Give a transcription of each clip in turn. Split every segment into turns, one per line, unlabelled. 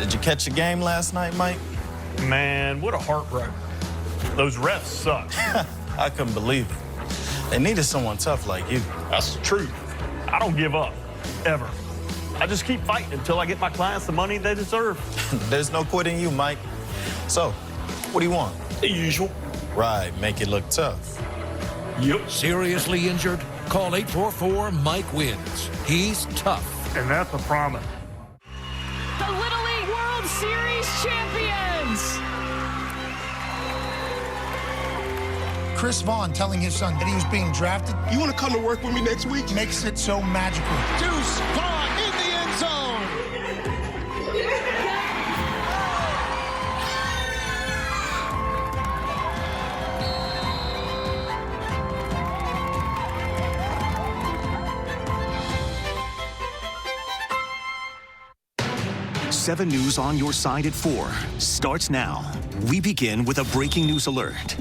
Did you catch the game last night, Mike?
Man, what a heartbreak. Those refs suck.
I couldn't believe it. They needed someone tough like you.
That's the truth. I don't give up, ever. I just keep fighting until I get my clients the money they deserve.
There's no quitting you, Mike. So, what do you want?
The usual.
Right, make it look tough.
Yep.
Seriously injured? Call 844-MIKE-WINS. He's tough.
And that's a promise.
The Little League World Series champions!
Chris Vaughn telling his son that he was being drafted.
You want to come to work with me next week?
Makes it so magical.
Deuce Vaughn in the end zone.
7 News on your side at 4 starts now. We begin with a breaking news alert.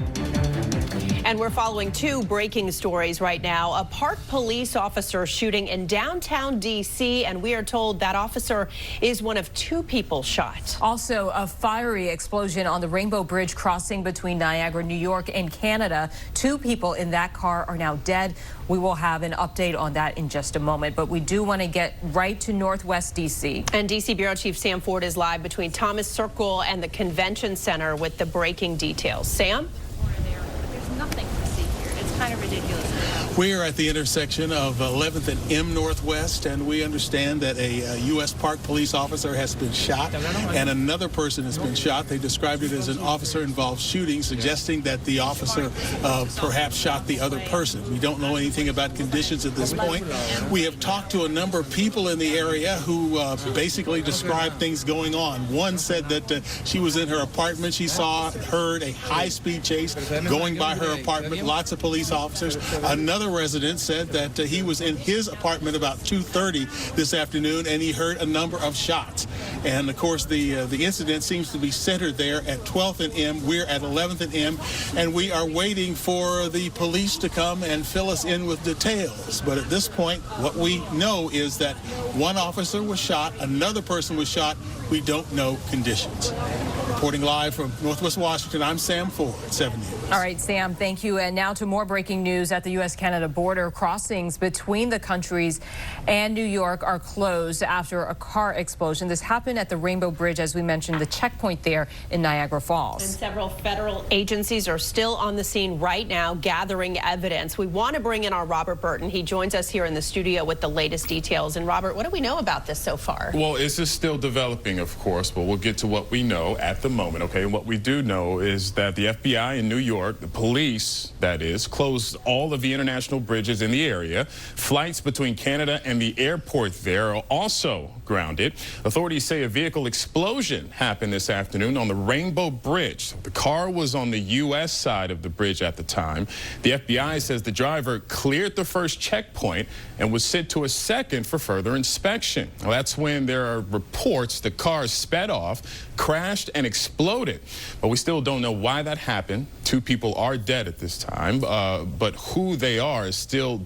And we're following 2 breaking stories right now. A Park police officer shooting in downtown D.C., and we are told that officer is one of 2 people shot.
Also, a fiery explosion on the Rainbow Bridge crossing between Niagara, New York and Canada. 2 people in that car are now dead. We will have an update on that in just a moment, but we do want to get right to Northwest D.C.
And D.C. Bureau Chief Sam Ford is live between Thomas Circle and the Convention Center with the breaking details. Sam?
Nothing to see here. It's kind of ridiculous.
We are at the intersection of 11th and M Northwest, and we understand that a U.S. Park police officer has been shot and another person has been shot. They described it as an officer-involved shooting, suggesting that the officer perhaps shot the other person. We don't know anything about conditions at this point. We have talked to a number of people in the area who basically described things going on. One said that she was in her apartment. She heard a high-speed chase going by her apartment, lots of police officers. Another resident said that he was in his apartment about 2:30 this afternoon, and he heard a number of shots. And of course, the incident seems to be centered there at 12th and M. We're at 11th and M, and we are waiting for the police to come and fill us in with details. But at this point, what we know is that one officer was shot, another person was shot. We don't know conditions. Reporting live from Northwest Washington, I'm Sam Ford, 7 News.
All right, Sam, thank you. And now to more breaking news at the U.S.-Canada border. Crossings between the countries and New York are closed after a car explosion. This happened at the Rainbow Bridge, as we mentioned, the checkpoint there in Niagara Falls.
And several federal agencies are still on the scene right now gathering evidence. We want to bring in our Robert Burton. He joins us here in the studio with the latest details. And Robert, what do we know about this so far?
Well, this is still developing, of course, but we'll get to what we know at the moment, okay? And what we do know is that the FBI in New York, the police, that is, closed all of the international bridges in the area. Flights between Canada and the airport there are also grounded. Authorities say a vehicle explosion happened this afternoon on the Rainbow Bridge. The car was on the U.S. side of the bridge at the time. The FBI says the driver cleared the first checkpoint and was sent to a second for further inspection. Well, that's when there are reports the car sped off, crashed, and exploded. But we still don't know why that happened. 2 people are dead at this time, but who they are is still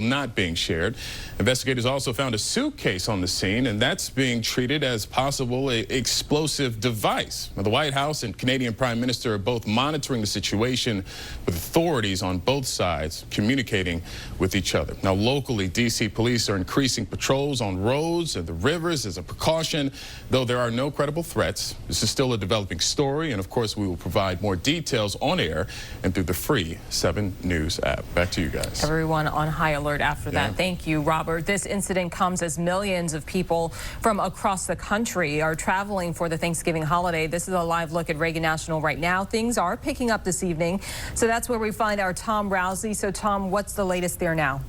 not being shared. Investigators also found a suitcase on the scene, and that's being treated as possible explosive device. Now, the White House and Canadian Prime Minister are both monitoring the situation with authorities on both sides communicating with each other. Now, locally, D.C. police are increasing patrols on roads and the rivers as a precaution, though there are no credible threats. This is still a developing story, and of course, we will provide more details on air and through the free 7 News app. Back to you guys.
Everyone on high alert after that. Thank you, Robert. This incident comes as millions of people from across the country are traveling for the Thanksgiving holiday. This is a live look at Reagan National right now. Things are picking up this evening, so that's where we find our Tom Rousey. So, Tom, what's the latest there now?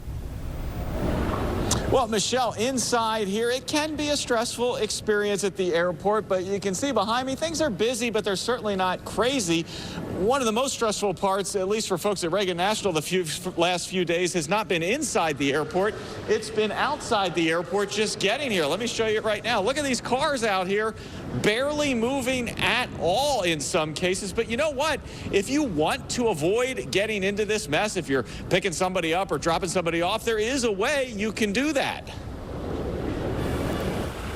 Well, Michelle, inside here, it can be a stressful experience at the airport, but you can see behind me, things are busy, but they're certainly not crazy. One of the most stressful parts, at least for folks at Reagan National the last few days, has not been inside the airport. It's been outside the airport just getting here. Let me show you it right now. Look at these cars out here, barely moving at all in some cases. But you know what? If you want to avoid getting into this mess, if you're picking somebody up or dropping somebody off, there is a way you can do that.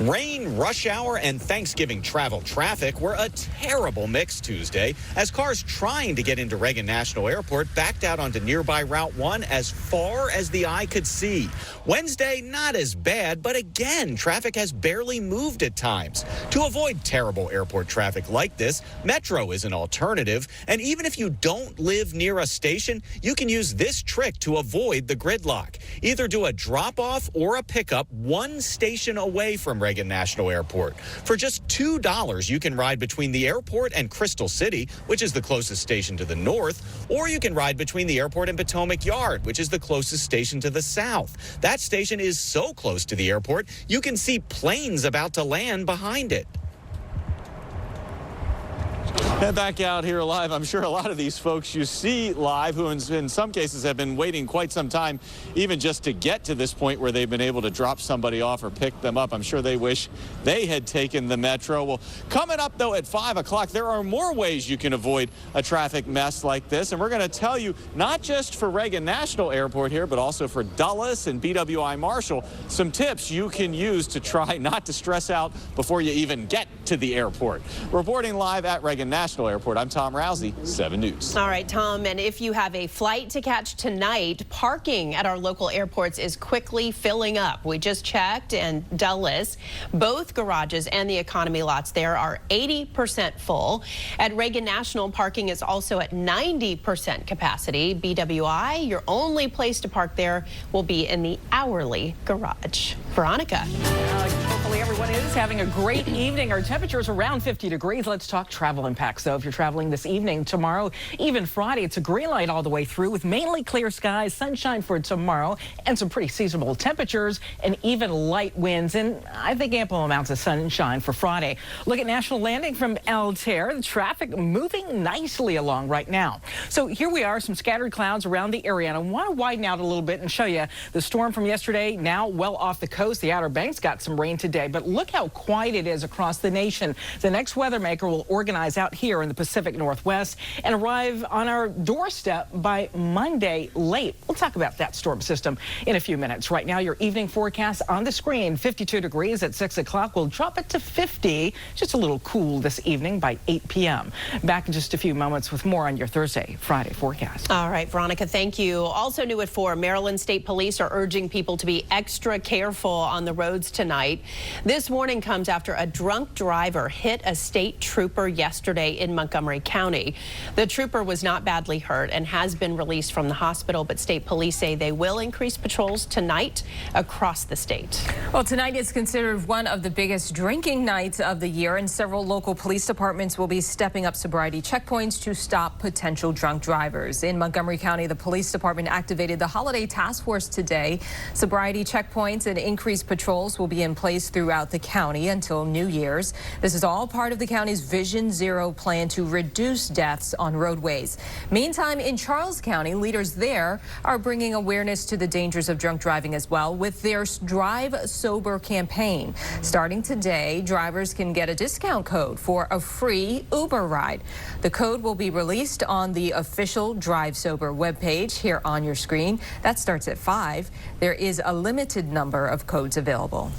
Rain, rush hour, and Thanksgiving travel traffic were a terrible mix Tuesday as cars trying to get into Reagan National Airport backed out onto nearby Route 1 as far as the eye could see. Wednesday, not as bad, but again, traffic has barely moved at times. To avoid terrible airport traffic like this, Metro is an alternative, and even if you don't live near a station, you can use this trick to avoid the gridlock. Either do a drop-off or a pickup one station away from Reagan National Airport. For just $2, you can ride between the airport and Crystal City, which is the closest station to the north, or you can ride between the airport and Potomac Yard, which is the closest station to the south. That station is so close to the airport, you can see planes about to land behind it.
And back out here live, I'm sure a lot of these folks you see live who in some cases have been waiting quite some time even just to get to this point where they've been able to drop somebody off or pick them up. I'm sure they wish they had taken the Metro. Well, coming up, though, at 5 o'clock, there are more ways you can avoid a traffic mess like this. And we're going to tell you not just for Reagan National Airport here, but also for Dulles and BWI Marshall, some tips you can use to try not to stress out before you even get to the airport. Reporting live at Reagan National Airport, I'm Tom Rousey, 7 News.
All right, Tom, and if you have a flight to catch tonight, parking at our local airports is quickly filling up. We just checked, and Dulles, both garages and the economy lots there are 80% full. At Reagan National, parking is also at 90% capacity. BWI, your only place to park there will be in the hourly garage. Veronica.
Hopefully everyone is having a great evening. Our temperatures around 50 degrees. Let's talk travel impacts. So if you're traveling this evening, tomorrow, even Friday, it's a green light all the way through with mainly clear skies, sunshine for tomorrow, and some pretty seasonable temperatures and even light winds, and I think ample amounts of sunshine for Friday. Look at National Landing from Altair. The traffic moving nicely along right now. So here we are, some scattered clouds around the area, and I want to widen out a little bit and show you the storm from yesterday now well off the coast. The Outer Banks got some rain today, but look how quiet it is across the nation. The next weather maker will organize out here in the Pacific Northwest and arrive on our doorstep by Monday late. We'll talk about that storm system in a few minutes. Right now, your evening forecast on the screen, 52 degrees at 6 o'clock. We'll drop it to 50, just a little cool this evening by 8 p.m. Back in just a few moments with more on your Thursday, Friday forecast.
All right, Veronica, thank you. Also new at 4, Maryland State Police are urging people to be extra careful on the roads tonight. This warning comes after a drunk driver hit a state trooper yesterday in Montgomery County. The trooper was not badly hurt and has been released from the hospital, but state police say they will increase patrols tonight across the state.
Well, tonight is considered one of the biggest drinking nights of the year, and several local police departments will be stepping up sobriety checkpoints to stop potential drunk drivers. In Montgomery County, the police department activated the holiday task force today. Sobriety checkpoints and increased patrols will be in place throughout the county until New Year's. This is all part of the county's Vision Zero plan to reduce deaths on roadways. Meantime, in Charles County, leaders there are bringing awareness to the dangers of drunk driving as well with their Drive Sober campaign. Starting today, drivers can get a discount code for a free Uber ride. The code will be released on the official Drive Sober webpage here on your screen. That starts at 5. There is a limited number of codes available.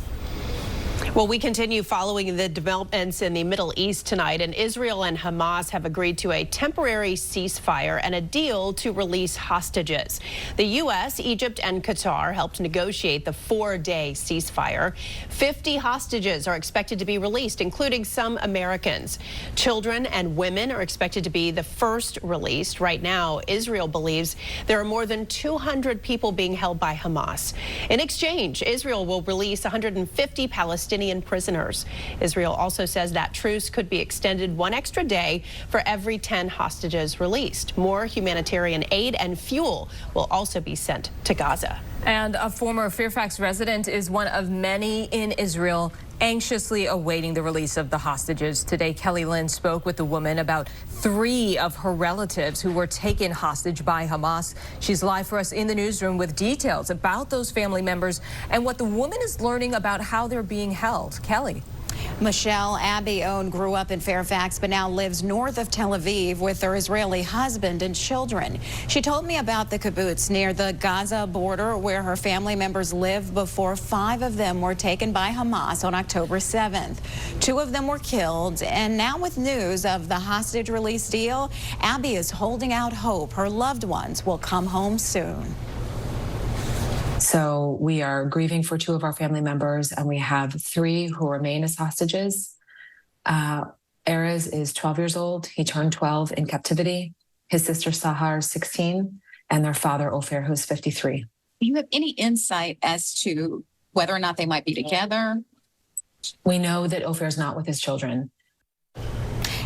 Well, we continue following the developments in the Middle East tonight, and Israel and Hamas have agreed to a temporary ceasefire and a deal to release hostages. The U.S., Egypt, and Qatar helped negotiate the 4-day ceasefire. 50 hostages are expected to be released, including some Americans. Children and women are expected to be the first released. Right now, Israel believes there are more than 200 people being held by Hamas. In exchange, Israel will release 150 Palestinian prisoners. Israel also says that truce could be extended 1 extra day for every 10 hostages released. More humanitarian aid and fuel will also be sent to Gaza.
And a former Fairfax resident is one of many in Israel anxiously awaiting the release of the hostages. Today, Kelly Lynn spoke with the woman about 3 of her relatives who were taken hostage by Hamas. She's live for us in the newsroom with details about those family members and what the woman is learning about how they're being held. Kelly.
Michelle Abion grew up in Fairfax, but now lives north of Tel Aviv with her Israeli husband and children. She told me about the kibbutz near the Gaza border where her family members lived before 5 of them were taken by Hamas on October 7th. 2 of them were killed, and now with news of the hostage release deal, Abby is holding out hope her loved ones will come home soon.
So we are grieving for 2 of our family members, and we have 3 who remain as hostages. Erez is 12 years old. He turned 12 in captivity. His sister Sahar is 16, and their father Ofer, who's 53.
Do you have any insight as to whether or not they might be together?
We know that Ofer is not with his children.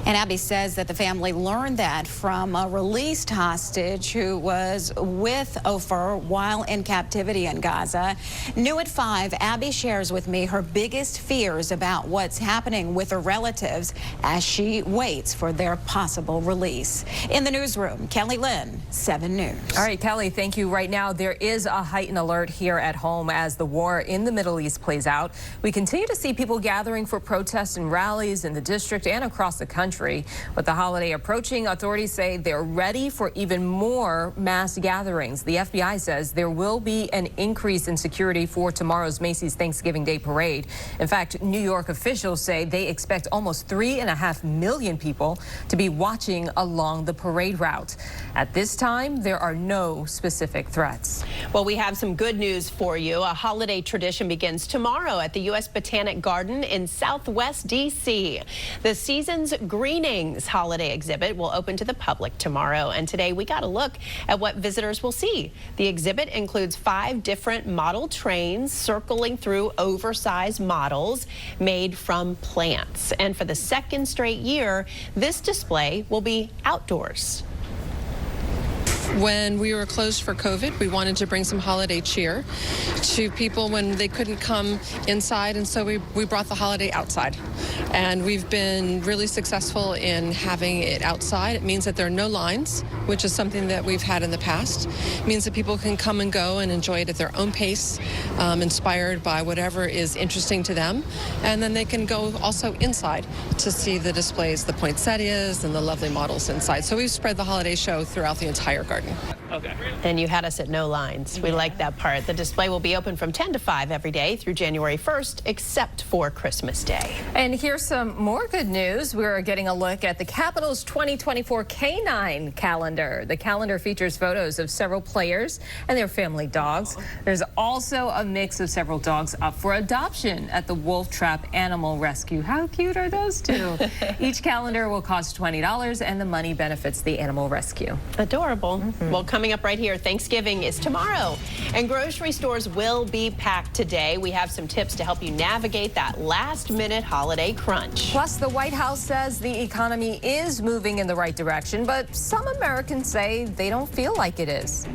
And Abby says that the family learned that from a released hostage who was with Ofer while in captivity in Gaza. New at 5, Abby shares with me her biggest fears about what's happening with her relatives as she waits for their possible release. In the newsroom, Kelly Lynn, 7 News.
All right, Kelly, thank you. Right now, there is a heightened alert here at home as the war in the Middle East plays out. We continue to see people gathering for protests and rallies in the district and across the country. With the holiday approaching, authorities say they're ready for even more mass gatherings. The FBI says there will be an increase in security for tomorrow's Macy's Thanksgiving Day parade. In fact, New York officials say they expect almost 3.5 million people to be watching along the parade route. At this time, there are no specific threats.
Well, we have some good news for you. A holiday tradition begins tomorrow at the U.S. Botanic Garden in Southwest D.C. The season's Greenings holiday exhibit will open to the public tomorrow, and today we got a look at what visitors will see. The exhibit includes 5 different model trains circling through oversized models made from plants. And for the 2nd straight year, this display will be outdoors.
When we were closed for COVID, we wanted to bring some holiday cheer to people when they couldn't come inside, and so we brought the holiday outside. And we've been really successful in having it outside. It means that there are no lines, which is something that we've had in the past. It means that people can come and go and enjoy it at their own pace, inspired by whatever is interesting to them. And then they can go also inside to see the displays, the poinsettias and the lovely models inside. So we've spread the holiday show throughout the entire garden.
Okay. And you had us at no lines. We like that part. The display will be open from 10 to 5 every day through January 1st, except for Christmas Day.
And here's some more good news. We're getting a look at the Capitals 2024 K9 calendar. The calendar features photos of several players and their family dogs. There's also a mix of several dogs up for adoption at the Wolf Trap Animal Rescue. How cute are those 2? Each calendar will cost $20, and the money benefits the animal rescue.
Adorable. Well, coming up right here, Thanksgiving is tomorrow, and grocery stores will be packed today. We have some tips to help you navigate that last-minute holiday crunch.
Plus, the White House says the economy is moving in the right direction, but some Americans say they don't feel like it is.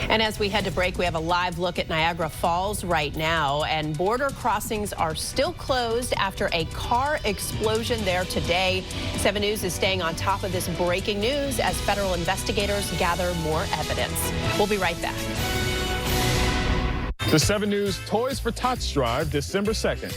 And as we head to break, we have a live look at Niagara Falls right now, and border crossings are still closed after a car explosion there today. 7 News is staying on top of this breaking news as federal investigators gather more evidence. We'll be right back.
The 7 News Toys for Tots Drive, December 2nd.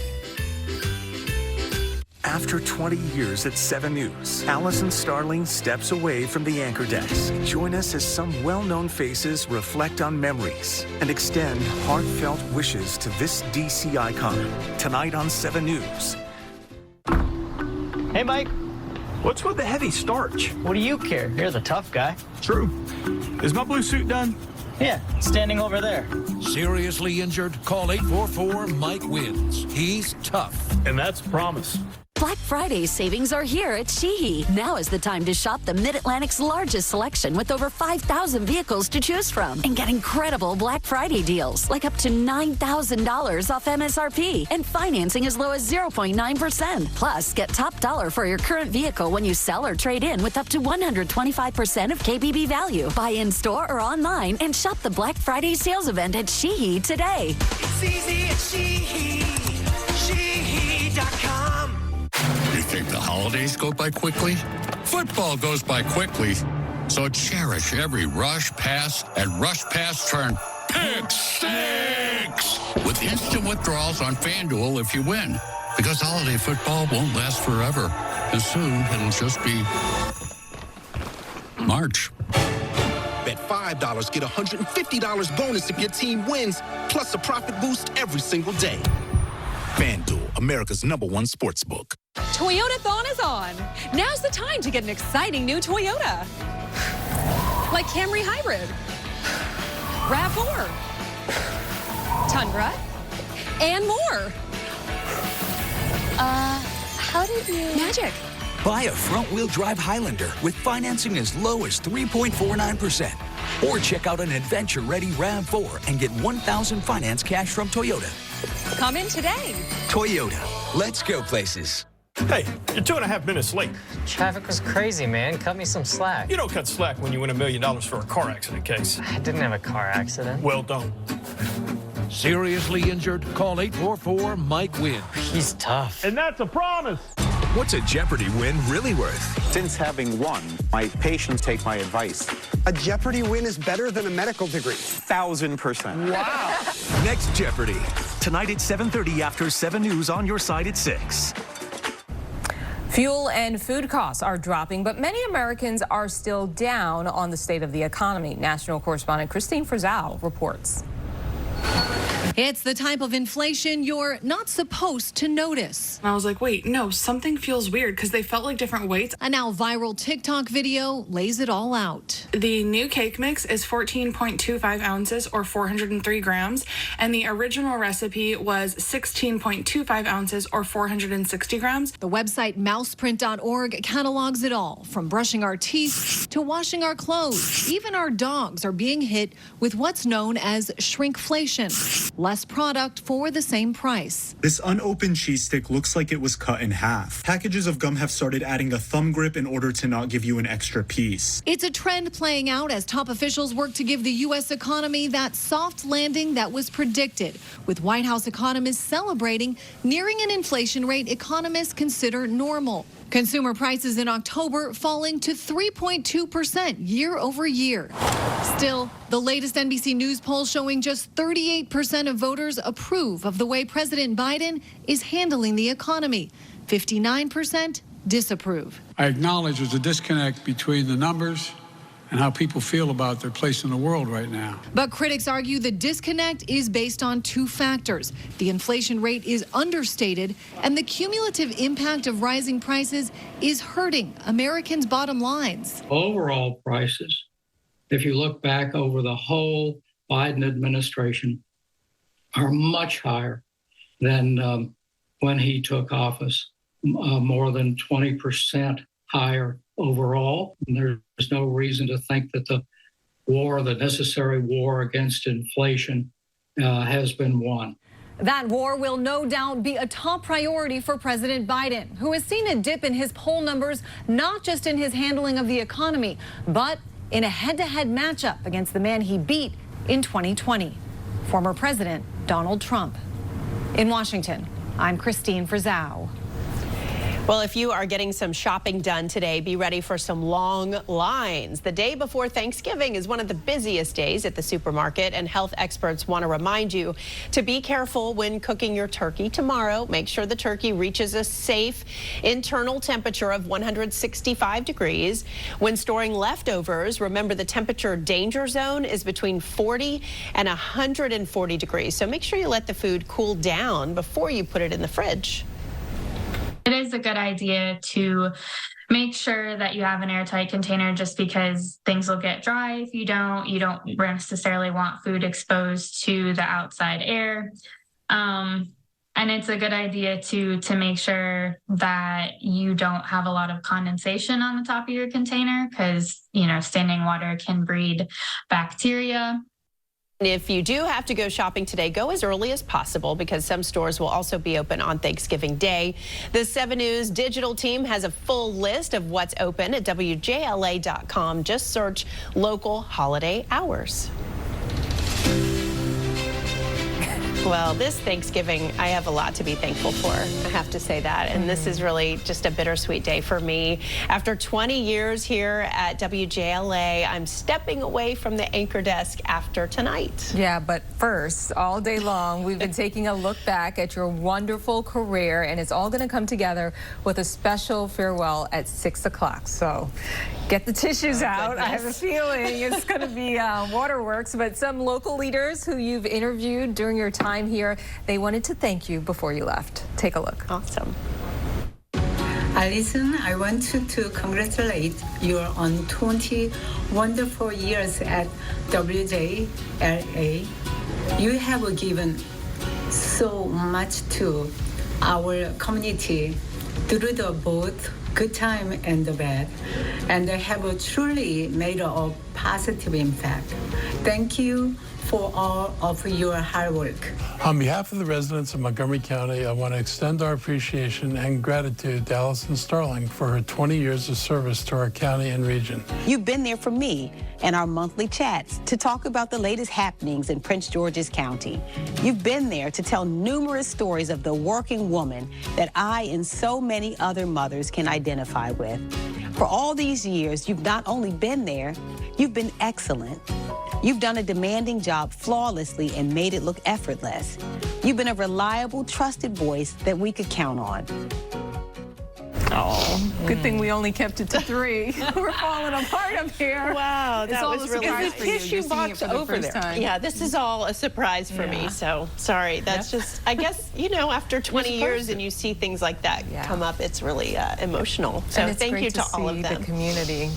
After 20 years at 7 News, Alison Starling steps away from the anchor desk. Join us as some well-known faces reflect on memories and extend heartfelt wishes to this DC icon. Tonight on 7 News.
Hey, Mike. What's with the heavy starch? What do you care? You're the tough guy.
True. Is my blue suit done?
Yeah, standing over there.
Seriously injured? Call 844-MIKE-WINS. He's tough.
And that's a promise.
Black Friday savings are here at Sheehy. Now is the time to shop the Mid-Atlantic's largest selection with over 5,000 vehicles to choose from and get incredible Black Friday deals like up to $9,000 off MSRP and financing as low as 0.9%. Plus, get top dollar for your current vehicle when you sell or trade in with up to 125% of KBB value. Buy in store or online and shop the Black Friday sales event at Sheehy today.
It's easy at Sheehy. Sheehy.com.
You think the holidays go by quickly? Football goes by quickly. So cherish every rush, pass, and rush pass turn. Pick six! With instant withdrawals on FanDuel if you win. Because holiday football won't last forever. And soon it'll just be March.
Bet $5, get $150 bonus if your team wins, plus a profit boost every single day. FanDuel, America's #1 sportsbook.
Toyota-thon is on. Now's the time to get an exciting new Toyota. Like Camry Hybrid, RAV4, Tundra, and more.
How did you...
Magic.
Buy a front-wheel drive Highlander with financing as low as 3.49%. Or check out an adventure-ready RAV4 and get $1,000 finance cash from Toyota.
Come in today.
Toyota. Let's go places.
Hey, you're 2.5 minutes late.
Traffic was crazy, man. Cut me some slack.
You don't cut slack when you win $1 million for a car accident case.
I didn't have a car accident.
Well, don't.
Seriously injured? Call 844-MIKE-WINS.
He's tough.
And that's a promise.
What's a Jeopardy win really worth?
Since having won, my patients take my advice.
A Jeopardy win is better than a medical degree.
1,000%.
Wow. Next Jeopardy. Tonight at 7:30 after 7 News on your side at 6.
Fuel and food costs are dropping, but many Americans are still down on the state of the economy. National correspondent Christine Frizzell reports.
It's the type of inflation you're not supposed to notice.
I was like, wait, no, something feels weird because they felt like different weights.
A now viral TikTok video lays it all out.
The new cake mix is 14.25 ounces or 403 grams, and the original recipe was 16.25 ounces or 460 grams.
The website mouseprint.org catalogs it all, from brushing our teeth to washing our clothes. Even our dogs are being hit with what's known as shrinkflation. Less product for the same price.
This unopened cheese stick looks like it was cut in half. Packages of gum have started adding a thumb grip in order to not give you an extra piece.
It's a trend playing out as top officials work to give the U.S. economy that soft landing that was predicted, with White House economists celebrating nearing an inflation rate economists consider normal. Consumer prices in October falling to 3.2% year over year. Still, the latest NBC News poll showing just 38% of voters approve of the way President Biden is handling the economy. 59% disapprove.
I acknowledge there's a disconnect between the numbers and how people feel about their place in the world right now.
But critics argue the disconnect is based on two factors. The inflation rate is understated, and the cumulative impact of rising prices is hurting Americans' bottom lines.
Overall prices, if you look back over the whole Biden administration, are much higher than when he took office, more than 20% higher overall. And there's no reason to think that the necessary war against inflation has been won.
That war will no doubt be a top priority for President Biden, who has seen a dip in his poll numbers, not just in his handling of the economy, but in a head-to-head matchup against the man he beat in 2020, former President Donald Trump. In Washington, I'm Christine Frizzell.
Well, if you are getting some shopping done today, be ready for some long lines. The day before Thanksgiving is one of the busiest days at the supermarket, and health experts want to remind you to be careful when cooking your turkey tomorrow. Make sure the turkey reaches a safe internal temperature of 165 degrees. When storing leftovers, remember the temperature danger zone is between 40 and 140 degrees. So make sure you let the food cool down before you put it in the fridge.
It is a good idea to make sure that you have an airtight container, just because things will get dry if you don't. You don't necessarily want food exposed to the outside air. And it's a good idea to make sure that you don't have a lot of condensation on the top of your container, because, standing water can breed bacteria.
If you do have to go shopping today, go as early as possible, because some stores will also be open on Thanksgiving Day. The 7 News digital team has a full list of what's open at WJLA.com. Just search local holiday hours. Well, this Thanksgiving, I have a lot to be thankful for. I have to say that. And this is really just a bittersweet day for me. After 20 years here at WJLA, I'm stepping away from the anchor desk after tonight.
Yeah, but first, all day long, we've been taking a look back at your wonderful career, and it's all going to come together with a special farewell at 6 o'clock. So get the tissues out.
Goodness.
I have a feeling it's going to be waterworks, but some local leaders who you've interviewed during your time here, they wanted to thank you before you left. Take a look.
Awesome.
Alison, I want to congratulate you on 20 wonderful years at WJLA. You have given so much to our community through the both good time and the bad, and have truly made a positive impact. Thank you for all of your hard work.
On behalf of the residents of Montgomery County, I want to extend our appreciation and gratitude to Alison Starling for her 20 years of service to our county and region.
You've been there for me and our monthly chats to talk about the latest happenings in Prince George's County. You've been there to tell numerous stories of the working woman that I and so many other mothers can identify with. For all these years, you've not only been there, you've been excellent. You've done a demanding job flawlessly and made it look effortless. You've been a reliable, trusted voice that we could count on.
Oh, good thing we only kept it to 3. We're falling apart up here.
Wow, that
all
was
a
really
surprise
nice.
for you.
Tissue
You're seeing it
box
for the
over
first
there.
time.
Yeah, this is all a surprise for me. So sorry. That's just, I guess, you know, after 20 years and you see things like that come up, it's really emotional. So
and it's
thank
great
you to all of
see
them.
The community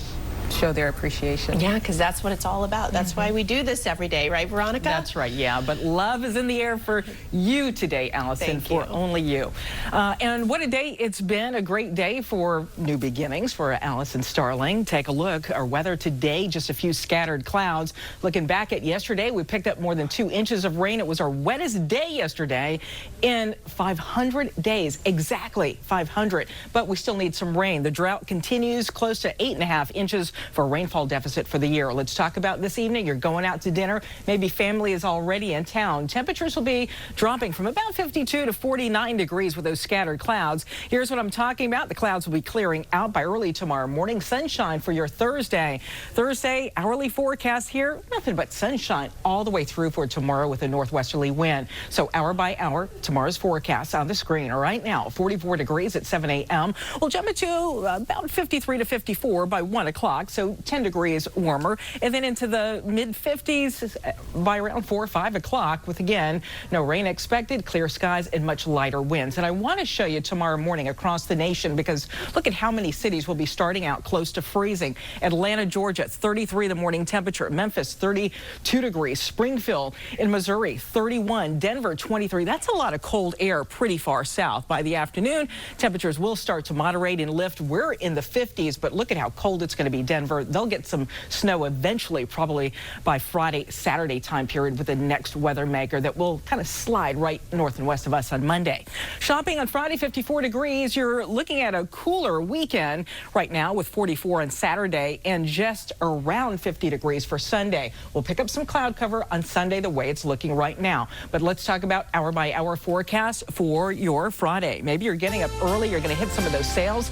show their appreciation.
Yeah, because that's what it's all about. That's why we do this every day, right, Veronica?
That's right, yeah. But love is in the air for you today, Allison, for only you. And what a day it's been. A great day for new beginnings for Alison Starling. Take a look. Our weather today, just a few scattered clouds. Looking back at yesterday, we picked up more than 2 inches of rain. It was our wettest day yesterday in 500 days. Exactly 500. But we still need some rain. The drought continues, close to 8.5 inches for a rainfall deficit for the year. Let's talk about this evening. You're going out to dinner. Maybe family is already in town. Temperatures will be dropping from about 52 to 49 degrees with those scattered clouds. Here's what I'm talking about. The clouds will be clearing out by early tomorrow morning. Sunshine for your Thursday. Thursday, hourly forecast here. Nothing but sunshine all the way through for tomorrow with a northwesterly wind. So hour by hour, tomorrow's forecast on the screen. Right now, 44 degrees at 7 a.m. We'll jump it to about 53 to 54 by 1 o'clock. So 10 degrees warmer, and then into the mid-50s by around 4 or 5 o'clock with, again, no rain expected, clear skies, and much lighter winds. And I want to show you tomorrow morning across the nation because look at how many cities will be starting out close to freezing. Atlanta, Georgia, 33 the morning temperature. Memphis, 32 degrees. Springfield in Missouri, 31. Denver, 23. That's a lot of cold air pretty far south. By the afternoon, temperatures will start to moderate and lift. We're in the 50s, but look at how cold it's going to be. Denver, they'll get some snow eventually, probably by Friday, Saturday time period with the next weather maker that will kind of slide right north and west of us on Monday. Shopping on Friday, 54 degrees. You're looking at a cooler weekend right now with 44 on Saturday and just around 50 degrees for Sunday. We'll pick up some cloud cover on Sunday the way it's looking right now. But let's talk about hour by hour forecast for your Friday. Maybe you're getting up early. You're going to hit some of those sales.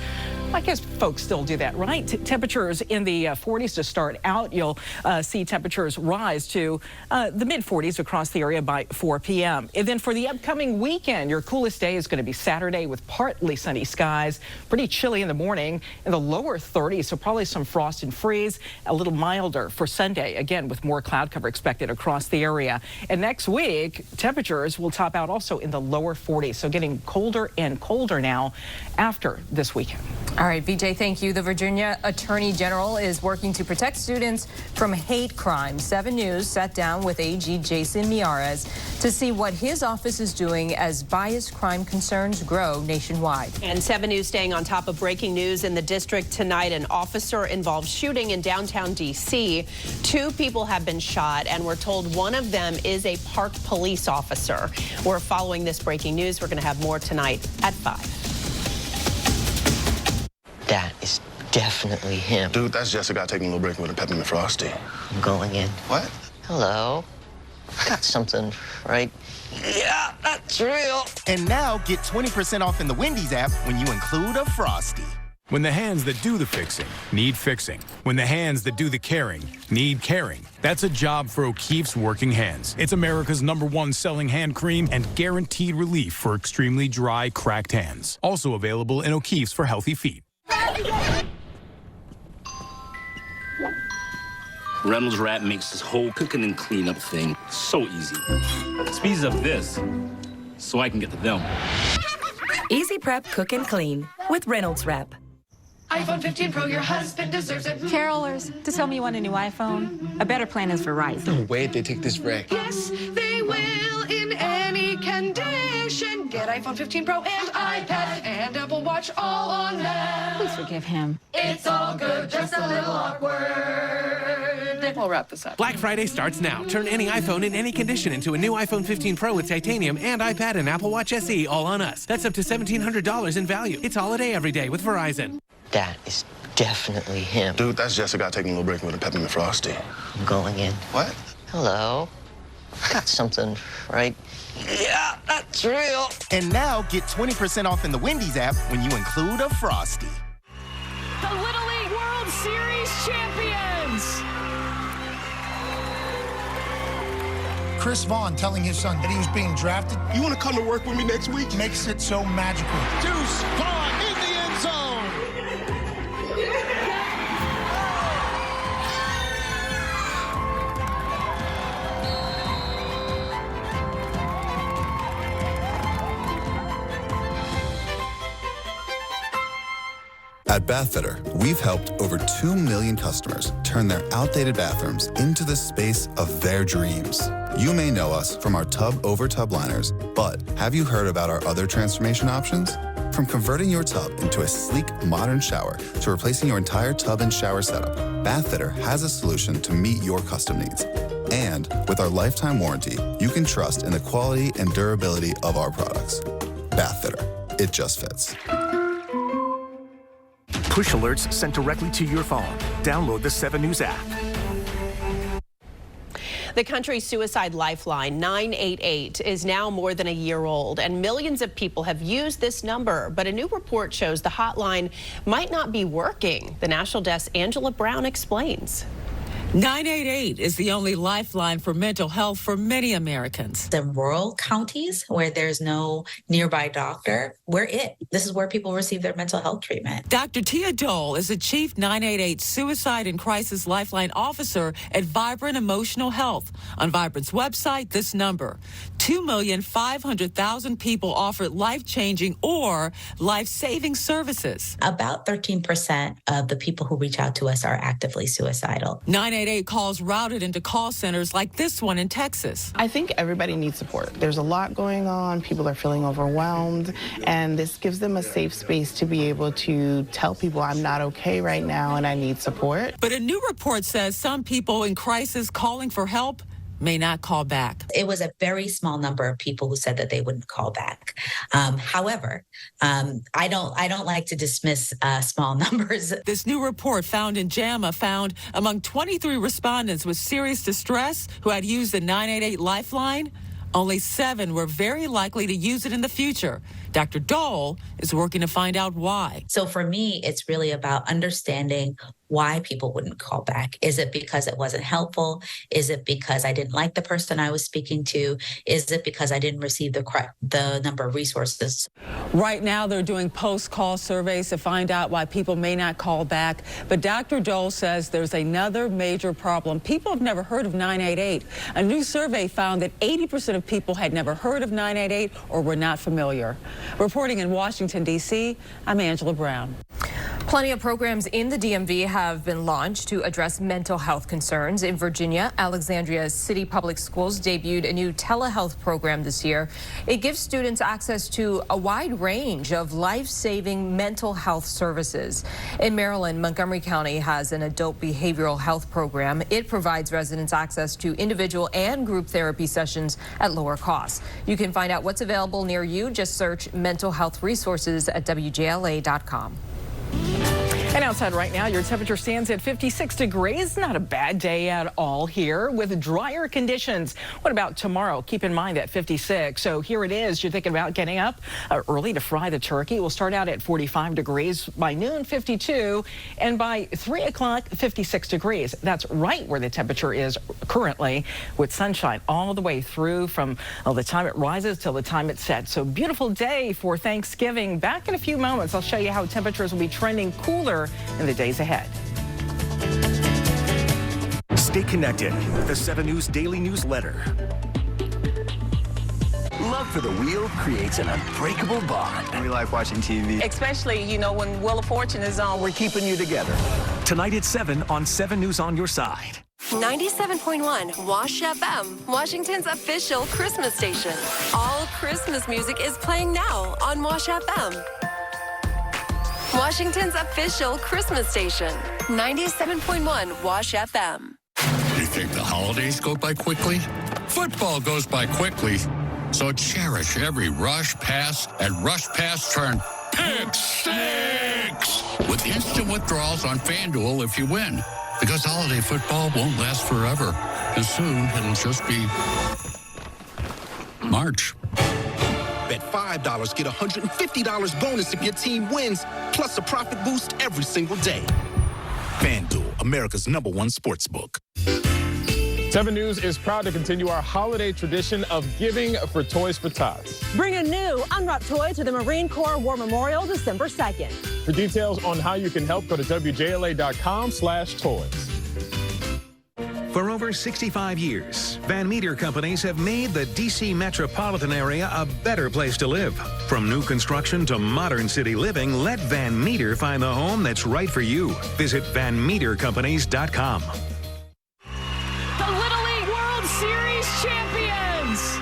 I guess folks still do that, right? Temperatures in the 40s to start out. You'll see temperatures rise to the mid-40s across the area by 4 p.m. And then for the upcoming weekend, your coolest day is going to be Saturday with partly sunny skies. Pretty chilly in the morning in the lower 30s, so probably some frost and freeze. A little milder for Sunday, again, with more cloud cover expected across the area. And next week, temperatures will top out also in the lower 40s, so getting colder and colder now after this weekend.
All right, VJ, thank you. The Virginia Attorney General is working to protect students from hate crime. 7 News sat down with AG Jason Miyares to see what his office is doing as bias crime concerns grow nationwide.
And 7 News staying on top of breaking news in the district tonight. An officer-involved shooting in downtown D.C. 2 people have been shot, and we're told one of them is a Park police officer. We're following this breaking news. We're going to have more tonight at 5.
That is definitely him.
Dude, that's Jessica taking a little break with a peppermint frosty.
I'm going in.
What?
Hello. Got something, right? Yeah, that's real.
And now get 20% off in the Wendy's app when you include a Frosty.
When the hands that do the fixing need fixing. When the hands that do the caring need caring. That's a job for O'Keeffe's Working Hands. It's America's #1 selling hand cream and guaranteed relief for extremely dry, cracked hands. Also available in O'Keeffe's for healthy feet.
Reynolds Wrap makes this whole cooking and cleanup thing so easy. Speeds up this so I can get to them.
Easy prep, cook and clean with Reynolds Wrap.
iPhone 15 Pro, your husband deserves it.
Carolers, to tell me you want a new iPhone, a better plan is Verizon.
No way they take this wreck.
Yes, they will in any condition. Get iPhone 15 Pro and iPad and Apple Watch all on them.
Please forgive him.
It's all good, just a little awkward. We'll wrap this up.
Black Friday starts now. Turn any iPhone in any condition into a new iPhone 15 Pro with titanium and iPad and Apple Watch SE all on us. That's up to $1,700 in value. It's holiday every day with Verizon.
That is definitely him.
Dude, that's Jessica taking a little break with a peppermint frosty.
I'm going in.
What?
Hello. Got something, right? Yeah, that's real.
And now get 20% off in the Wendy's app when you include a Frosty.
The Little League World Series champions!
Chris Vaughn telling his son that he was being drafted.
You want to come to work with me next week?
Makes it so magical.
Deuce Vaughn in the end zone.
At Bathfitter, we've helped over 2 million customers turn their outdated bathrooms into the space of their dreams. You may know us from our tub-over-tub liners, but have you heard about our other transformation options? From converting your tub into a sleek, modern shower to replacing your entire tub and shower setup, Bathfitter has a solution to meet your custom needs. And with our lifetime warranty, you can trust in the quality and durability of our products. Bathfitter, it just fits.
Push alerts sent directly to your phone. Download the 7 News app.
The country's suicide lifeline, 988, is now more than a year old, and millions of people have used this number. But a new report shows the hotline might not be working. The National Desk's Angela Brown explains.
988 is the only lifeline for mental health for many Americans.
The rural counties where there's no nearby doctor, we're it. This is where people receive their mental health treatment.
Dr. Tia Dole is the Chief 988 Suicide and Crisis Lifeline Officer at Vibrant Emotional Health. On Vibrant's website, this number, 2,500,000 people offer life-changing or life-saving services.
About 13% of the people who reach out to us are actively suicidal.
988 calls routed into call centers like this one in Texas.
I think everybody needs support. There's a lot going on. People are feeling overwhelmed, and this gives them a safe space to be able to tell people I'm not okay right now and I need support.
But a new report says some people in crisis calling for help may not call back.
It was a very small number of people who said that they wouldn't call back. However, I don't like to dismiss small numbers.
This new report found in JAMA found among 23 respondents with serious distress who had used the 988 lifeline, only 7 were very likely to use it in the future. Dr. Dole is working to find out why.
So for me, it's really about understanding why people wouldn't call back. Is it because it wasn't helpful? Is it because I didn't like the person I was speaking to? Is it because I didn't receive the number of resources?
Right now, they're doing post-call surveys to find out why people may not call back. But Dr. Dole says there's another major problem. People have never heard of 988. A new survey found that 80% of people had never heard of 988 or were not familiar. Reporting in Washington, D.C., I'm Angela Brown.
Plenty of programs in the DMV have been launched to address mental health concerns. In Virginia, Alexandria City Public Schools debuted a new telehealth program this year. It gives students access to a wide range of life-saving mental health services. In Maryland, Montgomery County has an adult behavioral health program. It provides residents access to individual and group therapy sessions at lower costs. You can find out what's available near you. Just search mental health resources at WJLA.com.
And outside right now, your temperature stands at 56 degrees. Not a bad day at all here with drier conditions. What about tomorrow? Keep in mind that 56. So here it is. You're thinking about getting up early to fry the turkey. We'll start out at 45 degrees. By noon, 52. And by 3 o'clock, 56 degrees. That's right where the temperature is currently, with sunshine all the way through from the time it rises till the time it sets. So beautiful day for Thanksgiving. Back in a few moments, I'll show you how temperatures will be trending cooler in the days ahead.
Stay connected with the 7 News Daily Newsletter. Love for the Wheel creates an unbreakable bond.
We like watching TV.
Especially, when Wheel of Fortune is on.
We're keeping you together. Tonight at 7 on 7 News on your side.
97.1 Wash FM, Washington's official Christmas station. All Christmas music is playing now on Wash FM. Washington's official Christmas station, 97.1 Wash FM.
You think the holidays go by quickly? Football goes by quickly. So cherish every rush, pass, and rush pass turn. Pick six! With instant withdrawals on FanDuel if you win. Because holiday football won't last forever. And soon it'll just be March.
Bet $5, get $150 bonus if your team wins, plus a profit boost every single day. FanDuel, America's #1 sportsbook.
7 News is proud to continue our holiday tradition of giving for Toys for Tots.
Bring a new unwrapped toy to the Marine Corps War Memorial December 2nd.
For details on how you can help, go to WJLA.com/toys.
For over 65 years, Van Meter companies have made the D.C. metropolitan area a better place to live. From new construction to modern city living, let Van Meter find the home that's right for you. Visit VanMeterCompanies.com.
The Little League World Series champions!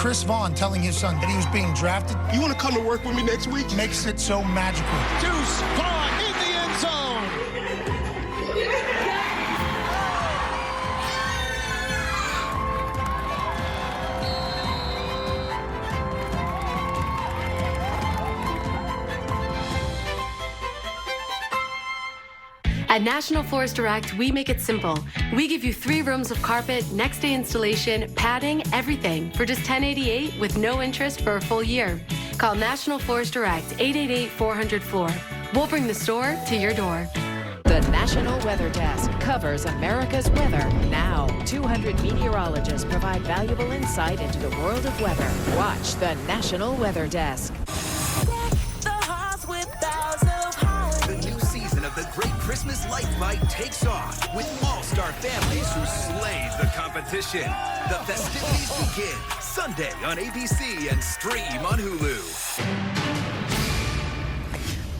Chris Vaughn telling his son that he was being drafted.
You want to come to work with me next week?
Makes it so magical.
Deuce Vaughn in the end zone.
At National Floors Direct, we make it simple. We give you 3 rooms of carpet, next day installation, padding, everything for just $10.88 with no interest for a full year. Call National Floors Direct, 888-400-FLOOR. We'll bring the store to your door.
The National Weather Desk covers America's weather now. 200 meteorologists provide valuable insight into the world of weather. Watch the National Weather Desk.
The Great Christmas Light Fight takes off with all-star families who slays the competition. The festivities begin Sunday on ABC and stream on Hulu.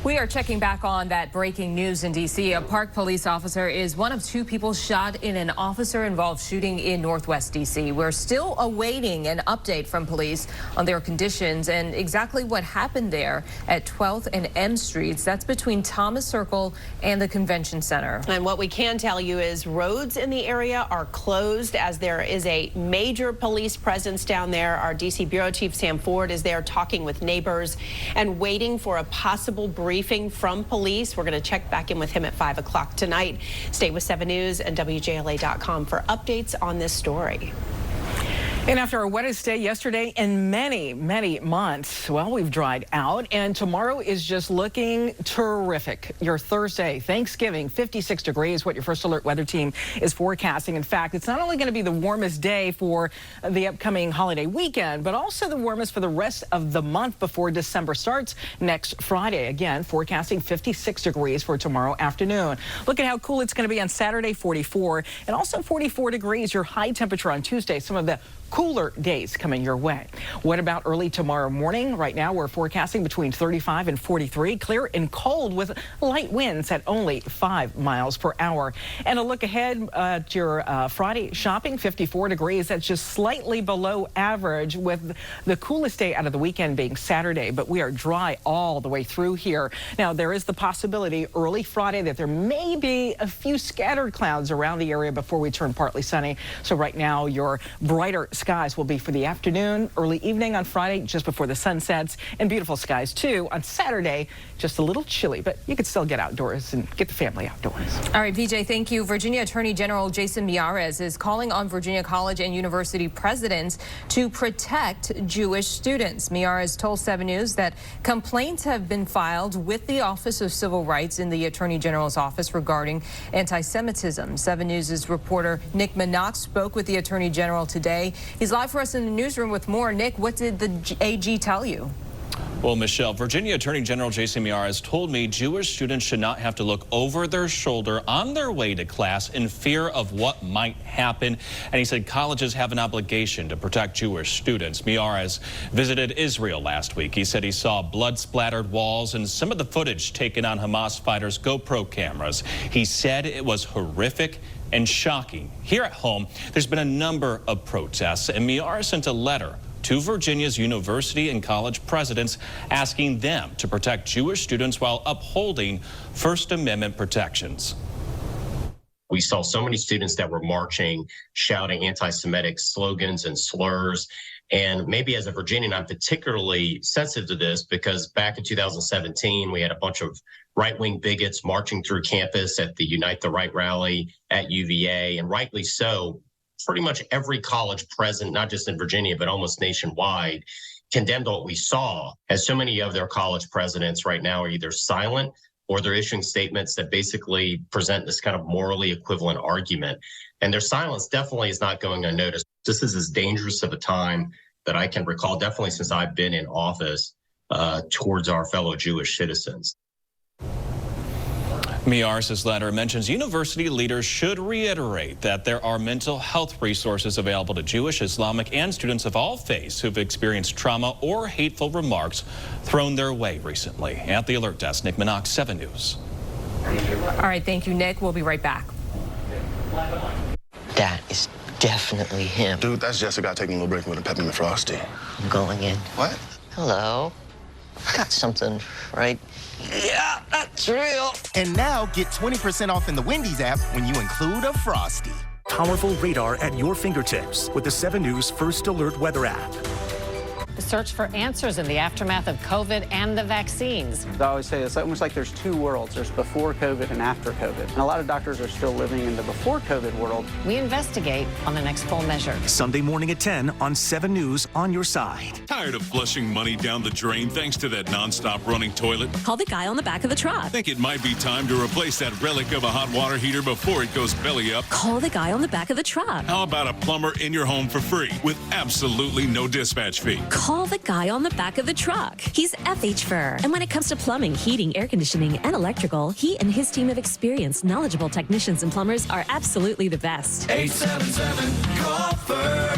We are checking back on that breaking news in D.C. A Park police officer is one of 2 people shot in an officer-involved shooting in Northwest D.C. We're still awaiting an update from police on their conditions and exactly what happened there at 12th and M Streets. That's between Thomas Circle and the Convention Center.
And what we can tell you is roads in the area are closed as there is a major police presence down there. Our D.C. Bureau Chief Sam Ford is there talking with neighbors and waiting for a possible briefing from police. We're going to check back in with him at 5 o'clock tonight. Stay with 7 News and WJLA.com for updates on this story.
And after our wettest day yesterday in many, many months, well, we've dried out, and tomorrow is just looking terrific. Your Thursday, Thanksgiving, 56 degrees, what your First Alert weather team is forecasting. In fact, it's not only going to be the warmest day for the upcoming holiday weekend, but also the warmest for the rest of the month before December starts next Friday. Again, forecasting 56 degrees for tomorrow afternoon. Look at how cool it's going to be on Saturday, 44, and also 44 degrees, your high temperature on Tuesday. Some of the cooler days coming your way. What about early tomorrow morning? Right now, we're forecasting between 35 and 43, clear and cold with light winds at only 5 miles per hour. And a look ahead to your Friday shopping, 54 degrees. That's just slightly below average, with the coolest day out of the weekend being Saturday. But we are dry all the way through here. Now, there is the possibility early Friday that there may be a few scattered clouds around the area before we turn partly sunny. So right now, your brighter skies will be for the afternoon, early evening on Friday, just before the sun sets, and beautiful skies too on Saturday. Just a little chilly, but you can still get outdoors and get the family outdoors.
All right, VJ, thank you. Virginia Attorney General Jason Miyares is calling on Virginia college and university presidents to protect Jewish students. Miyares told 7 News that complaints have been filed with the Office of Civil Rights in the Attorney General's office regarding anti-Semitism. 7 News' reporter Nick Minock spoke with the Attorney General today. He's live for us in the newsroom with more. Nick, what did the AG tell you?
Well, Michelle, Virginia Attorney General Jason Miyares told me Jewish students should not have to look over their shoulder on their way to class in fear of what might happen. And he said colleges have an obligation to protect Jewish students. Miyares visited Israel last week. He said he saw blood-splattered walls and some of the footage taken on Hamas fighters' GoPro cameras. He said it was horrific and shocking. Here at home, there's been a number of protests, and Miyares sent a letter to Virginia's university and college presidents asking them to protect Jewish students while upholding First Amendment protections.
We saw so many students that were marching, shouting anti-Semitic slogans and slurs. And maybe as a Virginian, I'm particularly sensitive to this because back in 2017, we had a bunch of right-wing bigots marching through campus at the Unite the Right rally at UVA, and rightly so. Pretty much every college president, not just in Virginia, but almost nationwide, condemned what we saw, as so many of their college presidents right now are either silent or they're issuing statements that basically present this kind of morally equivalent argument. And their silence definitely is not going unnoticed. This is as dangerous of a time that I can recall, definitely since I've been in office, towards our fellow Jewish citizens.
Miyares' letter mentions university leaders should reiterate that there are mental health resources available to Jewish, Islamic, and students of all faiths who've experienced trauma or hateful remarks thrown their way recently. At the Alert Desk, Nick Minock, 7 News.
All right, thank you, Nick. We'll be right back.
That is definitely him.
Dude, that's Jessica taking a little break with a peppermint frosty.
I'm going in.
What?
Hello. I got something right. Yeah, that's real.
And now get 20% off in the Wendy's app when you include a Frosty.
Powerful radar at your fingertips with the 7 News First Alert weather app.
The search for answers in the aftermath of COVID and the vaccines.
I always say it's almost like there's two worlds. There's before COVID and after COVID. And a lot of doctors are still living in the before COVID world.
We investigate on the next full measure.
Sunday morning at 10 on 7 News on your side.
Tired of flushing money down the drain thanks to that nonstop running toilet?
Call the guy on the back of the truck.
Think it might be time to replace that relic of a hot water heater before it goes belly up?
Call the guy on the back of the truck.
How about a plumber in your home for free with absolutely no dispatch fee?
Call the guy on the back of the truck. He's FH Fur. And when it comes to plumbing, heating, air conditioning, and electrical, he and his team of experienced, knowledgeable technicians and plumbers are absolutely the best.
877-CALL-FUR.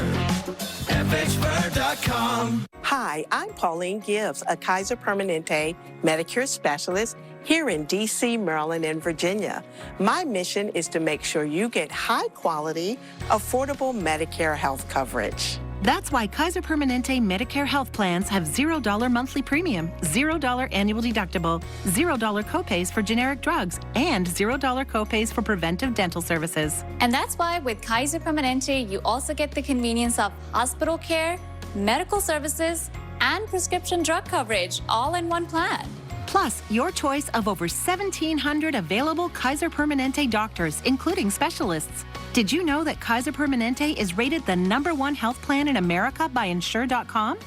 FHFur.com.
Hi, I'm Pauline Gibbs, a Kaiser Permanente Medicare specialist here in D.C., Maryland, and Virginia. My mission is to make sure you get high-quality, affordable Medicare health coverage.
That's why Kaiser Permanente Medicare health plans have $0 monthly premium, $0 annual deductible, $0 copays for generic drugs, and $0 copays for preventive dental services.
And that's why with Kaiser Permanente, you also get the convenience of hospital care, medical services, and prescription drug coverage all in one plan.
Plus, your choice of over 1,700 available Kaiser Permanente doctors, including specialists. Did you know that Kaiser Permanente is rated the #1 health plan in America by Insure.com?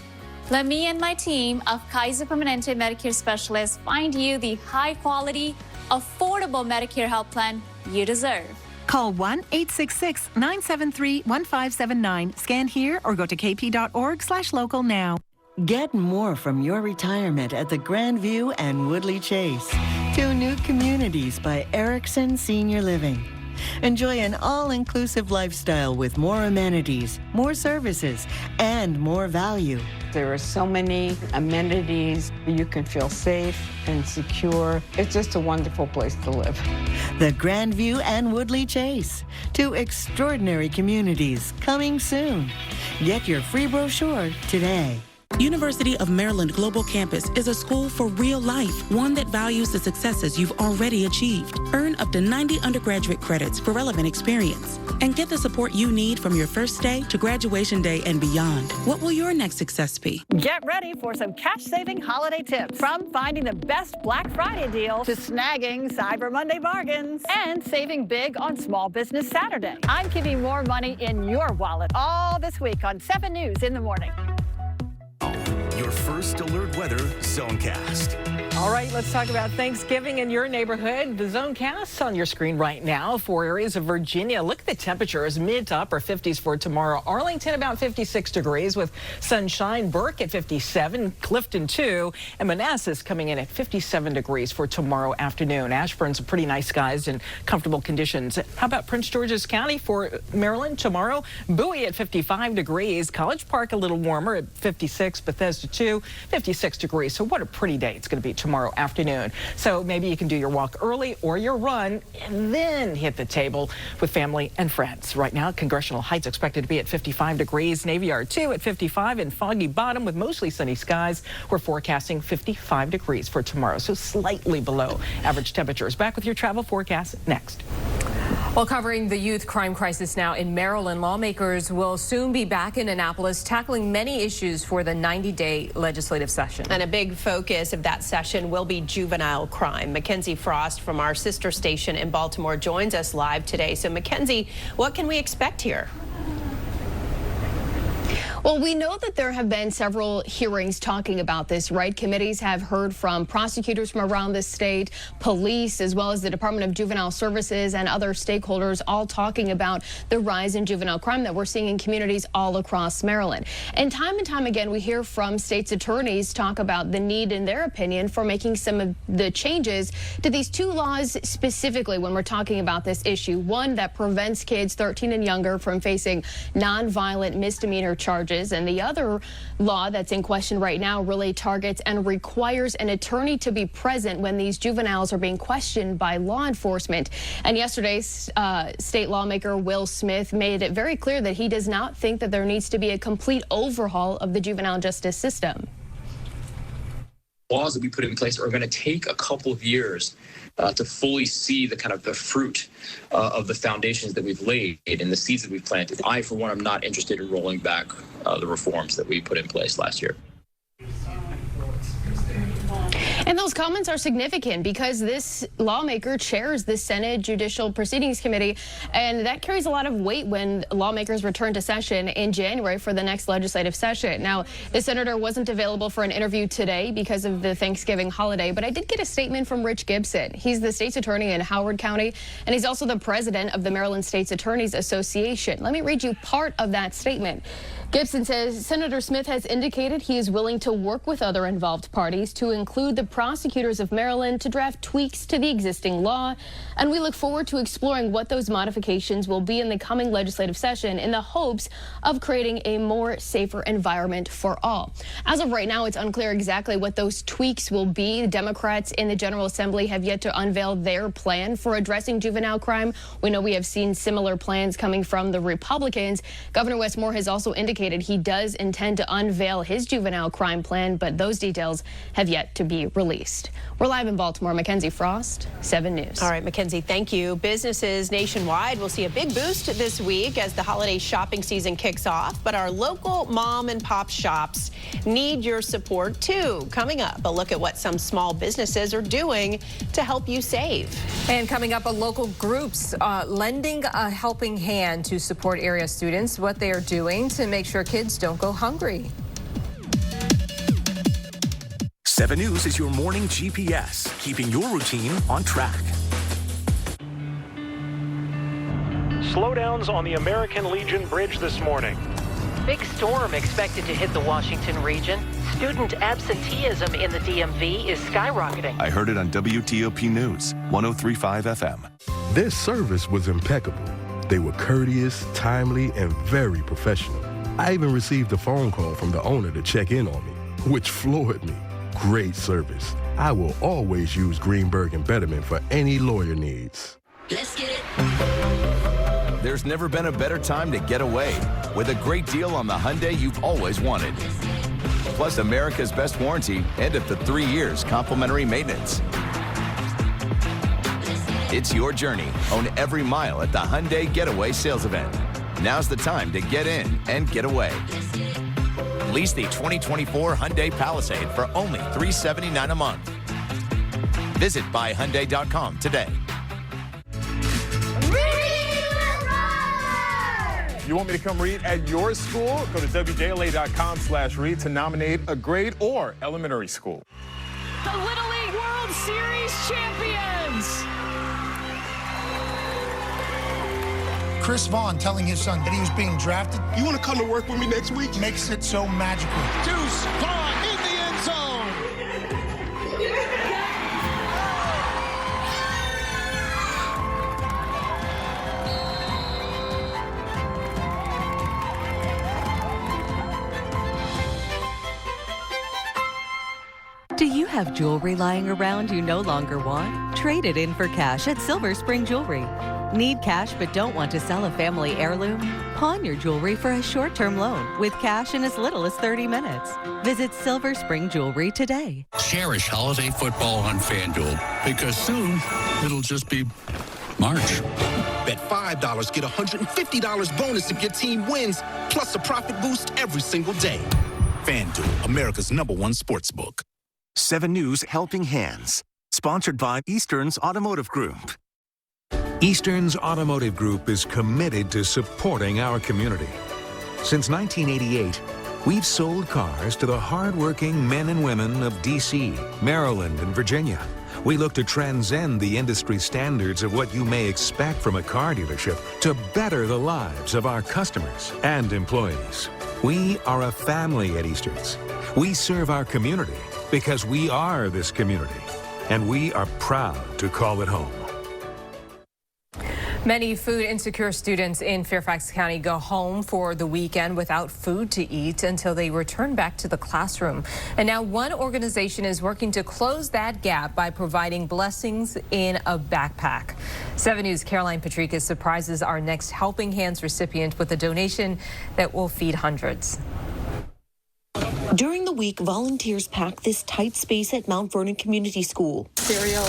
Let me and my team of Kaiser Permanente Medicare specialists find you the high-quality, affordable Medicare health plan you deserve.
Call 1-866-973-1579. Scan here or go to kp.org/local now.
Get more from your retirement at the Grandview and Woodley Chase. 2 new communities by Erickson Senior Living. Enjoy an all-inclusive lifestyle with more amenities, more services, and more value.
There are so many amenities. You can feel safe and secure. It's just a wonderful place to live.
The Grandview and Woodley Chase. 2 extraordinary communities coming soon. Get your free brochure today.
University of Maryland Global Campus is a school for real life, one that values the successes you've already achieved. Earn up to 90 undergraduate credits for relevant experience and get the support you need from your first day to graduation day and beyond. What will your next success be?
Get ready for some cash-saving holiday tips. From finding the best Black Friday deal to snagging Cyber Monday bargains and saving big on Small Business Saturday. I'm keeping more money in your wallet all this week on 7 News in the Morning.
Your first alert weather Zonecast.
All right, let's talk about Thanksgiving in your neighborhood. The Zonecast on your screen right now for areas of Virginia. Look at the temperatures, mid to upper 50s for tomorrow. Arlington about 56 degrees with sunshine. Burke at 57, Clifton 2, and Manassas coming in at 57 degrees for tomorrow afternoon. Ashburn's pretty nice skies and comfortable conditions. How about Prince George's County for Maryland tomorrow? Bowie at 55 degrees. College Park a little warmer at 56. Bethesda 2, 56 degrees. So what a pretty day it's going to be tomorrow afternoon. So maybe you can do your walk early or your run and then hit the table with family and friends. Right now, Congressional Heights expected to be at 55 degrees. Navy Yard 2 at 55 and Foggy Bottom with mostly sunny skies. We're forecasting 55 degrees for tomorrow, so slightly below average temperatures. Back with your travel forecast next.
Well, covering the youth crime crisis now in Maryland, lawmakers will soon be back in Annapolis tackling many issues for the 90-day legislative session.
And a big focus of that session will be juvenile crime. Mackenzie Frost from our sister station in Baltimore joins us live today. So, Mackenzie, what can we expect here?
Well, we know that there have been several hearings talking about this, right? Committees have heard from prosecutors from around the state, police, as well as the Department of Juvenile Services and other stakeholders, all talking about the rise in juvenile crime that we're seeing in communities all across Maryland. And time again, we hear from state's attorneys talk about the need, in their opinion, for making some of the changes to these two laws specifically when we're talking about this issue. One that prevents kids 13 and younger from facing nonviolent misdemeanor charges. And the other law that's in question right now really targets and requires an attorney to be present when these juveniles are being questioned by law enforcement. And yesterday, state lawmaker Will Smith made it very clear that he does not think that there needs to be a complete overhaul of the juvenile justice system.
Laws that we put in place are going to take a couple of years to fully see the fruit of the foundations that we've laid and the seeds that we've planted. I, for one, am not interested in rolling back the reforms that we put in place last year.
And those comments are significant because this lawmaker chairs the Senate Judicial Proceedings Committee, and that carries a lot of weight when lawmakers return to session in January for the next legislative session. Now, the senator wasn't available for an interview today because of the Thanksgiving holiday, but I did get a statement from Rich Gibson. He's the state's attorney in Howard County, and he's also the president of the Maryland State's Attorneys Association. Let me read you part of that statement. Gibson says Senator Smith has indicated he is willing to work with other involved parties to include the prosecutors of Maryland to draft tweaks to the existing law, and we look forward to exploring what those modifications will be in the coming legislative session in the hopes of creating a more safer environment for all. As of right now, it's unclear exactly what those tweaks will be. The Democrats in the General Assembly have yet to unveil their plan for addressing juvenile crime. We know we have seen similar plans coming from the Republicans. Governor Wes Moore has also indicated he does intend to unveil his juvenile crime plan, but those details have yet to be released. We're live in Baltimore. Mackenzie Frost, 7 News.
All right, Mackenzie, thank you. Businesses nationwide will see a big boost this week as the holiday shopping season kicks off, but our local mom and pop shops need your support too. Coming up, a look at what some small businesses are doing to help you save.
And coming up, a local groups lending a helping hand to support area students, what they are doing to make sure kids don't go hungry.
7 News is your morning GPS, keeping your routine on track.
Slowdowns on the American Legion Bridge this morning.
Big storm expected to hit the Washington region. Student absenteeism in the DMV is skyrocketing.
I heard it on WTOP News, 103.5 FM.
Their service was impeccable. They were courteous, timely, and very professional. I even received a phone call from the owner to check in on me, which floored me. Great service. I will always use Greenberg and Betterman for any lawyer needs.
Let's get it. There's never been a better time to get away with a great deal on the Hyundai you've always wanted. plus America's best warranty and up to 3 years complimentary maintenance. It's your journey. Own every mile at the Hyundai Getaway sales event. Now's the time to get in and get away. Lease the 2024 Hyundai Palisade for only $379 a month. Visit buyhyundai.com today.
You want me to come read at your school? Go to WJLA.com/read to nominate a grade or elementary school.
The Little League World Series champions.
Chris Vaughn telling his son that he was being drafted. You want to come to work with me next week? Makes it so magical.
Deuce Vaughn in the end zone.
Do you have jewelry lying around you no longer want? Trade it in for cash at Silver Spring Jewelry. Need cash but don't want to sell a family heirloom? Pawn your jewelry for a short-term loan with cash in as little as 30 minutes. Visit Silver Spring Jewelry today.
Cherish holiday football on FanDuel because soon it'll just be March.
Bet $5, get $150 bonus if your team wins, plus a profit boost every single day. FanDuel, America's #1 sportsbook.
7 News Helping Hands, sponsored by Eastern's Automotive Group.
Eastern's Automotive Group is committed to supporting our community. Since 1988, we've sold cars to the hardworking men and women of D.C., Maryland, and Virginia. We look to transcend the industry standards of what you may expect from a car dealership to better the lives of our customers and employees. We are a family at Eastern's. We serve our community because we are this community, and we are proud to call it home.
Many food insecure students in Fairfax County go home for the weekend without food to eat until they return back to the classroom. And now one organization is working to close that gap by providing blessings in a backpack. 7 News' Caroline Patricus surprises our next Helping Hands recipient with a donation that will feed hundreds.
During the week, volunteers pack this tight space at Mount Vernon Community School.
Cereal.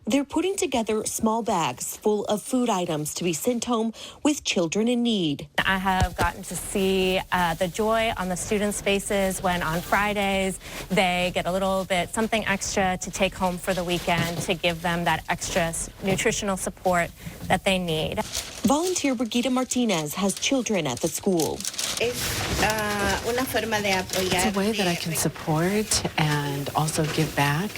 They're putting together small bags full of food items to be sent home with children in need.
I have gotten to see the joy on the students' faces when on Fridays they get a little bit something extra to take home for the weekend to give them that extra nutritional support that they need.
Volunteer Brigida Martinez has children at the school.
It's a way that I can support and also give back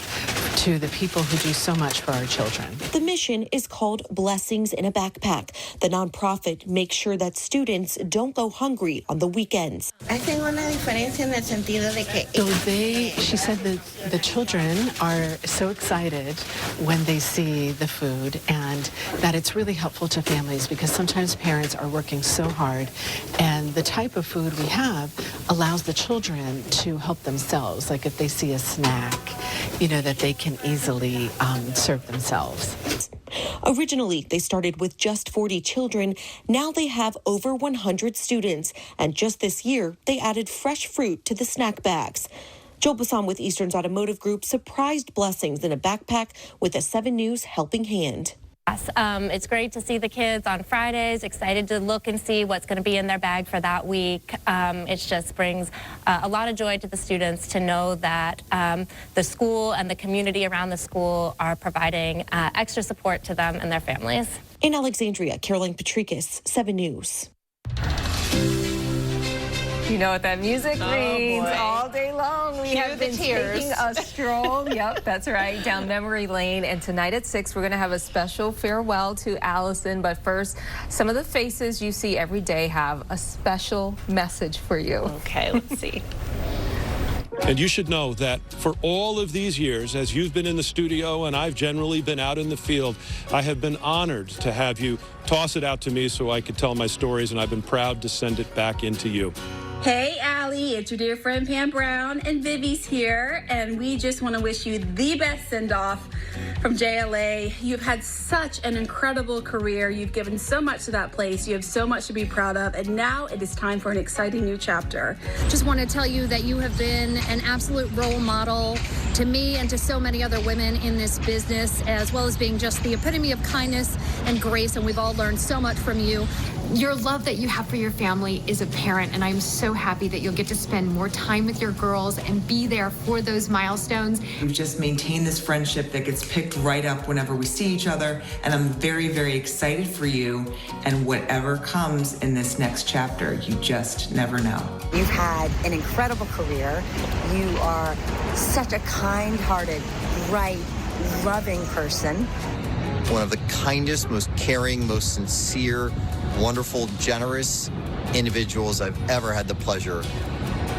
to the people who do so much for our children.
The mission is called Blessings in a Backpack. The nonprofit makes sure that students don't go hungry on the weekends.
So she said that the children are so excited when they see the food and that it's really helpful to families because sometimes parents are working so hard and the type of food we have allows the children to help themselves. Like if they see a snack, you know, that they can easily serve themselves.
Originally, they started with just 40 children. Now they have over 100 students. And just this year, they added fresh fruit to the snack bags. Joel Bassan with Eastern's Automotive Group surprised Blessings in a backpack with a 7 News Helping Hand.
It's great to see the kids on Fridays, excited to look and see what's going to be in their bag for that week. It just brings a lot of joy to the students to know that the school and the community around the school are providing extra support to them and their families.
In Alexandria, Caroline Patricus, 7 News.
You know what that music means
boy.
all day long. We have been taking a stroll. Yep, that's right, down memory lane. And tonight at 6, we're going to have a special farewell to Allison. But first, some of the faces you see every day have a special message for you.
Okay, let's see.
And you should know that for all of these years, as you've been in the studio and I've generally been out in the field, I have been honored to have you toss it out to me so I could tell my stories, and I've been proud to send it back into you.
Hey, Allie, it's your dear friend Pam Brown, and Vivi's here, and we just want to wish you the best send-off from JLA. You've had such an incredible career. You've given so much to that place. You have so much to be proud of, and now it is time for an exciting new chapter.
Just want to tell you that you have been an absolute role model to me and to so many other women in this business, as well as being just the epitome of kindness and grace, and we've all learned so much from you.
Your love that you have for your family is apparent, and I'm so happy that you'll get to spend more time with your girls and be there for those milestones.
We've just maintained this friendship that gets picked right up whenever we see each other, and I'm very, very excited for you and whatever comes in this next chapter. You just never know.
You've had an incredible career. You are such a kind-hearted, bright, loving person.
One of the kindest, most caring, most sincere, wonderful, generous individuals I've ever had the pleasure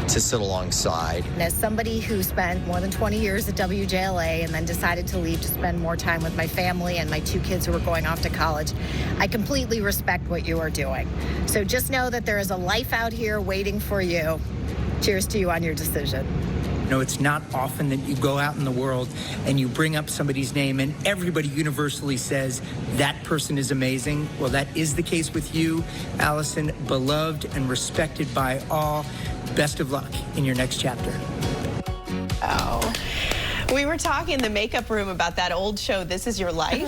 to sit alongside.
And as somebody who spent more than 20 years at WJLA and then decided to leave to spend more time with my family and my 2 kids who were going off to college, I completely respect what you are doing. So just know that there is a life out here waiting for you. Cheers to you on your decision.
You know, it's not often that you go out in the world and you bring up somebody's name and everybody universally says that person is amazing. Well, that is the case with you, Alison, beloved and respected by all. Best of luck in your next chapter.
Oh. We were talking in the makeup room about that old show, This Is Your Life.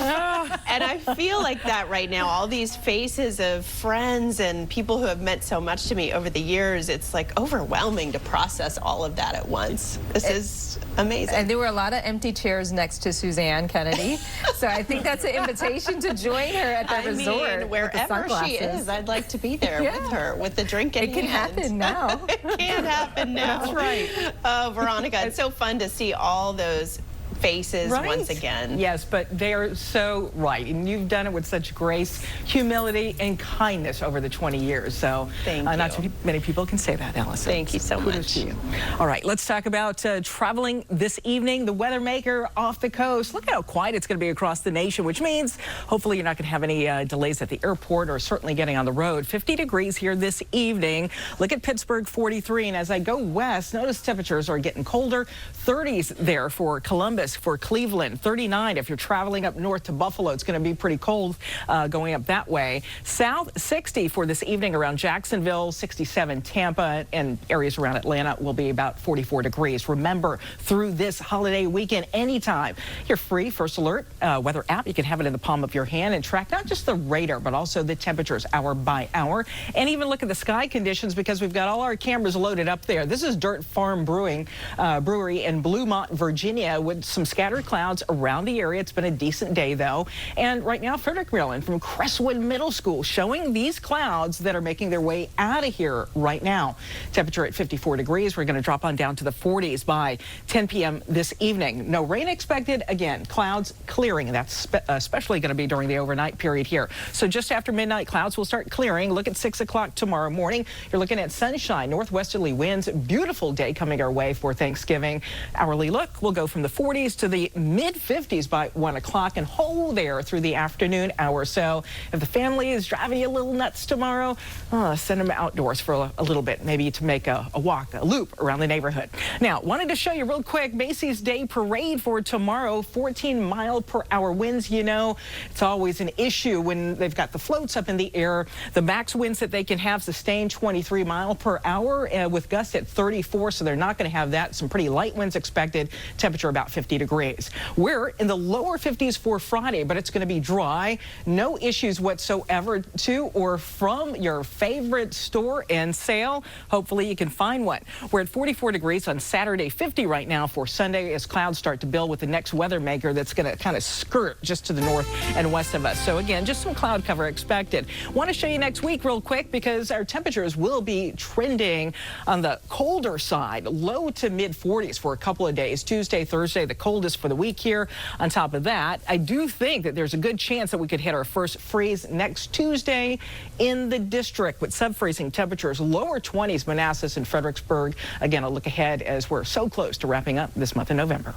And I feel like that right now. All these faces of friends and people who have meant so much to me over the years, it's like overwhelming to process all of that at once. This is amazing.
And there were a lot of empty chairs next to Suzanne Kennedy. So I think that's an invitation to join her at the resort.
I mean, wherever she is, I'd like to be there with her, with the drink in hand.
It can happen now.
It can happen now.
That's right.
Oh, Veronica, it's so fun to see all those faces once again.
Yes, but they're so right. And you've done it with such grace, humility, and kindness over the 20 years. So not too many people can say that, Alison.
Thank you so much.
To you. All right, let's talk about traveling this evening. The weather maker off the coast. Look at how quiet it's going to be across the nation, which means hopefully you're not going to have any delays at the airport or certainly getting on the road. 50 degrees here this evening. Look at Pittsburgh, 43. And as I go west, notice temperatures are getting colder. 30s there for Columbus, for Cleveland, 39 if you're traveling up north to Buffalo. It's going to be pretty cold going up that way. South, 60 for this evening around Jacksonville, 67 Tampa, and areas around Atlanta will be about 44 degrees. Remember, through this holiday weekend, anytime, your free First Alert weather app. You can have it in the palm of your hand and track not just the radar, but also the temperatures hour by hour, and even look at the sky conditions because we've got all our cameras loaded up there. This is Dirt Farm Brewery in Bluemont, Virginia, with some scattered clouds around the area. It's been a decent day, though. And right now, Frederick, Maryland, from Crestwood Middle School, showing these clouds that are making their way out of here right now. Temperature at 54 degrees. We're going to drop on down to the 40s by 10 p.m. this evening. No rain expected. Again, clouds clearing. That's especially going to be during the overnight period here. So just after midnight, clouds will start clearing. Look at 6 o'clock tomorrow morning. You're looking at sunshine, northwesterly winds. Beautiful day coming our way for Thanksgiving. Hourly look will go from the 40s to the mid-50s by 1 o'clock and hold there through the afternoon hour. So if the family is driving you a little nuts tomorrow, send them outdoors for a little bit, maybe to make a walk, a loop around the neighborhood. Now, wanted to show you real quick Macy's Day Parade for tomorrow. 14-mile-per-hour winds. You know, it's always an issue when they've got the floats up in the air. The max winds that they can have sustained 23 miles per hour with gusts at 34, so they're not going to have that. Some pretty light winds expected. Temperature about 50 degrees. We're in the lower 50s for Friday, but it's going to be dry. No issues whatsoever to or from your favorite store and sale. Hopefully you can find one. We're at 44 degrees on Saturday, 50 right now for Sunday as clouds start to build with the next weather maker that's going to kind of skirt just to the north and west of us. So again, just some cloud cover expected. Want to show you next week real quick because our temperatures will be trending on the colder side, low to mid 40s for a couple of days. Tuesday, Thursday, the coldest for the week here. On top of that, I do think that there's a good chance that we could hit our first freeze next Tuesday in the district with sub-freezing temperatures, lower 20s, Manassas and Fredericksburg. Again, a look ahead as we're so close to wrapping up this month of November.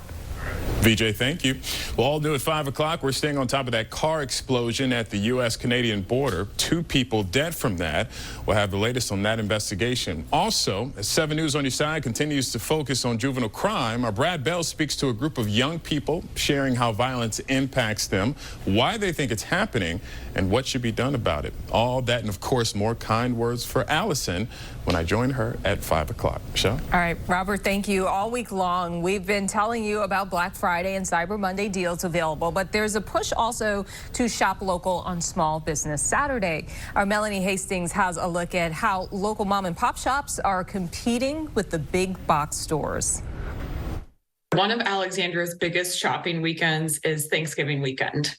VJ, thank you. Well, all new at 5 o'clock. We're staying on top of that car explosion at the U.S.-Canadian border. 2 people dead from that. We'll have the latest on that investigation. Also, as 7 News on your side continues to focus on juvenile crime, our Brad Bell speaks to a group of young people sharing how violence impacts them, why they think it's happening, and what should be done about it. All that and, of course, more kind words for Alison when I join her at 5 o'clock. Michelle?
All right, Robert, thank you. All week long, we've been telling you about Black Friday and Cyber Monday deals available, but there's a push also to shop local on Small Business Saturday. Our Melanie Hastings has a look at how local mom and pop shops are competing with the big box stores.
One of Alexandria's biggest shopping weekends is Thanksgiving weekend.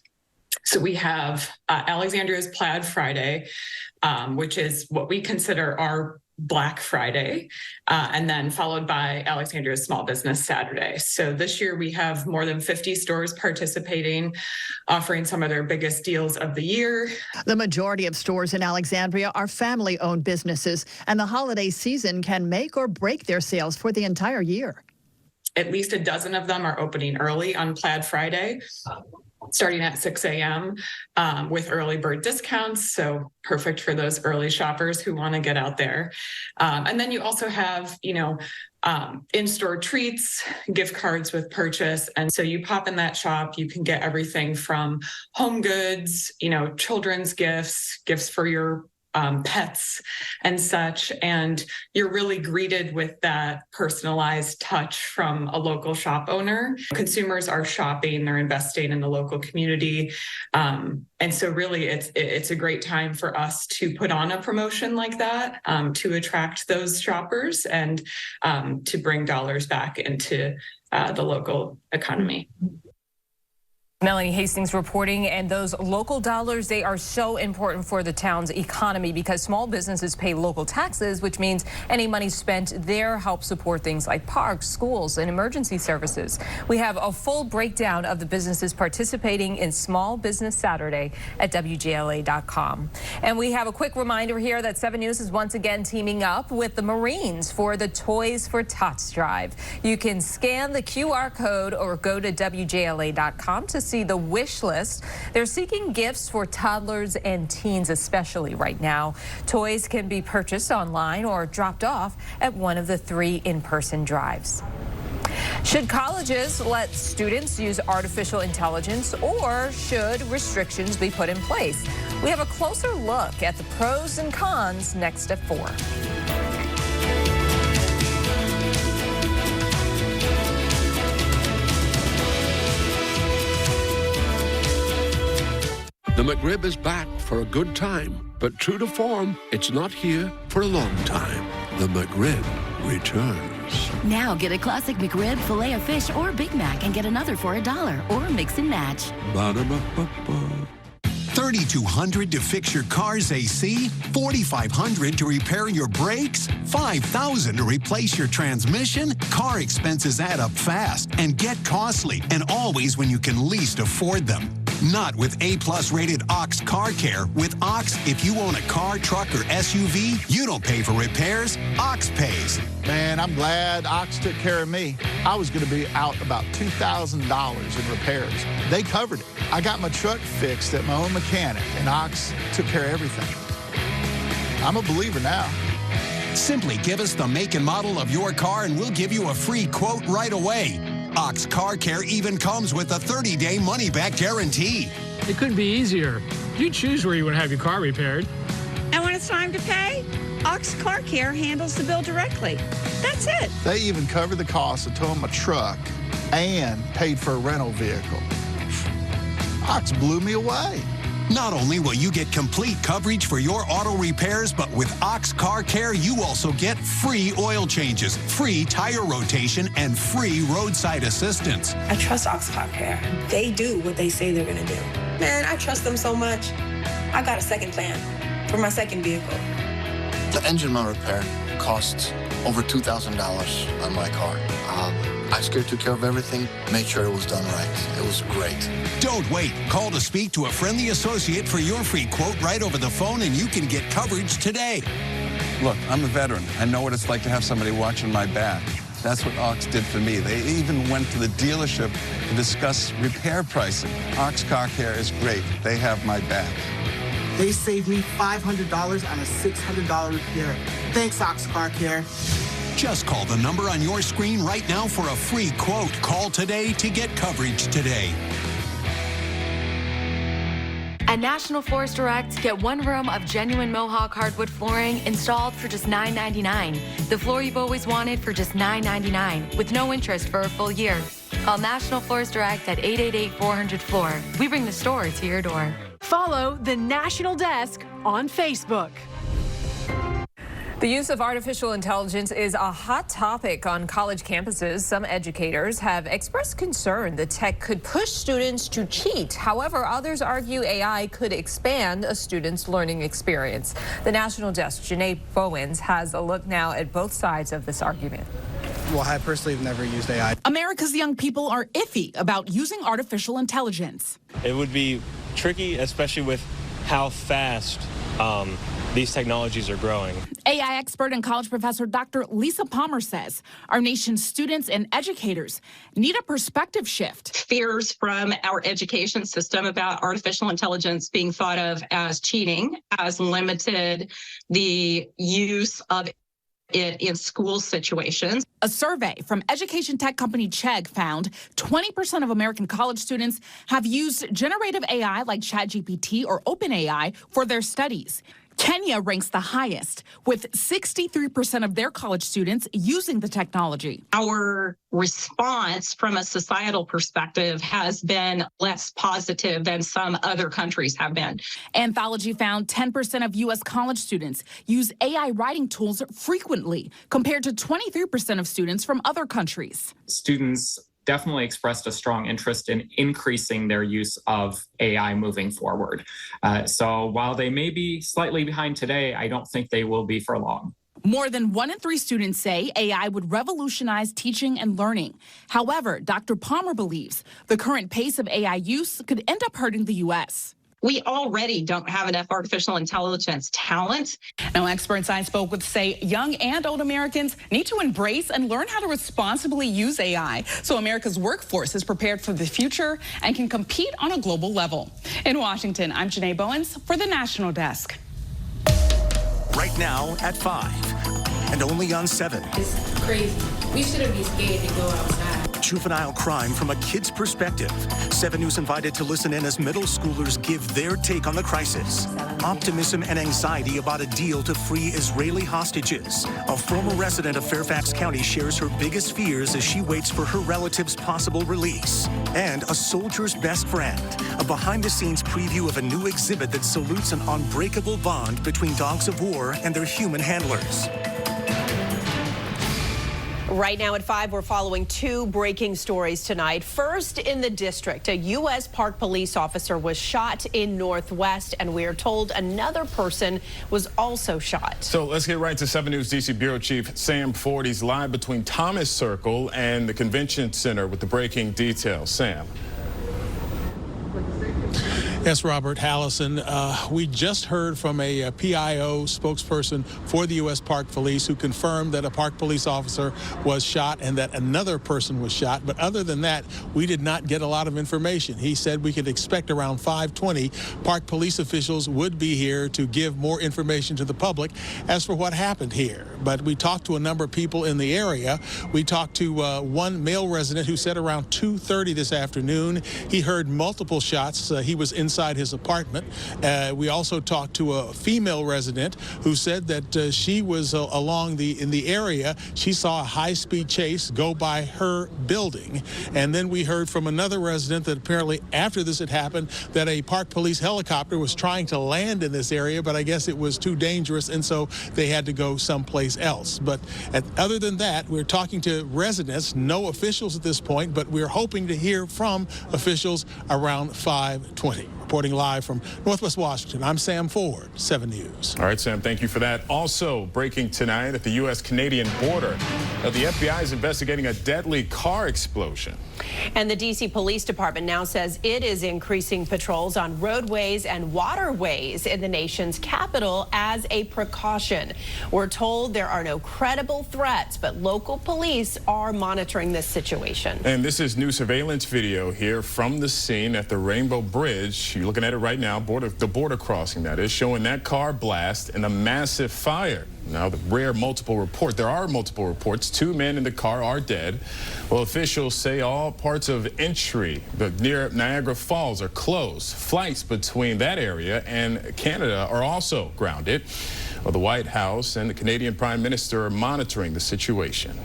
So we have Alexandria's Plaid Friday, which is what we consider our Black Friday, and then followed by Alexandria's Small Business Saturday. So this year we have more than 50 stores participating, offering some of their biggest deals of the year.
The majority of stores in Alexandria are family-owned businesses, and the holiday season can make or break their sales for the entire year.
At least a dozen of them are opening early on Plaid Friday, starting at 6 a.m. With early bird discounts, so perfect for those early shoppers who want to get out there. And then you also have, in-store treats, gift cards with purchase. And so you pop in that shop, you can get everything from home goods, children's gifts, gifts for your pets and such, and you're really greeted with that personalized touch from a local shop owner. Consumers are shopping, they're investing in the local community, and so really it's a great time for us to put on a promotion like that to attract those shoppers and to bring dollars back into the local economy.
Melanie Hastings reporting, and those local dollars, they are so important for the town's economy because small businesses pay local taxes, which means any money spent there helps support things like parks, schools, and emergency services. We have a full breakdown of the businesses participating in Small Business Saturday at WJLA.com. And we have a quick reminder here that 7 News is once again teaming up with the Marines for the Toys for Tots drive. You can scan the QR code or go to WJLA.com to see the wish list. They're seeking gifts for toddlers and teens, especially right now. Toys can be purchased online or dropped off at one of the 3 in-person drives. Should colleges let students use artificial intelligence, or should restrictions be put in place? We have a closer look at the pros and cons next at 4.
The McRib is back for a good time, but true to form, it's not here for a long time. The McRib returns.
Now get a classic McRib, filet of fish, or Big Mac and get another for $1, or mix and match.
Ba-da-ba-ba-ba.
$3,200 to fix your car's AC, $4,500 to repair your brakes, $5,000 to replace your transmission. Car expenses add up fast and get costly, and always when you can least afford them. Not with A+ rated Ox Car Care. With Ox, if you own a car, truck, or SUV, you don't pay for repairs. Ox pays.
Man, I'm glad Ox took care of me. I was going to be out about $2,000 in repairs. They covered it. I got my truck fixed at my own mechanic, and Ox took care of everything. I'm a believer now.
Simply give us the make and model of your car, and we'll give you a free quote right away. Ox Car Care even comes with a 30-day money-back guarantee.
It couldn't be easier. You choose where you want to have your car repaired.
And when it's time to pay, Ox Car Care handles the bill directly. That's it.
They even covered the cost of towing my truck and paid for a rental vehicle. Ox blew me away.
Not only will you get complete coverage for your auto repairs, but with Ox Car Care, you also get free oil changes, free tire rotation, and free roadside assistance.
I trust Ox Car Care. They do what they say they're going to do. Man, I trust them so much. I got a second plan for my second vehicle.
The engine mount repair costs over $2,000 on my car. I scared took care of everything, made sure it was done right. It was great.
Don't wait. Call to speak to a friendly associate for your free quote right over the phone, and you can get coverage today.
Look, I'm a veteran. I know what it's like to have somebody watching my back.
That's what Ox did for me. They even went to the dealership to discuss repair pricing. Ox Car Care is great. They have my back.
They saved me $500 on a $600 repair. Thanks, Ox Car Care.
Just call the number on your screen right now for a free quote. Call today to get coverage today.
At National Forest Direct, get 1 room of genuine Mohawk hardwood flooring installed for just $9.99. The floor you've always wanted for just $9.99 with no interest for a full year. Call National Forest Direct at 888-400-FLOOR. We bring the store to your door.
Follow the National Desk on Facebook.
The use of artificial intelligence is a hot topic on college campuses. Some educators have expressed concern the tech could push students to cheat. However, others argue AI could expand a student's learning experience. The National Desk, Janae Bowens, has a look now at both sides of this argument.
Well, I personally have never used AI.
America's young people are iffy about using artificial intelligence.
It would be tricky, especially with how fast these technologies are growing.
AI expert and college professor Dr. Lisa Palmer says our nation's students and educators need a perspective shift.
Fears from our education system about artificial intelligence being thought of as cheating has limited the use of it in school situations.
A survey from education tech company Chegg found 20% of American college students have used generative AI like ChatGPT or OpenAI for their studies. Kenya ranks the highest, with 63% of their college students using the technology.
Our response from a societal perspective has been less positive than some other countries have been.
Anthology found 10% of U.S. college students use AI writing tools frequently, compared to 23% of students from other countries.
Students definitely expressed a strong interest in increasing their use of AI moving forward. So while they may be slightly behind today, I don't think they will be for long.
More than 1 in 3 students say AI would revolutionize teaching and learning. However, Dr. Palmer believes the current pace of AI use could end up hurting the U.S.
We already don't have enough artificial intelligence talent.
Now, experts I spoke with say young and old Americans need to embrace and learn how to responsibly use AI so America's workforce is prepared for the future and can compete on a global level. In Washington, I'm Janae Bowens for the National Desk.
Right now at 5 and only on 7.
It's crazy. We shouldn't be scared to go outside.
Juvenile crime from a kid's perspective. 7 News invited to listen in as middle schoolers give their take on the crisis. Optimism and anxiety about a deal to free Israeli hostages. A former resident of Fairfax County shares her biggest fears as she waits for her relative's possible release. And a soldier's best friend. A behind-the-scenes preview of a new exhibit that salutes an unbreakable bond between dogs of war and their human handlers.
Right now at 5, we're following 2 breaking stories tonight. First, in the district, a U.S. Park police officer was shot in Northwest, and we are told another person was also shot.
So let's get right to 7 News D.C. Bureau Chief Sam Ford. He's live between Thomas Circle and the Convention Center with the breaking details. Sam.
Yes, Robert, Allison. We just heard from a PIO spokesperson for the U.S. Park Police who confirmed that a park police officer was shot and that another person was shot. But other than that, we did not get a lot of information. He said we could expect around 5:20 park police officials would be here to give more information to the public as for what happened here. But we talked to a number of people in the area. We talked to one male resident who said around 2:30 this afternoon he heard multiple shots. He was inside his apartment. We also talked to a female resident who said that she was in the area. She saw a high-speed chase go by her building. And then we heard from another resident that apparently after this had happened that a park police helicopter was trying to land in this area, but I guess it was too dangerous, and so they had to go someplace else. But other than that, we're talking to residents, no officials at this point, but we're hoping to hear from officials around 5:20. Reporting live from Northwest Washington, I'm Sam Ford, 7 News.
All right, Sam, thank you for that. Also breaking tonight at the U.S.-Canadian border, the FBI is investigating a deadly car explosion.
And the D.C. Police Department now says it is increasing patrols on roadways and waterways in the nation's capital as a precaution. We're told there are no credible threats, but local police are monitoring this situation.
And this is new surveillance video here from the scene at the Rainbow Bridge. You're looking at it right now, the border crossing that is, showing that car blast and a massive fire. Now, there are multiple reports. 2 men in the car are dead. Well, officials say all parts of entry near Niagara Falls are closed. Flights between that area and Canada are also grounded. Well, the White House and the Canadian Prime Minister are monitoring the situation.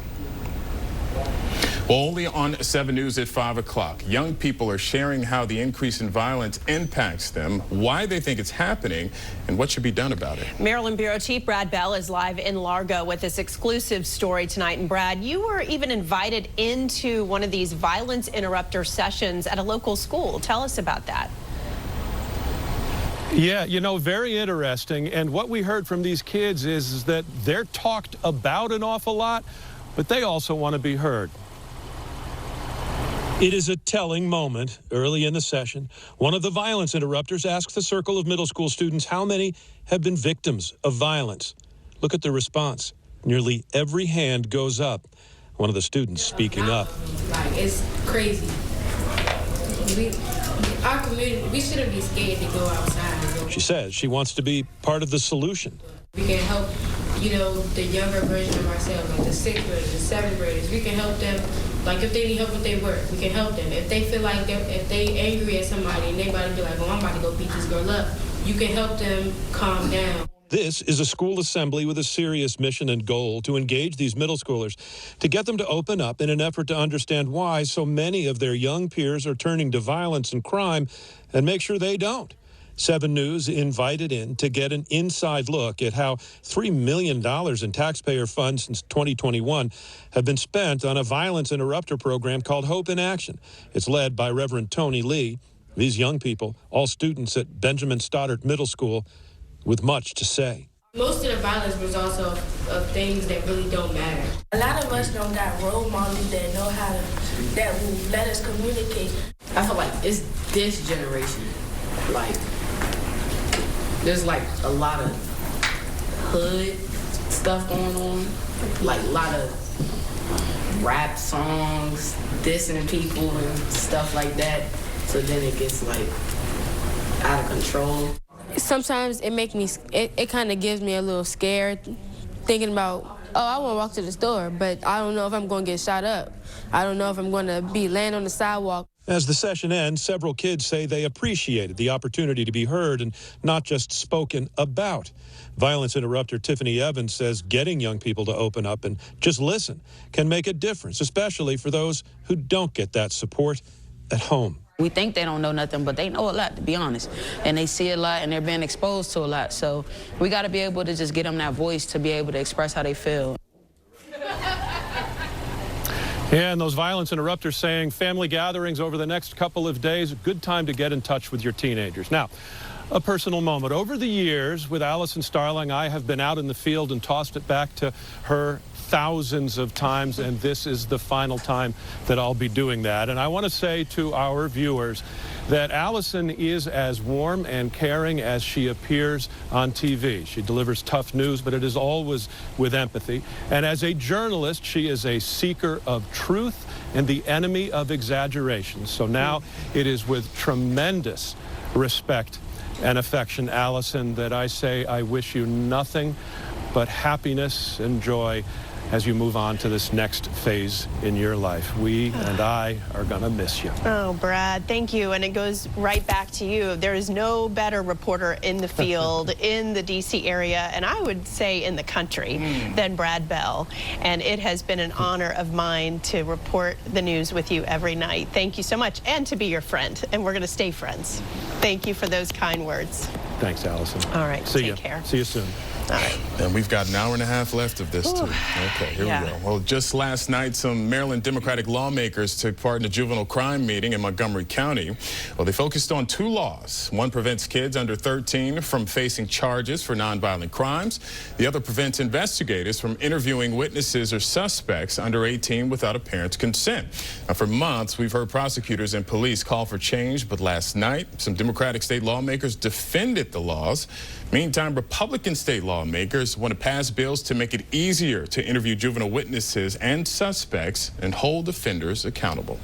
Well, only on 7 News at 5 o'clock. Young people are sharing how the increase in violence impacts them, why they think it's happening, and what should be done about it.
Maryland Bureau Chief Brad Bell is live in Largo with this exclusive story tonight. And Brad, you were even invited into one of these violence interrupter sessions at a local school. Tell us about that.
Yeah, you know, very interesting. And what we heard from these kids is that they're talked about an awful lot, but they also want to be heard. It is a telling moment early in the session. One of the violence interrupters asks the circle of middle school students how many have been victims of violence. Look at the response. Nearly every hand goes up. One of the students speaking up.
Like, it's crazy. Our community, we shouldn't be scared to go outside.
She says she wants to be part of the solution.
We can help, you know, the younger version of ourselves, like the 6th graders, the 7th graders. We can help them. Like, if they need help with their work, we can help them. If they feel like if they angry at somebody and they about to be like, oh, I'm about to go beat this girl up, you can help them calm down.
This is a school assembly with a serious mission and goal to engage these middle schoolers, to get them to open up in an effort to understand why so many of their young peers are turning to violence and crime, and make sure they don't. 7 News invited in to get an inside look at how $3 million in taxpayer funds since 2021 have been spent on a violence interrupter program called Hope in Action. It's led by Reverend Tony Lee. These young people, all students at Benjamin Stoddard Middle School, with much to say.
Most of the violence results of things that really don't matter.
A lot of us don't got role models that know how to, that will let us communicate.
I feel like it's this generation, like, there's like a lot of hood stuff going on, like a lot of rap songs, dissing people and stuff like that. So then it gets like out of control.
Sometimes it kind of gives me a little scared, thinking about, oh, I want to walk to the store, but I don't know if I'm going to get shot up. I don't know if I'm going to be laying on the sidewalk.
As the session ends, several kids say they appreciated the opportunity to be heard and not just spoken about. Violence interrupter Tiffany Evans says getting young people to open up and just listen can make a difference, especially for those who don't get that support at home.
We think they don't know nothing, but they know a lot, to be honest. And they see a lot, and they're being exposed to a lot. So we got to be able to just get them that voice to be able to express how they feel.
Yeah, and those violence interrupters saying family gatherings over the next couple of days, a good time to get in touch with your teenagers. Now, a personal moment. Over the years with Alison Starling, I have been out in the field and tossed it back to her thousands of times, and this is the final time that I'll be doing that. And I want to say to our viewers that Alison is as warm and caring as she appears on TV. She delivers tough news, but it is always with empathy. And as a journalist, she is a seeker of truth and the enemy of exaggeration. So now it is with tremendous respect and affection, Alison, that I say I wish you nothing but happiness and joy as you move on to this next phase in your life. We and I are going to miss you.
Oh, Brad, thank you. And it goes right back to you. There is no better reporter in the field, in the D.C. area, and I would say in the country, than Brad Bell. And it has been an honor of mine to report the news with you every night. Thank you so much, and to be your friend. And we're going to stay friends. Thank you for those kind words.
Thanks, Alison.
All right,
take
care.
See you soon.
All right.
And we've got an hour and a half left of this, too. Okay, here we go. Well, just last night, some Maryland Democratic lawmakers took part in a juvenile crime meeting in Montgomery County. Well, they focused on two laws. One prevents kids under 13 from facing charges for nonviolent crimes. The other prevents investigators from interviewing witnesses or suspects under 18 without a parent's consent. Now, for months, we've heard prosecutors and police call for change, but last night, some Democratic state lawmakers defended the laws. Meantime, Republican state lawmakers want to pass bills to make it easier to interview juvenile witnesses and suspects and hold offenders accountable.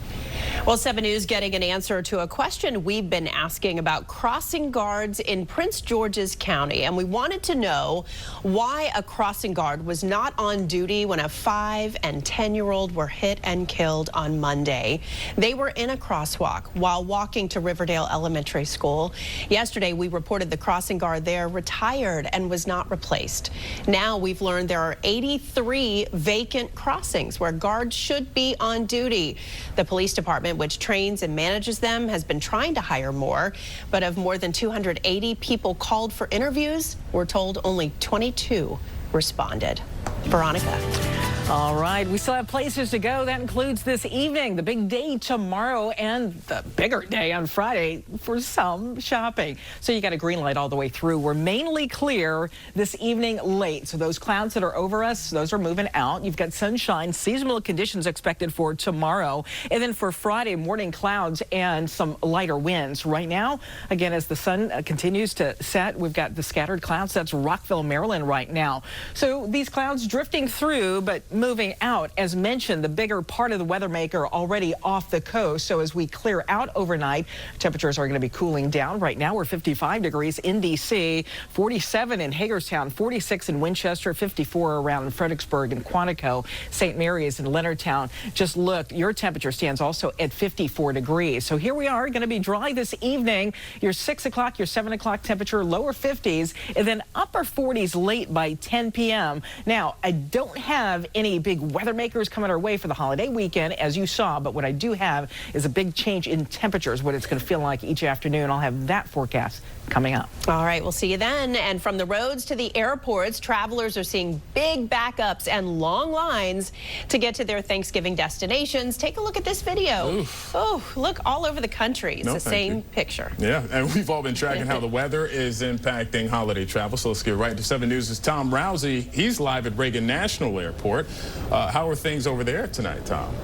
Well, 7 News getting an answer to a question we've been asking about crossing guards in Prince George's County. And we wanted to know why a crossing guard was not on duty when a 5- and 10-year-old were hit and killed on Monday. They were in a crosswalk while walking to Riverdale Elementary School. Yesterday, we reported the crossing guard there retired and was not replaced. Now we've learned there are 83 vacant crossings where guards should be on duty. The police department, which trains and manages them, has been trying to hire more, but of more than 280 people called for interviews, we're told only 22 responded. Veronica.
All right, we still have places to go. That includes this evening, the big day tomorrow, and the bigger day on Friday for some shopping. So you got a green light all the way through. We're mainly clear this evening late. So those clouds that are over us, those are moving out. You've got sunshine, seasonal conditions expected for tomorrow. And then for Friday, morning clouds and some lighter winds. Right now, again, as the sun continues to set, we've got the scattered clouds. That's Rockville, Maryland right now. So these clouds drifting through, but moving out. As mentioned, the bigger part of the weather maker already off the coast. So as we clear out overnight, temperatures are going to be cooling down. Right now, we're 55 degrees in D.C., 47 in Hagerstown, 46 in Winchester, 54 around Fredericksburg and Quantico, St. Mary's and Leonardtown. Just look, your temperature stands also at 54 degrees. So here we are, going to be dry this evening. Your 6 o'clock, your 7 o'clock temperature, lower 50s, and then upper 40s late by 10 p.m. Now, I don't have any big weather makers coming our way for the holiday weekend, as you saw, but what I do have is a big change in temperatures, what it's going to feel like each afternoon. I'll have that forecast coming up.
All right, we'll see you then. And from the roads to the airports, travelers are seeing big backups and long lines to get to their Thanksgiving destinations. Take a look at this video. Oof. Oh, look all over the country. It's the same picture.
Yeah, and we've all been tracking how the weather is impacting holiday travel. So let's get right to 7 News' Tom Rousey. He's live at Reagan National Airport. How are things over there tonight, Tom?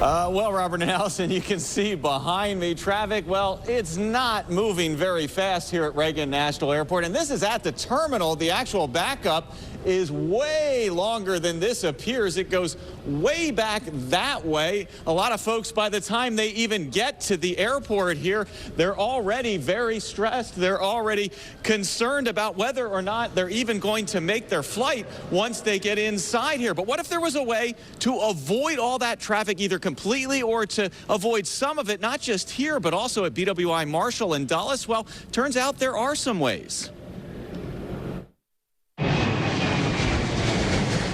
Well, Robert and Allison, you can see behind me traffic. Well, it's not moving very fast here at Reagan National Airport. And this is at the terminal. The actual backup is way longer than this appears. It goes way back that way. A lot of folks, by the time they even get to the airport here, they're already very stressed. They're already concerned about whether or not they're even going to make their flight once they get inside here. But what if there was a way to avoid all that traffic, either completely or to avoid some of it, not just here, but also at BWI Marshall and Dulles? Well, turns out there are some ways.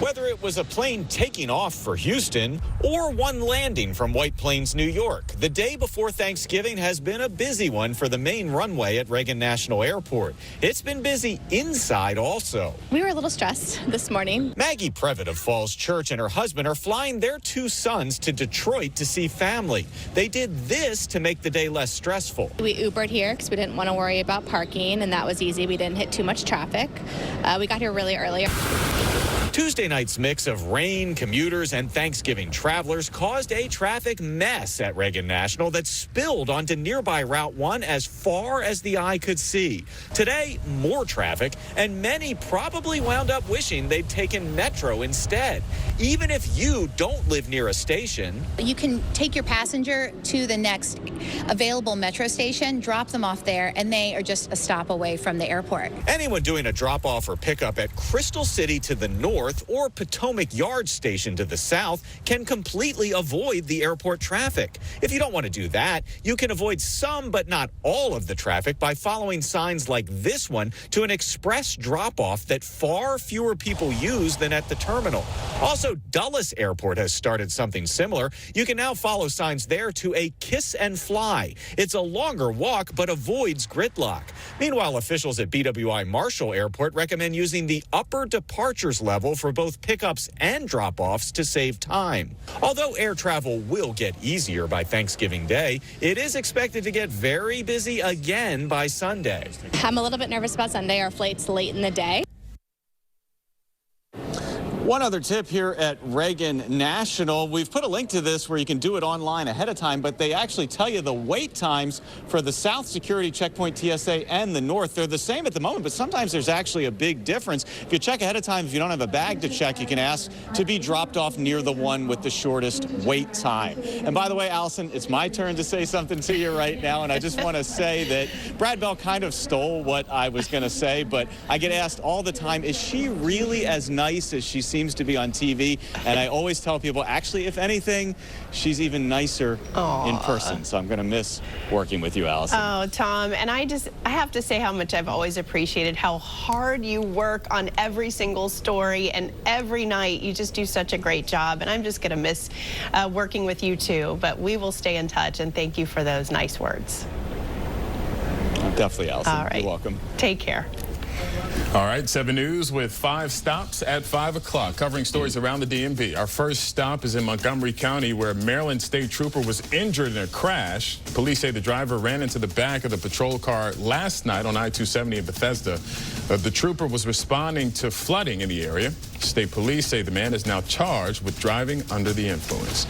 Whether it was a plane taking off for Houston or one landing from White Plains, New York, the day before Thanksgiving has been a busy one for the main runway at Reagan National Airport. It's been busy inside also.
We were a little stressed this morning.
Maggie Previtt of Falls Church and her husband are flying their 2 sons to Detroit to see family. They did this to make the day less stressful.
We Ubered here because we didn't want to worry about parking, and that was easy. We didn't hit too much traffic. We got here really early.
Tuesday night's mix of rain, commuters, and Thanksgiving travelers caused a traffic mess at Reagan National that spilled onto nearby Route 1 as far as the eye could see. Today, more traffic, and many probably wound up wishing they'd taken Metro instead. Even if you don't live near a station,
you can take your passenger to the next available Metro station, drop them off there, and they are just a stop away from the airport.
Anyone doing a drop-off or pickup at Crystal City to the north or Potomac Yard Station to the south can completely avoid the airport traffic. If you don't want to do that, you can avoid some but not all of the traffic by following signs like this one to an express drop-off that far fewer people use than at the terminal. Also,
Also, Dulles Airport has started something similar. You can now follow signs there to a kiss and fly. It's a longer walk, but avoids gridlock. Meanwhile, officials at BWI Marshall Airport recommend using the upper departures level for both pickups and drop-offs to save time. Although air travel will get easier by Thanksgiving Day, it is expected to get very busy again by Sunday.
I'm a little bit nervous about Sunday. Our flight's late in the day.
One other tip here at Reagan National, we've put a link to this where you can do it online ahead of time, but they actually tell you the wait times for the South Security Checkpoint TSA and the North. They're the same at the moment, but sometimes there's actually a big difference. If you check ahead of time, if you don't have a bag to check, you can ask to be dropped off near the one with the shortest wait time. And by the way, Allison, it's my turn to say something to you right now, and I just want to say that Brad Bell kind of stole what I was going to say, but I get asked all the time, is she really as nice as she seems to be on TV? And I always tell people, actually, if anything, she's even nicer in person. So I'm going to miss working with you, Allison.
Oh, Tom, and I have to say how much I've always appreciated how hard you work on every single story, and every night you just do such a great job. And I'm just going to miss working with you too, but we will stay in touch, and thank you for those nice words.
Definitely, Allison.
All right.
You're welcome.
Take care.
All right, 7 News with 5 stops at 5 o'clock, covering stories around the DMV. Our first stop is in Montgomery County, where a Maryland state trooper was injured in a crash. Police say the driver ran into the back of the patrol car last night on I-270 in Bethesda. The trooper was responding to flooding in the area. State police say the man is now charged with driving under the influence.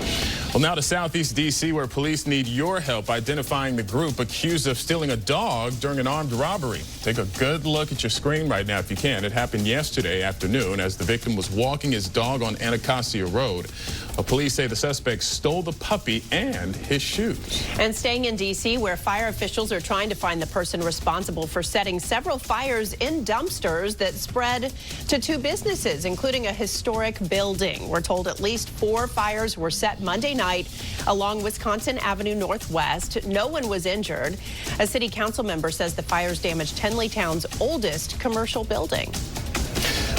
Well, now to Southeast D.C., where police need your help identifying the group accused of stealing a dog during an armed robbery. Take a good look at your screen right now if you can. It happened yesterday afternoon as the victim was walking his dog on Anacostia Road. Police say the suspect stole the puppy and his shoes.
And staying in D.C., where fire officials are trying to find the person responsible for setting several fires in dumpsters that spread to 2 businesses, including a historic building. We're told at least 4 fires were set Monday night along Wisconsin Avenue Northwest. No one was injured. A city council member says the fires damaged Tenleytown's oldest commercial building.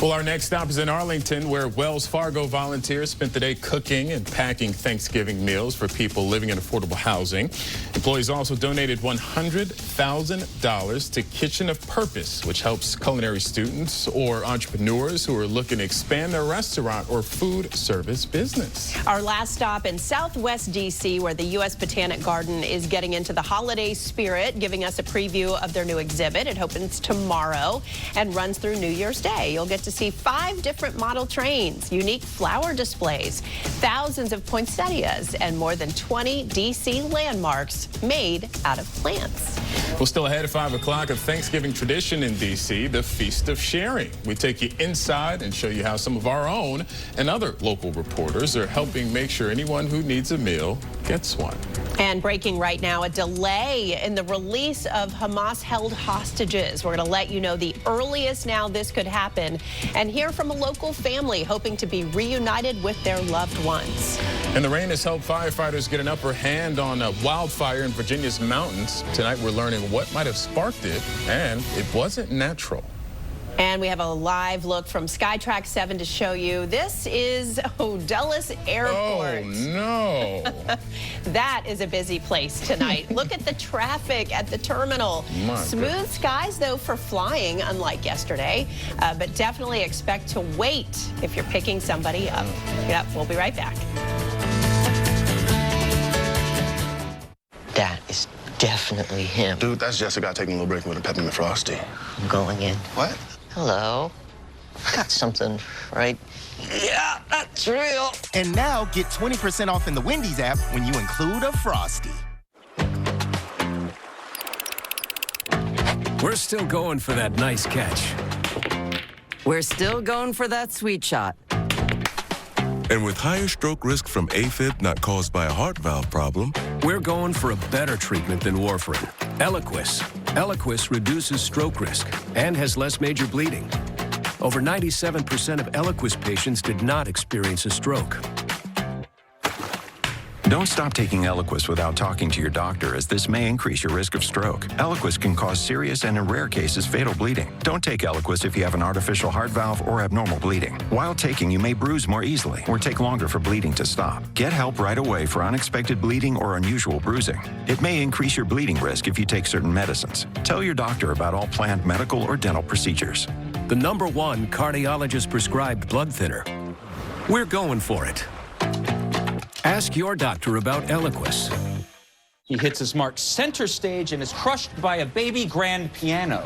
Well, our next stop is in Arlington, where Wells Fargo volunteers spent the day cooking and packing Thanksgiving meals for people living in affordable housing. Employees also donated $100,000 to Kitchen of Purpose, which helps culinary students or entrepreneurs who are looking to expand their restaurant or food service business.
Our last stop in Southwest D.C., where the U.S. Botanic Garden is getting into the holiday spirit, giving us a preview of their new exhibit. It opens tomorrow and runs through New Year's Day. You'll get to see 5 different model trains, unique flower displays, thousands of poinsettias, and more than 20 D.C. landmarks made out of plants.
Well, still ahead at 5 o'clock, a Thanksgiving tradition in D.C., the Feast of Sharing. We take you inside and show you how some of our own and other local reporters are helping make sure anyone who needs a meal gets one.
And breaking right now, a delay in the release of Hamas-held hostages. We're going to let you know the earliest now this could happen and hear from a local family hoping to be reunited with their loved ones.
And the rain has helped firefighters get an upper hand on a wildfire in Virginia's mountains. Tonight, we're learning what might have sparked it, and it wasn't natural.
And we have a live look from Skytrack 7 to show you. This is Dulles Airport.
Oh, no.
That is a busy place tonight. Look at the traffic at the terminal. Smooth skies, though, for flying, unlike yesterday. But definitely expect to wait if you're picking somebody up. Yep, we'll be right back.
That is definitely him.
Dude, that's Jessica taking a little break with a peppermint frosty.
I'm going in.
What?
Hello. Got something, right? Yeah, that's real.
And now get 20% off in the Wendy's app when you include a frosty.
We're still going for that nice catch.
We're still going for that sweet shot.
And with higher stroke risk from AFib not caused by a heart valve problem,
we're going for a better treatment than warfarin. Eliquis. Eliquis reduces stroke risk and has less major bleeding. Over 97% of Eliquis patients did not experience a stroke.
Don't stop taking Eliquis without talking to your doctor, as this may increase your risk of stroke. Eliquis can cause serious and, in rare cases, fatal bleeding. Don't take Eliquis if you have an artificial heart valve or abnormal bleeding. While taking, you may bruise more easily or take longer for bleeding to stop. Get help right away for unexpected bleeding or unusual bruising. It may increase your bleeding risk if you take certain medicines. Tell your doctor about all planned medical or dental procedures.
The #1 cardiologist-prescribed blood thinner. We're going for it. Ask your doctor about Eliquis.
He hits his mark center stage and is crushed by a baby grand piano.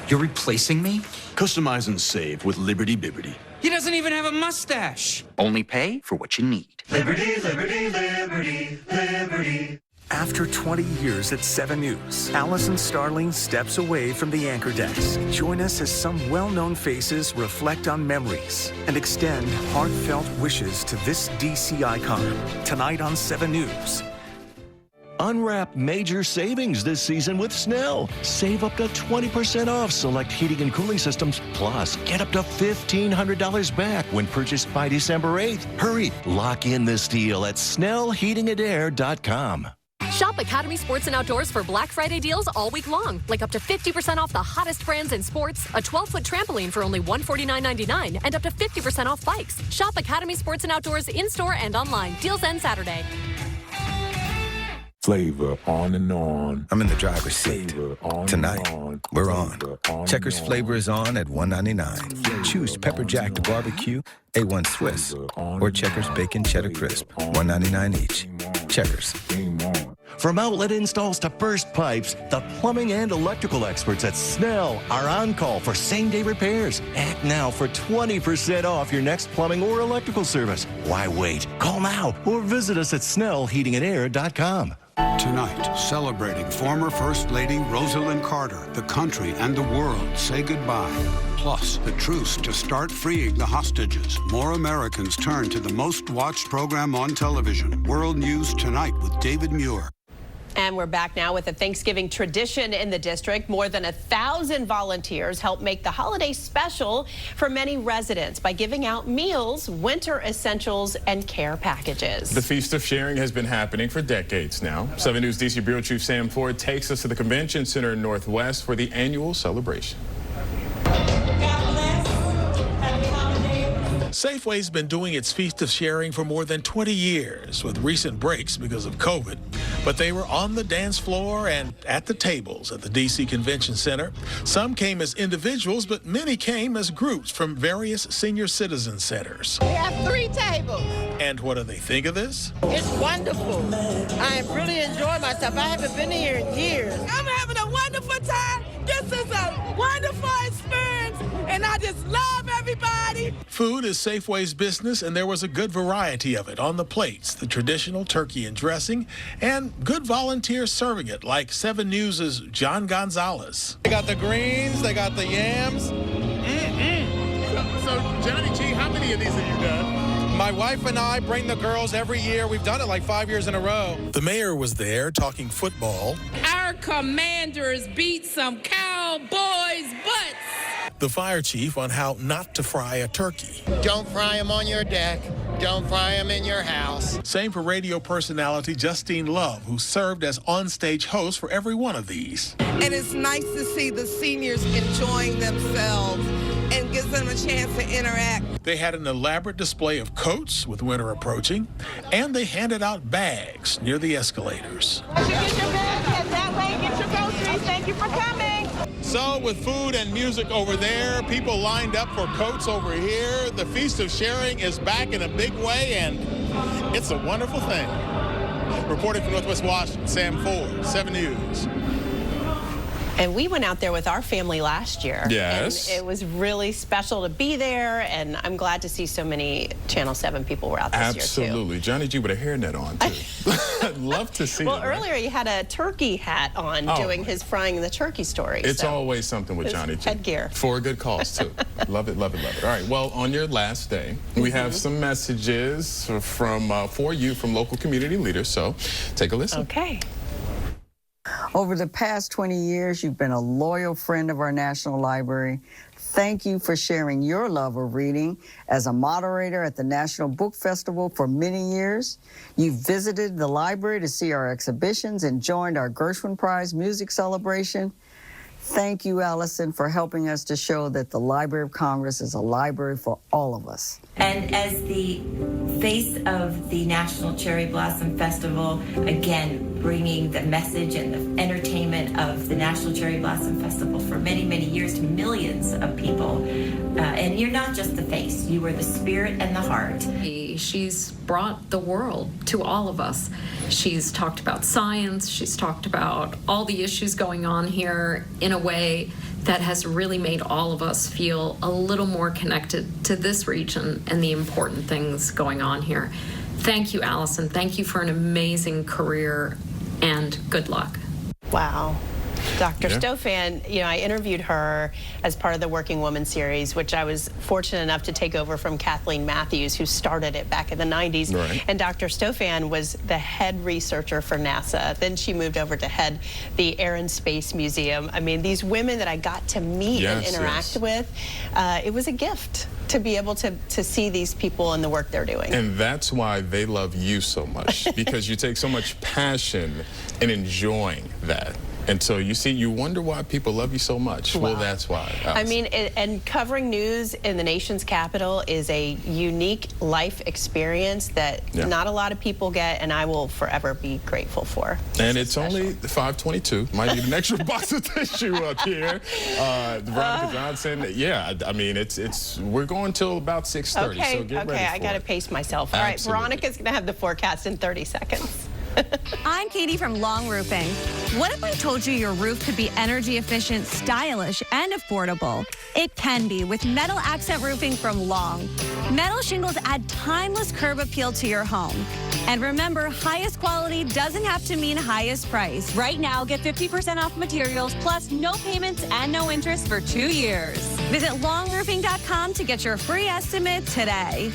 You're replacing me? Customize and save with Liberty Bibbity.
He doesn't even have a mustache.
Only pay for what you need.
Liberty, liberty, liberty, liberty.
After 20 years at 7 News, Alison Starling steps away from the anchor desk. Join us as some well-known faces reflect on memories and extend heartfelt wishes to this DC icon. Tonight on 7 News.
Unwrap major savings this season with Snell. Save up to 20% off select heating and cooling systems. Plus, get up to $1,500 back when purchased by December 8th. Hurry, lock in this deal at snellheatingandair.com.
Shop Academy Sports and Outdoors for Black Friday deals all week long, like up to 50% off the hottest brands in sports, a 12-foot trampoline for only $149.99, and up to 50% off bikes. Shop Academy Sports and Outdoors in-store and online. Deals end Saturday.
Flavor on and on.
I'm in the driver's seat. Tonight, we're on. Checkers flavor is on at $1.99. Choose Pepper Jack Barbecue, A1 Swiss, or Checkers Bacon Cheddar Crisp, $1.99 each. Checkers.
From outlet installs to burst pipes, the plumbing and electrical experts at Snell are on call for same-day repairs. Act now for 20% off your next plumbing or electrical service. Why wait? Call now or visit us at snellheatingandair.com.
Tonight, celebrating former First Lady Rosalind Carter, the country and the world say goodbye. Plus, the truce to start freeing the hostages. More Americans turn to the most watched program on television, World News Tonight with David Muir.
And we're back now with a Thanksgiving tradition in the district. More than 1,000 volunteers help make the holiday special for many residents by giving out meals, winter essentials, and care packages.
The Feast of Sharing has been happening for decades now. 7 News DC Bureau Chief Sam Ford takes us to the Convention Center in Northwest for the annual celebration.
Safeway's been doing its Feast of Sharing for more than 20 years, with recent breaks because of COVID. But they were on the dance floor and at the tables at the D.C. Convention Center. Some came as individuals, but many came as groups from various senior citizen centers.
We have 3 tables.
And what do they think of this?
It's wonderful. I am really enjoying myself. I haven't been here in years. I'm having a wonderful time. This is a wonderful experience, and I just love everybody.
Food is Safeway's business, and there was a good variety of it on the plates, the traditional turkey and dressing, and good volunteers serving it, like 7 News' John Gonzalez.
They got the greens, they got the yams.
So, Johnny G, how many of these have you done?
My wife and I bring the girls every year. We've done it like 5 years in a row.
The mayor was there talking football.
Our commanders beat some Cowboys' butts.
The fire chief on how not to fry a turkey.
Don't fry them on your deck. Don't fry them in your house.
Same for radio personality Justine Love, who served as onstage host for every one of these.
And it's nice to see the seniors enjoying themselves and gives them a chance to interact.
They had an elaborate display of coats with winter approaching, and they handed out bags near the escalators.
Get your bag, head that way, get your groceries. Thank you for coming.
So with food and music over there, people lined up for coats over here. The Feast of Sharing is back in a big way, and it's a wonderful thing. Reporting from Northwest Washington, Sam Ford, 7 News.
And we went out there with our family last year.
Yes.
And it was really special to be there, and I'm glad to see so many Channel 7 people were out this year, too.
Absolutely. Johnny G with a hairnet on, too. I'd love to see
Well,
that.
earlier he had a turkey hat on doing his frying the turkey story.
It's
so
always something with Johnny G.
Headgear.
For a good cause, too. Love it, love it, love it. All right, well, on your last day, we have some messages for you from local community leaders, so take a listen.
Okay.
Over the past 20 years, you've been a loyal friend of our National Library.
Thank you for sharing your love of reading. As a moderator at the National Book Festival for many years, you visited the library to see our exhibitions and joined our Gershwin Prize Music Celebration. Thank you, Alison, for helping us to show that the Library of Congress is a library for all of us.
And as the face of the National Cherry Blossom Festival, again, bringing the message and the entertainment of the National Cherry Blossom Festival for many, many years to millions of people. And you're not just the face, you are the spirit and the heart.
She's brought the world to all of us. She's talked about science, she's talked about all the issues going on here in a way that has really made all of us feel a little more connected to this region and the important things going on here. Thank you, Alison. Thank you for an amazing career, and good luck.
Wow. Dr.
Yeah.
Stofan, you know, I interviewed her as part of the Working Woman series, which I was fortunate enough to take over from Kathleen Matthews, who started it back in the 90s.
Right.
And Dr. Stofan was the head researcher for NASA. Then she moved over to head the Air and Space Museum. I mean, these women that I got to meet and interact with, it was a gift to be able to see these people and the work they're doing.
And that's why they love you so much, because you take so much passion in enjoying that. And so you see, you wonder why people love you so much. Well, that's why. Alison.
I mean, and covering news in the nation's capital is a unique life experience that not a lot of people get, and I will forever be grateful for.
And it's only 5:22. Might need an extra box of tissue up here. Veronica Johnson, yeah, I mean, we're going till about 6:30,
okay,
so get ready for
I got to pace myself. All right, Veronica's going to have the forecast in 30 seconds.
I'm Katie from Long Roofing. What if I told you your roof could be energy efficient, stylish, and affordable? It can be with metal accent roofing from Long. Metal shingles add timeless curb appeal to your home. And remember, highest quality doesn't have to mean highest price. Right now, get 50% off materials plus no payments and no interest for 2 years. Visit longroofing.com to get your free estimate today.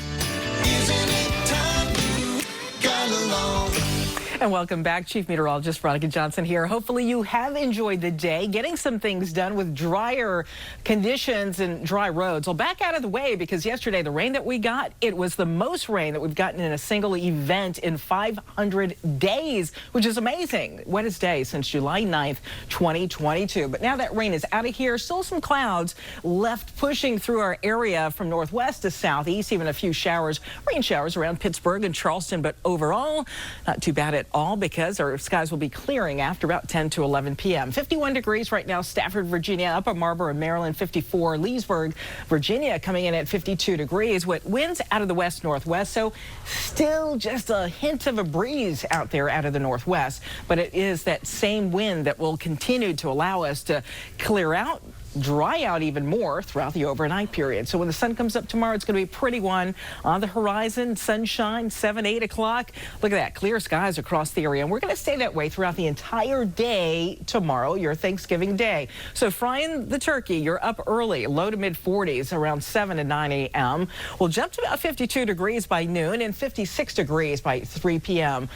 And welcome back. Chief Meteorologist Veronica Johnson here. Hopefully you have enjoyed the day, getting some things done with drier conditions and dry roads. Well, back out of the way, because yesterday the rain that we got, it was the most rain that we've gotten in a single event in 500 days, which is amazing. Wettest day since July 9th, 2022. But now that rain is out of here, still some clouds left pushing through our area from northwest to southeast, even a few showers, rain showers around Pittsburgh and Charleston. But overall, not too bad at all, because our skies will be clearing after about 10 to 11 p.m. 51 degrees right now, Stafford, Virginia, Upper Marlboro, Maryland, 54. Leesburg, Virginia, coming in at 52 degrees with winds out of the west-northwest. So still just a hint of a breeze out there out of the northwest. But it is that same wind that will continue to allow us to clear out, dry out even more throughout the overnight period. So when the sun comes up tomorrow, it's going to be a pretty one on the horizon. Sunshine, 7, 8 o'clock. Look at that, clear skies across the area. And we're going to stay that way throughout the entire day tomorrow, your Thanksgiving day. So frying the turkey, you're up early, low to mid 40s around 7 to 9 a.m. We'll jump to about 52 degrees by noon and 56 degrees by 3 p.m.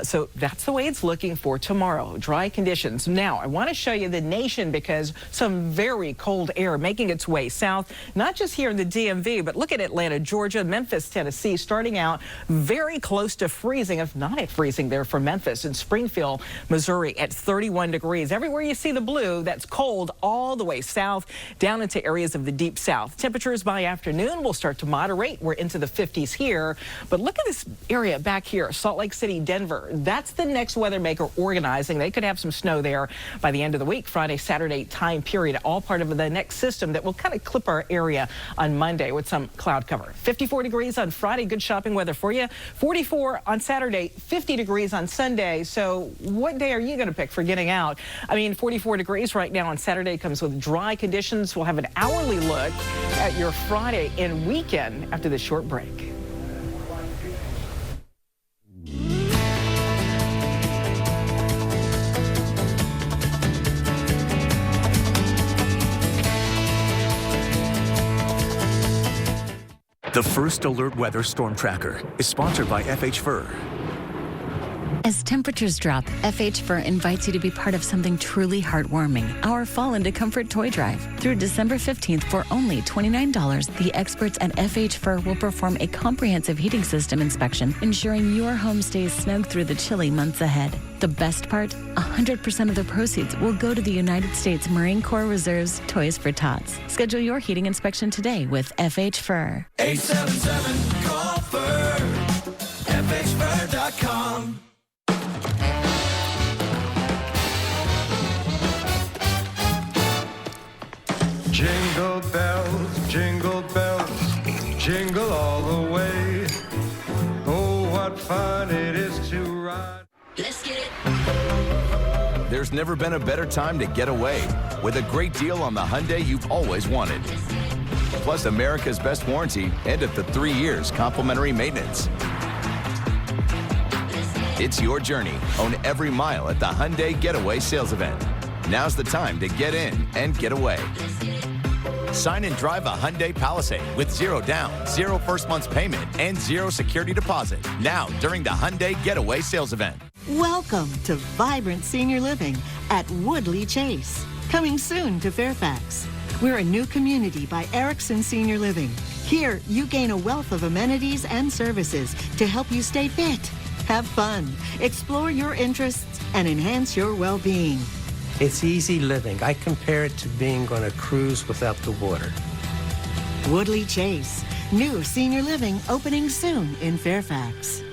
So that's the way it's looking for tomorrow. Dry conditions. Now, I want to show you the nation, because some very cold air making its way south, not just here in the DMV, but look at Atlanta, Georgia, Memphis, Tennessee, starting out very close to freezing, if not at freezing there for Memphis, and Springfield, Missouri at 31 degrees. Everywhere you see the blue, that's cold all the way south down into areas of the deep south. Temperatures by afternoon will start to moderate. We're into the 50s here, but look at this area back here, Salt Lake City, Denver. That's the next weather maker organizing. They could have some snow there by the end of the week, Friday, Saturday time period, all part of the next system that will kind of clip our area on Monday with some cloud cover. 54 degrees on Friday, good shopping weather for you. 44 on Saturday, 50 degrees on Sunday. So what day are you going to pick for getting out? I mean, 44 degrees right now on Saturday comes with dry conditions. We'll have an hourly look at your Friday and weekend after this short break.
The First Alert Weather Storm Tracker is sponsored by FH Fur.
As temperatures drop, FH Fur invites you to be part of something truly heartwarming. Our Fall into Comfort Toy Drive. Through December 15th for only $29, the experts at FH Fur will perform a comprehensive heating system inspection, ensuring your home stays snug through the chilly months ahead. The best part? 100% of the proceeds will go to the United States Marine Corps Reserve's Toys for Tots. Schedule your heating inspection today with FH Fur.
877-CALL-FUR. FHFur.com.
Jingle bells, jingle all the way. Oh, what fun it is to ride.
Let's get it.
There's never been a better time to get away with a great deal on the Hyundai you've always wanted. Plus America's best warranty and up to 3 years complimentary maintenance. It's your journey. Own every mile at the Hyundai Getaway Sales Event. Now's the time to get in and get away. Sign and drive a Hyundai Palisade with 0 down, 0 first month's payment, and 0 security deposit. Now during the Hyundai Getaway Sales Event.
Welcome to Vibrant Senior Living at Woodley Chase. Coming soon to Fairfax. We're a new community by Erickson Senior Living. Here, you gain a wealth of amenities and services to help you stay fit, have fun, explore your interests, and enhance your well-being.
It's easy living. I compare it to being on a cruise without the water.
Woodley Chase. New senior living opening soon in Fairfax.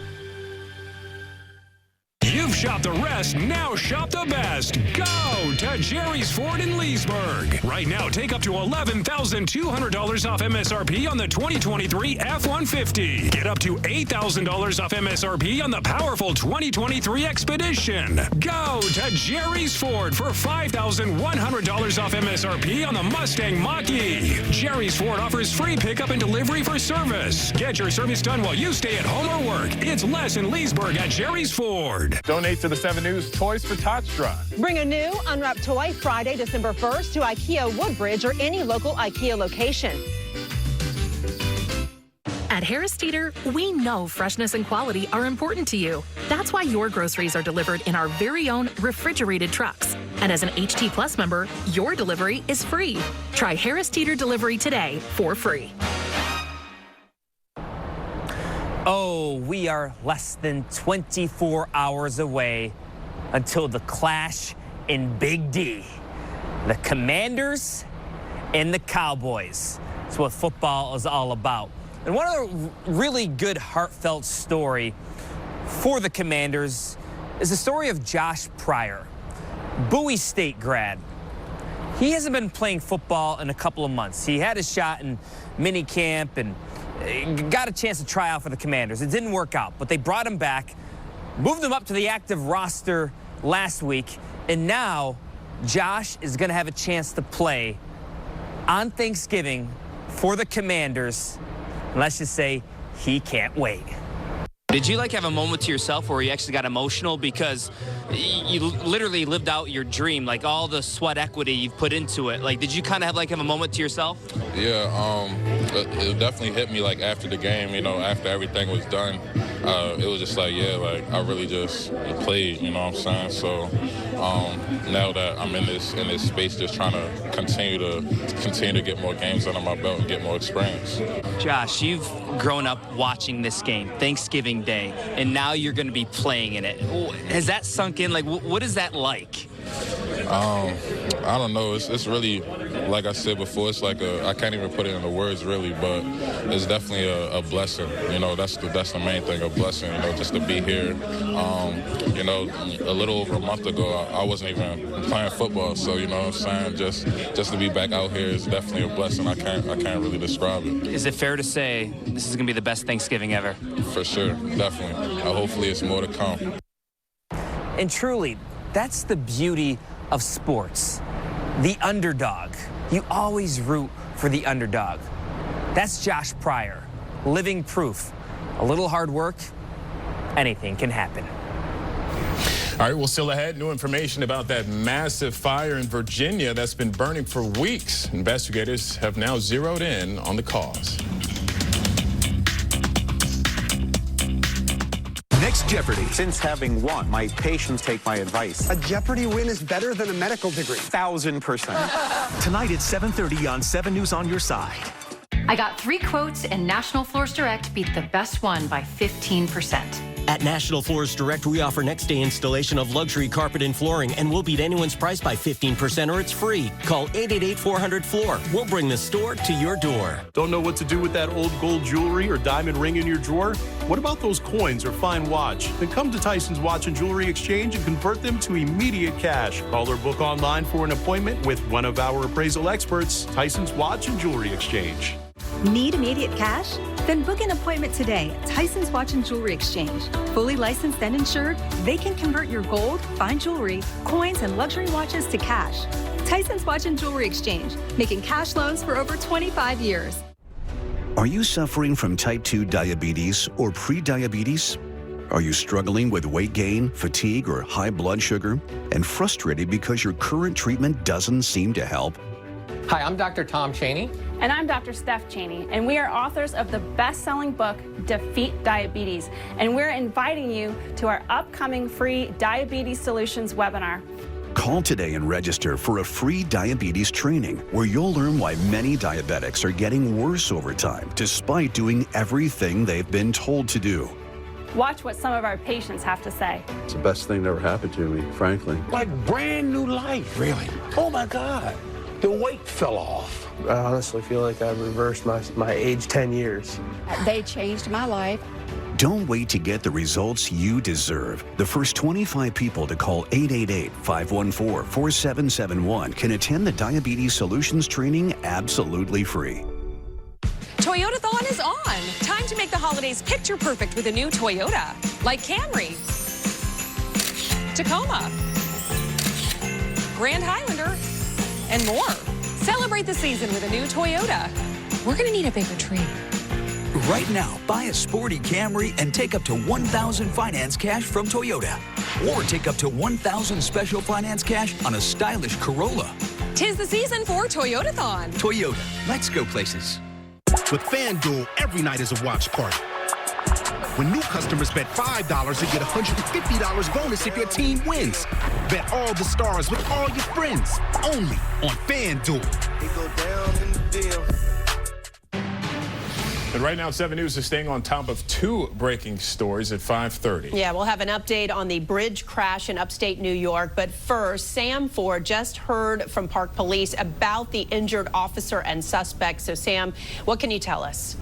You've shopped the rest, now shop the best. Go to Jerry's Ford in Leesburg. Right now, take up to $11,200 off MSRP on the 2023 F-150. Get up to $8,000 off MSRP on the powerful 2023 Expedition. Go to Jerry's Ford for $5,100 off MSRP on the Mustang Mach-E. Jerry's Ford offers free pickup and delivery for service. Get your service done while you stay at home or work. It's less in Leesburg at Jerry's Ford.
Donate to the 7 News Toys for Tots Drive.
Bring a new unwrapped toy Friday, December 1st to IKEA Woodbridge or any local IKEA location.
At Harris Teeter, we know freshness and quality are important to you. That's why your groceries are delivered in our very own refrigerated trucks. And as an HT Plus member, your delivery is free. Try Harris Teeter delivery today for free.
Oh, we are less than 24 hours away until the clash in Big D. The Commanders and the Cowboys. That's what football is all about. And one other really good heartfelt story for the Commanders is the story of Josh Pryor, Bowie State grad. He hasn't been playing football in a couple of months. He had a shot in minicamp and got a chance to try out for the Commanders. It didn't work out, but they brought him back, moved him up to the active roster last week, and now Josh is going to have a chance to play on Thanksgiving for the Commanders. And let's just say he can't wait.
Did you have a moment to yourself where you actually got emotional because you literally lived out your dream, all the sweat equity you've put into it? Did you kind of have a moment to yourself?
Yeah, it definitely hit me after the game, after everything was done. It was just I really just played, you know what I'm saying? So now that I'm in this space, just trying to continue to get more games under my belt and get more experience.
Josh, you've grown up watching this game, Thanksgiving Day, and now you're going to be playing in it. Has that sunk in? What is that like?
I don't know. It's really, like I said before, it's I can't even put it into words really, but it's definitely a blessing. That's the main thing, a blessing. Just to be here. A little over a month ago, I wasn't even playing football, so you know what I'm saying. Just to be back out here is definitely a blessing. I can't really describe it.
Is it fair to say this is gonna be the best Thanksgiving ever?
For sure, definitely. Hopefully, it's more to come.
And truly, that's the beauty of sports. The underdog. You always root for the underdog. That's Josh Pryor, living proof. A little hard work, anything can happen.
All right, well, still ahead, new information about that massive fire in Virginia that's been burning for weeks. Investigators have now zeroed in on the cause.
Next Jeopardy!
Since having won, my patients take my advice.
A Jeopardy win is better than a medical degree.
1,000%.
Tonight at 7:30 on 7 News on your side.
I got 3 quotes, and National Floors Direct beat the best one by 15%.
At National Floors Direct, we offer next-day installation of luxury carpet and flooring, and we'll beat anyone's price by 15% or it's free. Call 888-400-FLOOR. We'll bring the store to your door.
Don't know what to do with that old gold jewelry or diamond ring in your drawer? What about those coins or fine watch? Then come to Tyson's Watch and Jewelry Exchange and convert them to immediate cash. Call or book online for an appointment with one of our appraisal experts. Tyson's Watch and Jewelry Exchange.
Need immediate cash? Then book an appointment today at Tyson's Watch and Jewelry Exchange. Fully licensed and insured, they can convert your gold, fine jewelry, coins, and luxury watches to cash. Tyson's Watch and Jewelry Exchange, making cash loans for over 25 years.
Are you suffering from type 2 diabetes or pre-diabetes? Are you struggling with weight gain, fatigue, or high blood sugar, and frustrated because your current treatment doesn't seem to help?
Hi, I'm Dr. Tom Chaney.
And I'm Dr. Steph Chaney, and we are authors of the best-selling book, Defeat Diabetes. And we're inviting you to our upcoming free Diabetes Solutions webinar.
Call today and register for a free diabetes training where you'll learn why many diabetics are getting worse over time, despite doing everything they've been told to do.
Watch what some of our patients have to say.
It's the best thing that ever happened to me, frankly.
Like brand new life. Really? Oh my God. The weight fell off.
I honestly feel like I've reversed my age 10 years.
They changed my life.
Don't wait to get the results you deserve. The first 25 people to call 888-514-4771 can attend the Diabetes Solutions training absolutely free.
Toyotathon is on. Time to make the holidays picture perfect with a new Toyota, like Camry, Tacoma, Grand Highlander, and more. Celebrate the season with a new Toyota. We're gonna need a bigger tree.
Right now, buy a sporty Camry and take up to $1,000 finance cash from Toyota. Or take up to $1,000 special finance cash on a stylish Corolla.
'Tis the season for Toyotathon.
Toyota, let's go places.
With FanDuel, every night is a watch party. When new customers bet $5, they get $150 bonus if your team wins. Bet all the stars with all your friends, only on FanDuel.
It go down in the deal. And right now, 7 News is staying on top of 2 breaking stories at 5:30.
Yeah, we'll have an update on the bridge crash in upstate New York. But first, Sam Ford just heard from Park Police about the injured officer and suspect. So, Sam, what can you tell us?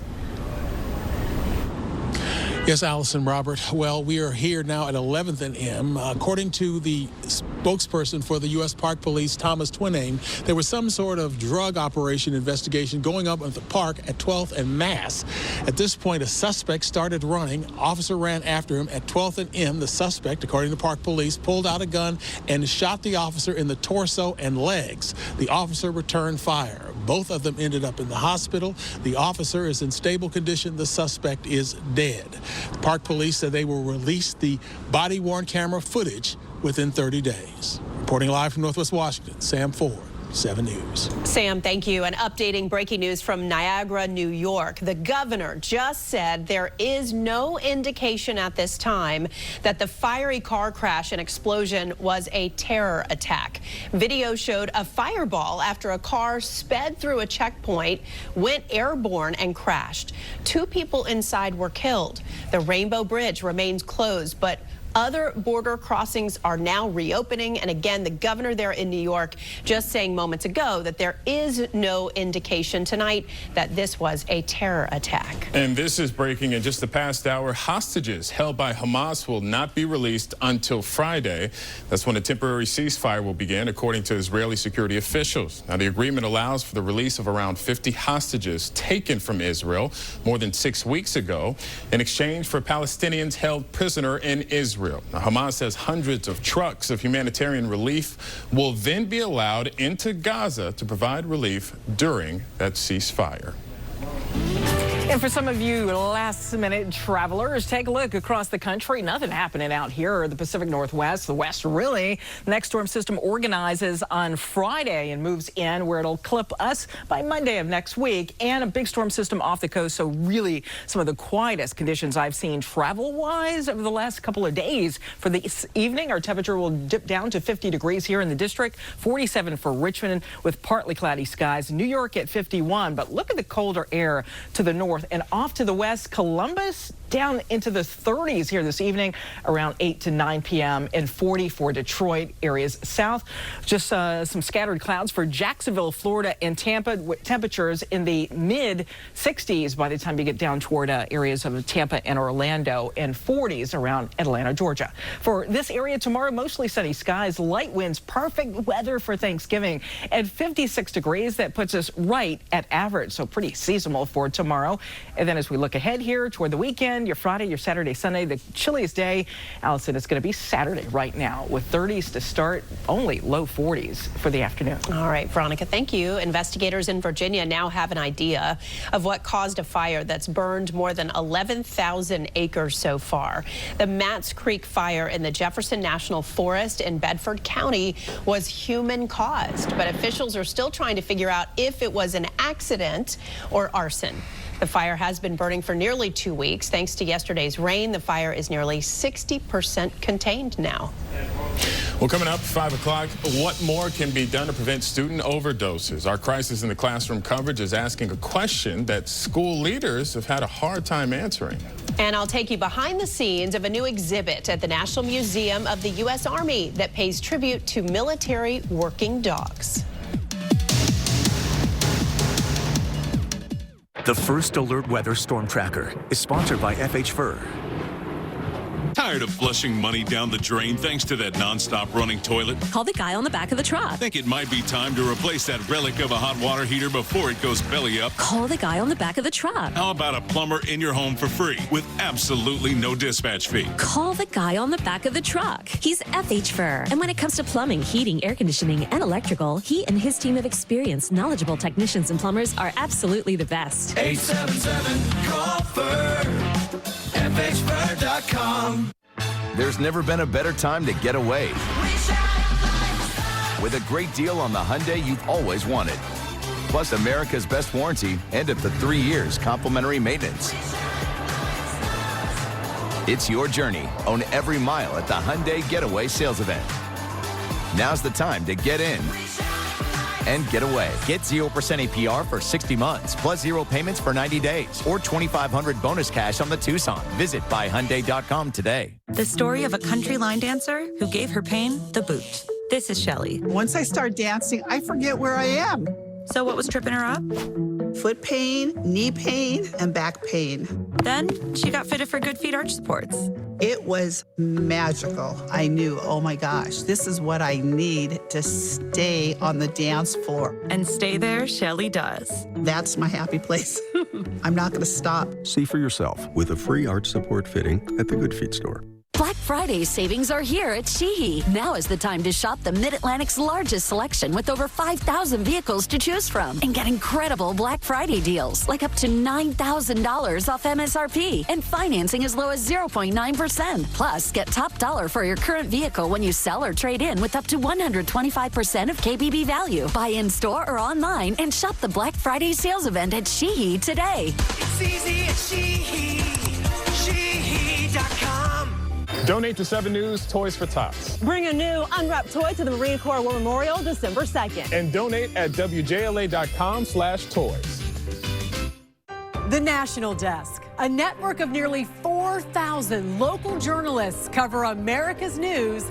Yes, Alison, Robert. Well, we are here now at 11th and M. According to the spokesperson for the U.S. Park Police, Thomas Twinnane, there was some sort of drug operation investigation going up at the park at 12th and Mass. At this point, a suspect started running. Officer ran after him at 12th and M. The suspect, according to Park Police, pulled out a gun and shot the officer in the torso and legs. The officer returned fire. Both of them ended up in the hospital. The officer is in stable condition. The suspect is dead. Park Police said they will release the body-worn camera footage within 30 days. Reporting live from Northwest Washington, Sam Ford, 7 News.
Sam, thank you. And updating breaking news from Niagara, New York. The governor just said there is no indication at this time that the fiery car crash and explosion was a terror attack. Video showed a fireball after a car sped through a checkpoint, went airborne and crashed. 2 people inside were killed. The Rainbow Bridge remains closed, but other border crossings are now reopening. And again, the governor there in New York just saying moments ago that there is no indication tonight that this was a terror attack.
And this is breaking in just the past hour. Hostages held by Hamas will not be released until Friday. That's when a temporary ceasefire will begin, according to Israeli security officials. Now, the agreement allows for the release of around 50 hostages taken from Israel more than 6 weeks ago in exchange for Palestinians held prisoner in Israel. Now, Hamas says hundreds of trucks of humanitarian relief will then be allowed into Gaza to provide relief during that ceasefire.
And for some of you last-minute travelers, take a look across the country. Nothing happening out here or the Pacific Northwest, the West really. The next storm system organizes on Friday and moves in where it'll clip us by Monday of next week. And a big storm system off the coast, so really some of the quietest conditions I've seen travel-wise over the last couple of days. For this evening, our temperature will dip down to 50 degrees here in the district, 47 for Richmond with partly cloudy skies. New York at 51, but look at the colder air to the north and off to the west. Columbus down into the 30s here this evening around 8 to 9 p.m. and 40 for Detroit. Areas south, just some scattered clouds for Jacksonville, Florida and Tampa, with temperatures in the mid 60s by the time you get down toward areas of Tampa and Orlando, and 40s around Atlanta, Georgia. For this area tomorrow, mostly sunny skies, light winds, perfect weather for Thanksgiving at 56 degrees. That puts us right at average, so pretty seasonal for tomorrow. And then as we look ahead here toward the weekend, your Friday, your Saturday, Sunday, the chilliest day, Allison, it's going to be Saturday right now with 30s to start, only low 40s for the afternoon.
All right, Veronica, thank you. Investigators in Virginia now have an idea of what caused a fire that's burned more than 11,000 acres so far. The Matts Creek fire in the Jefferson National Forest in Bedford County was human caused, but officials are still trying to figure out if it was an accident or arson. The fire has been burning for nearly 2 weeks. Thanks to yesterday's rain, the fire is nearly 60% contained now.
Well, coming up 5 o'clock, what more can be done to prevent student overdoses? Our Crisis in the Classroom coverage is asking a question that school leaders have had a hard time answering.
And I'll take you behind the scenes of a new exhibit at the National Museum of the U.S. Army that pays tribute to military working dogs.
The First Alert Weather Storm Tracker is sponsored by FH Fur.
Tired of flushing money down the drain thanks to that nonstop running toilet?
Call the guy on the back of the truck.
Think it might be time to replace that relic of a hot water heater before it goes belly up?
Call the guy on the back of the truck.
How about a plumber in your home for free with absolutely no dispatch fee?
Call the guy on the back of the truck. He's FH Fur. And when it comes to plumbing, heating, air conditioning, and electrical, he and his team of experienced, knowledgeable technicians and plumbers are absolutely the best.
877-CALL-FUR. FHFur.com.
There's never been a better time to get away with a great deal on the Hyundai you've always wanted. Plus America's best warranty and up to 3 years complimentary maintenance. It's your journey. Own every mile at the Hyundai Getaway Sales Event. Now's the time to get in and get away. Get 0% APR for 60 months, plus 0 payments for 90 days, or $2,500 bonus cash on the Tucson. Visit buyhyundai.com today.
The story of a country line dancer who gave her pain the boot. This is Shelley.
Once I start dancing, I forget where I am.
So what was tripping her up?
Foot pain, knee pain, and back pain.
Then she got fitted for Good Feet arch supports.
It was magical. I knew, oh my gosh, this is what I need to stay on the dance floor.
And stay there, Shelley does.
That's my happy place. I'm not going to stop.
See for yourself with a free arch support fitting at the Good Feet store.
Black Friday savings are here at Sheehy. Now is the time to shop the Mid-Atlantic's largest selection with over 5,000 vehicles to choose from and get incredible Black Friday deals like up to $9,000 off MSRP and financing as low as 0.9%. Plus, get top dollar for your current vehicle when you sell or trade in with up to 125% of KBB value. Buy in store or online and shop the Black Friday sales event at Sheehy today.
It's easy at Sheehy. Sheehy.com.
Donate to 7 News Toys for Tots.
Bring a new unwrapped toy to the Marine Corps War Memorial December 2nd.
And donate at WJLA.com/toys.
The National Desk, a network of nearly 4,000 local journalists cover America's news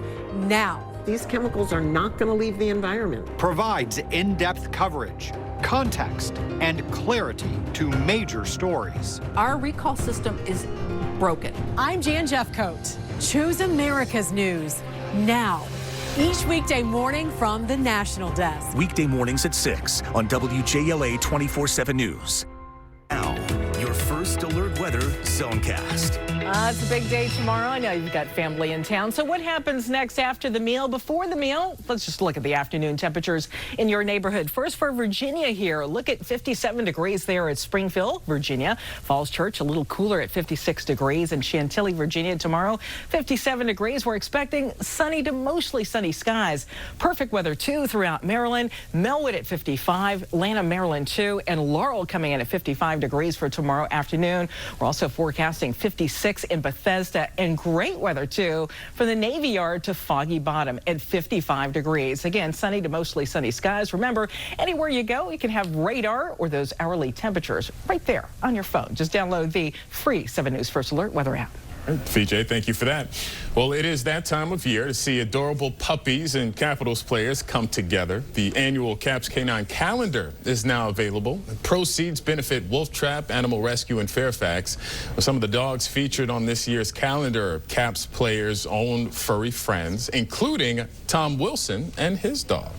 now.
These chemicals are not going to leave the environment.
Provides in-depth coverage, context, and clarity to major stories.
Our recall system is broken. I'm Jan Jeffcoat. Choose America's news now. Each weekday morning from the National Desk.
Weekday mornings at 6 on WJLA 24/7 News. Now, your First Alert Weather Zonecast.
It's a big day tomorrow. I know you've got family in town. So what happens next after the meal? Before the meal, let's just look at the afternoon temperatures in your neighborhood. First for Virginia here. Look at 57 degrees there at Springfield, Virginia. Falls Church, a little cooler at 56 degrees. In Chantilly, Virginia, tomorrow, 57 degrees. We're expecting sunny to mostly sunny skies. Perfect weather, too, throughout Maryland. Melwood at 55, Lanham, Maryland, too, and Laurel coming in at 55 degrees for tomorrow afternoon. We're also forecasting 56 in Bethesda, and great weather too from the Navy Yard to Foggy Bottom at 55 degrees. Again, sunny to mostly sunny skies. Remember, anywhere you go, you can have radar or those hourly temperatures right there on your phone. Just download the free 7 News First Alert weather app.
VJ, thank you for that. Well, it is that time of year to see adorable puppies and Capitals players come together. The annual Caps K9 calendar is now available. Proceeds benefit Wolf Trap Animal Rescue in Fairfax. Some of the dogs featured on this year's calendar are Caps players' own furry friends, including Tom Wilson and his dog.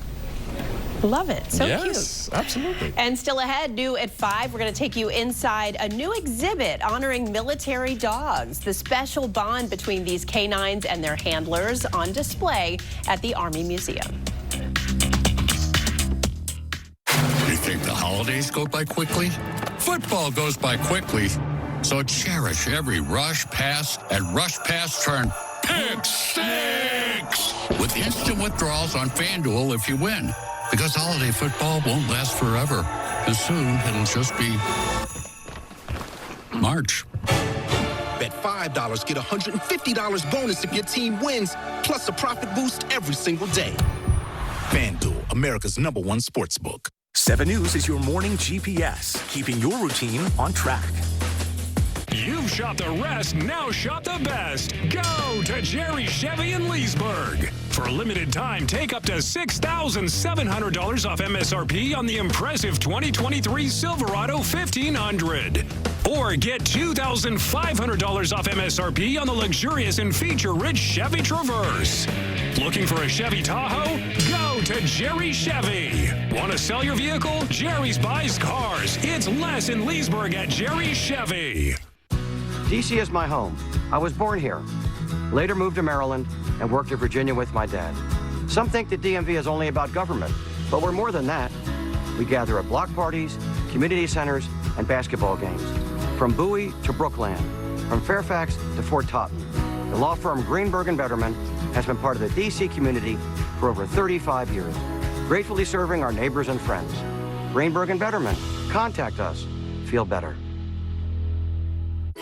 Love it. So cute.
Yes, absolutely.
And still ahead, new at 5, we're going to take you inside a new exhibit honoring military dogs. The special bond between these canines and their handlers on display at the Army Museum.
You think the holidays go by quickly? Football goes by quickly. So cherish every rush, pass, and rush pass turn. Pick six! With instant withdrawals on FanDuel if you win. Because holiday football won't last forever. And soon it'll just be March.
Bet $5, get $150 bonus if your team wins, plus a profit boost every single day. FanDuel, America's #1 sportsbook.
7 News is your morning GPS, keeping your routine on track.
You've shopped the rest, now shop the best. Go to Jerry Chevy in Leesburg. For a limited time, take up to $6,700 off MSRP on the impressive 2023 Silverado 1500. Or get $2,500 off MSRP on the luxurious and feature-rich Chevy Traverse. Looking for a Chevy Tahoe? Go to Jerry Chevy. Want to sell your vehicle? Jerry's buys cars. It's less in Leesburg at Jerry Chevy.
D.C. is my home. I was born here. Later moved to Maryland and worked in Virginia with my dad. Some think that DMV is only about government, but we're more than that. We gather at block parties, community centers, and basketball games. From Bowie to Brookland, from Fairfax to Fort Totten, the law firm Greenberg & Betterman has been part of the D.C. community for over 35 years, gratefully serving our neighbors and friends. Greenberg & Betterman. Contact us. Feel better.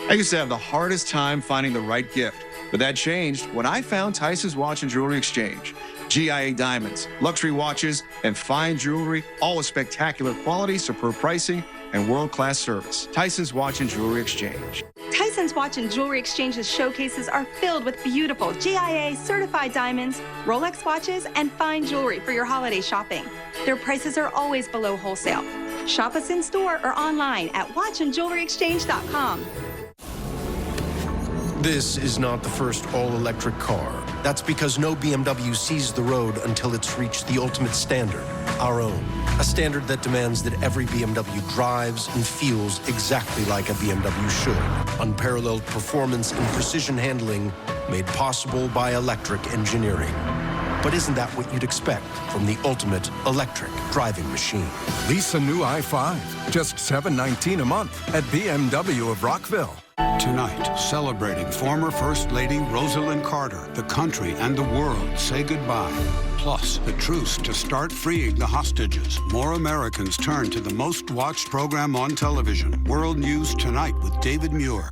I used to have the hardest time finding the right gift, but that changed when I found Tyson's Watch and Jewelry Exchange. GIA diamonds, luxury watches, and fine jewelry, all with spectacular quality, superb pricing, and world-class service. Tyson's Watch and Jewelry Exchange.
Tyson's Watch and Jewelry Exchange's showcases are filled with beautiful GIA certified diamonds, Rolex watches, and fine jewelry for your holiday shopping. Their prices are always below wholesale. Shop us in store or online at watchandjewelryexchange.com.
This is not the first all-electric car. That's because no BMW sees the road until it's reached the ultimate standard, our own. A standard that demands that every BMW drives and feels exactly like a BMW should. Unparalleled performance and precision handling made possible by electric engineering. But isn't that what you'd expect from the ultimate electric driving machine?
Lease a new i5, just $719 a month at BMW of Rockville.
Tonight, celebrating former First Lady Rosalind Carter, the country and the world say goodbye. Plus, the truce to start freeing the hostages. More Americans turn to the most watched program on television, World News Tonight with David Muir.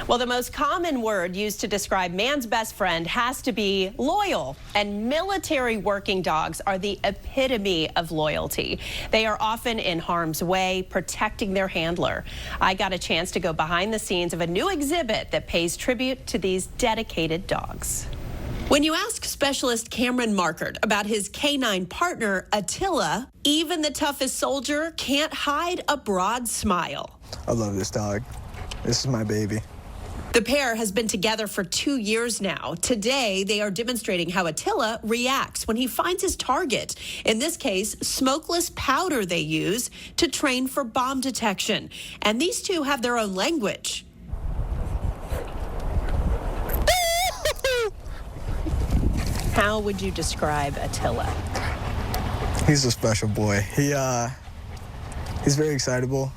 Well, the most common word used to describe man's best friend has to be loyal, and military working dogs are the epitome of loyalty. They are often in harm's way, protecting their handler. I got a chance to go behind the scenes of a new exhibit that pays tribute to these dedicated dogs. When you ask specialist Cameron Markert about his canine partner, Attila, even the toughest soldier can't hide a broad smile.
I love this dog. This is my baby.
The pair has been together for 2 years now. Today, they are demonstrating how Attila reacts when he finds his target. In this case, smokeless powder they use to train for bomb detection. And these two have their own language. How would you describe Attila?
He's a special boy. He's very excitable.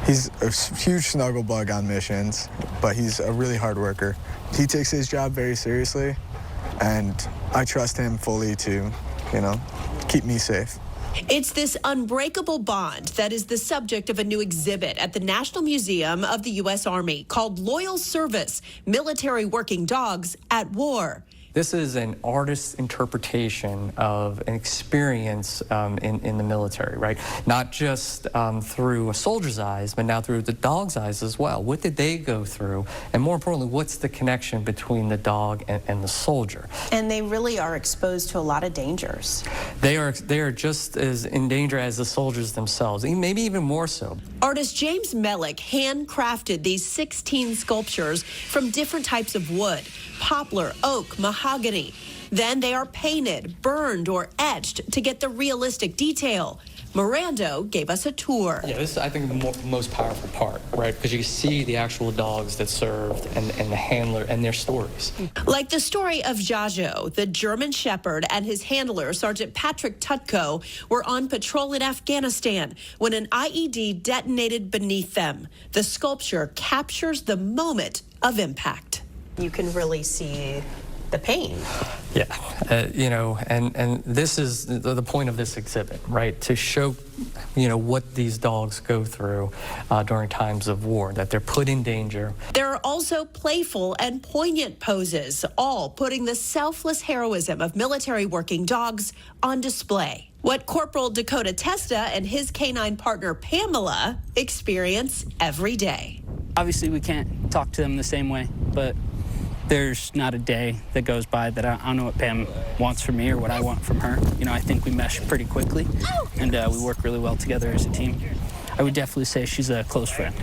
He's a huge snuggle bug on missions, but he's a really hard worker. He takes his job very seriously, and I trust him fully to, keep me safe.
It's this unbreakable bond that is the subject of a new exhibit at the National Museum of the U.S. Army called Loyal Service: Military Working Dogs at War.
This is an artist's interpretation of an experience in the military, right? Not just through a soldier's eyes, but now through the dog's eyes as well. What did they go through? And more importantly, what's the connection between the dog and the soldier?
And they really are exposed to a lot of dangers.
They are just as in danger as the soldiers themselves, maybe even more so.
Artist James Mellick handcrafted these 16 sculptures from different types of wood: poplar, oak, mahogany. Then they are painted, burned, or etched to get the realistic detail. Mirando gave us a tour.
Yeah, this is, I think, the most powerful part, right? Because you see the actual dogs that served and the handler and their stories.
Like the story of Jajo, the German shepherd, and his handler, Sergeant Patrick Tutko, were on patrol in Afghanistan when an IED detonated beneath them. The sculpture captures the moment of impact.
You can really see the pain.
Yeah, and this is the point of this exhibit, right? To show, what these dogs go through during times of war, that they're put in danger.
There are also playful and poignant poses, all putting the selfless heroism of military working dogs on display. What Corporal Dakota Testa and his canine partner Pamela experience every day.
Obviously, we can't talk to them the same way, but there's not a day that goes by that I don't know what Pam wants from me or what I want from her. I think we mesh pretty quickly, and we work really well together as a team. I would definitely say she's a close friend.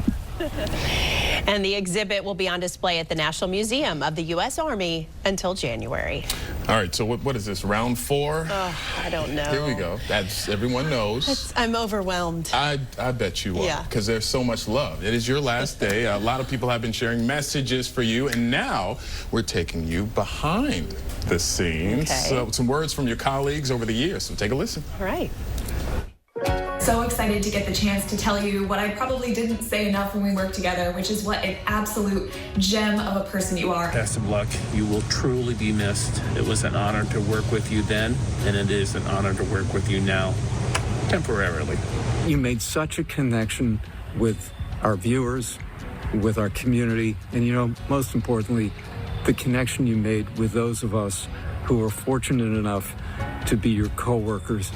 And the exhibit will be on display at the National Museum of the U.S. Army until January.
All right, so what is this, round 4?
Oh, I don't know.
Here we go. That's everyone knows.
I'm overwhelmed.
I bet you are, because there's so much love. It is your last day. A lot of people have been sharing messages for you, and now we're taking you behind the scenes.
Okay.
So some words from your colleagues over the years, so take a listen.
All right.
So excited to get the chance to tell you what I probably didn't say enough when we worked together, which is what an absolute gem of a person you are.
Best of luck. You will truly be missed. It was an honor to work with you then, and it is an honor to work with you now, temporarily.
You made such a connection with our viewers, with our community, and most importantly, the connection you made with those of us who were fortunate enough to be your co-workers.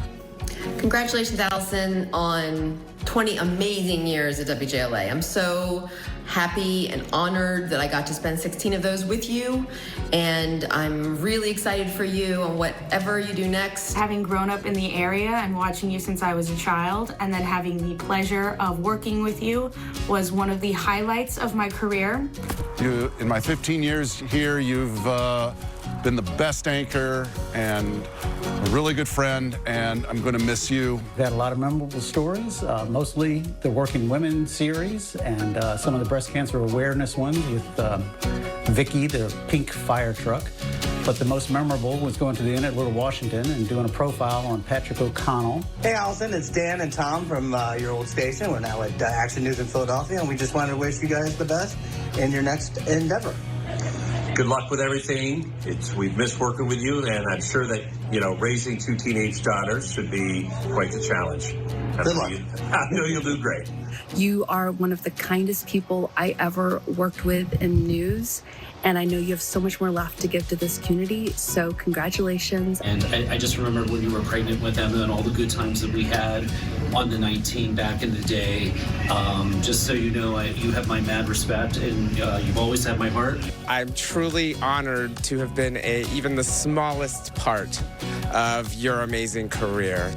Congratulations, Alison, on 20 amazing years at WJLA. I'm so happy and honored that I got to spend 16 of those with you, and I'm really excited for you on whatever you do next.
Having grown up in the area and watching you since I was a child, and then having the pleasure of working with you was one of the highlights of my career.
In my 15 years here, you've been the best anchor and a really good friend, and I'm going to miss you.
We've had a lot of memorable stories, mostly the Working Women series and some of the breast cancer awareness ones with Vicky, the pink fire truck. But the most memorable was going to the Inn at Little Washington and doing a profile on Patrick O'Connell.
Hey, Alison, it's Dan and Tom from your old station. We're now at Action News in Philadelphia, and we just wanted to wish you guys the best in your next endeavor.
Good luck with everything. We've missed working with you, and I'm sure that, raising 2 teenage daughters should be quite the challenge.
Good luck.
I know you'll do great.
You are one of the kindest people I ever worked with in news, and I know you have so much more left to give to this community, so congratulations.
And I just remember when you were pregnant with Emma and all the good times that we had on the 19 back in the day. Just so you know, you have my mad respect, and you've always had my heart.
I'm truly honored to have been even the smallest part of your amazing career.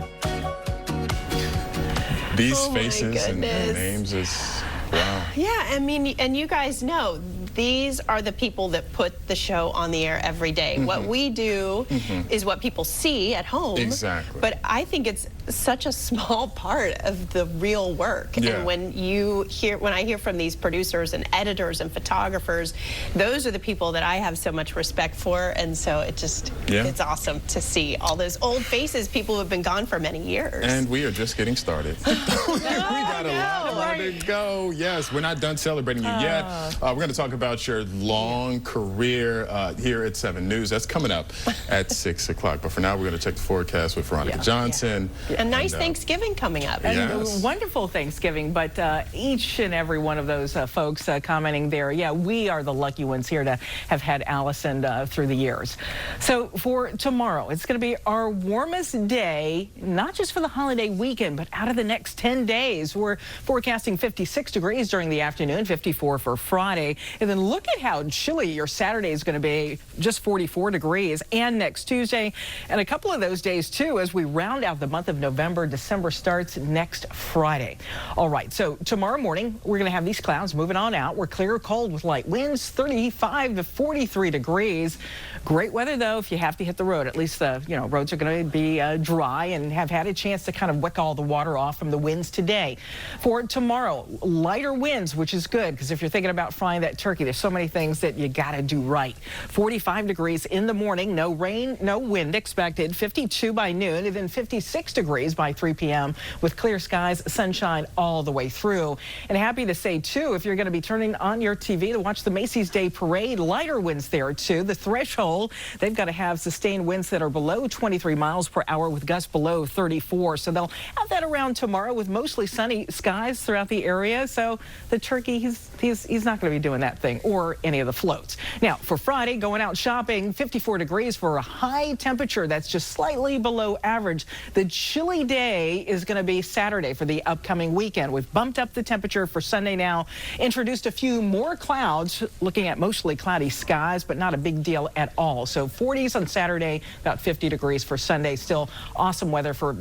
These faces and names is, wow.
Yeah, I mean, and you guys know, these are the people that put the show on the air every day. What we do is what people see at home.
Exactly.
But I think it's such a small part of the real work.
Yeah.
And when I hear from these producers and editors and photographers, those are the people that I have so much respect for. And so it's awesome to see all those old faces, people who have been gone for many years.
And we are just getting started. We got a lot to go. Yes, we're not done celebrating you yet. We're going to talk about your long career here at 7 News. That's coming up at 6 o'clock. But for now, we're going to check the forecast with Veronica Johnson.
A nice Thanksgiving coming up.
And a wonderful Thanksgiving, but each and every one of those folks commenting there, we are the lucky ones here to have had Alison through the years. So for tomorrow, it's going to be our warmest day, not just for the holiday weekend, but out of the next 10 days. We're forecasting 56 degrees during the afternoon, 54 for Friday. And then look at how chilly your Saturday is going to be, just 44 degrees, and next Tuesday, and a couple of those days too as we round out the month of November. December starts next Friday. All right, so tomorrow morning, we're going to have these clouds moving on out. We're clear, cold with light winds, 35 to 43 degrees. Great weather, though, if you have to hit the road. At least the roads are going to be dry and have had a chance to kind of wick all the water off from the winds today. For tomorrow, lighter winds, which is good, because if you're thinking about frying that turkey, there's so many things that you got to do right. 45 degrees in the morning, no rain, no wind expected, 52 by noon, and then 56 degrees by 3 p.m. with clear skies, sunshine all the way through. And happy to say, too, if you're going to be turning on your TV to watch the Macy's Day Parade, lighter winds there, too. The threshold, they've got to have sustained winds that are below 23 miles per hour with gusts below 34. So they'll have that around tomorrow with mostly sunny skies throughout the area. So the turkey, he's not going to be doing that thing or any of the floats. Now, for Friday, going out shopping, 54 degrees for a high temperature that's just slightly below average. The chilly day is going to be Saturday for the upcoming weekend. We've bumped up the temperature for Sunday now, introduced a few more clouds, looking at mostly cloudy skies, but not a big deal at all. So 40s on Saturday, about 50 degrees for Sunday. Still awesome weather for,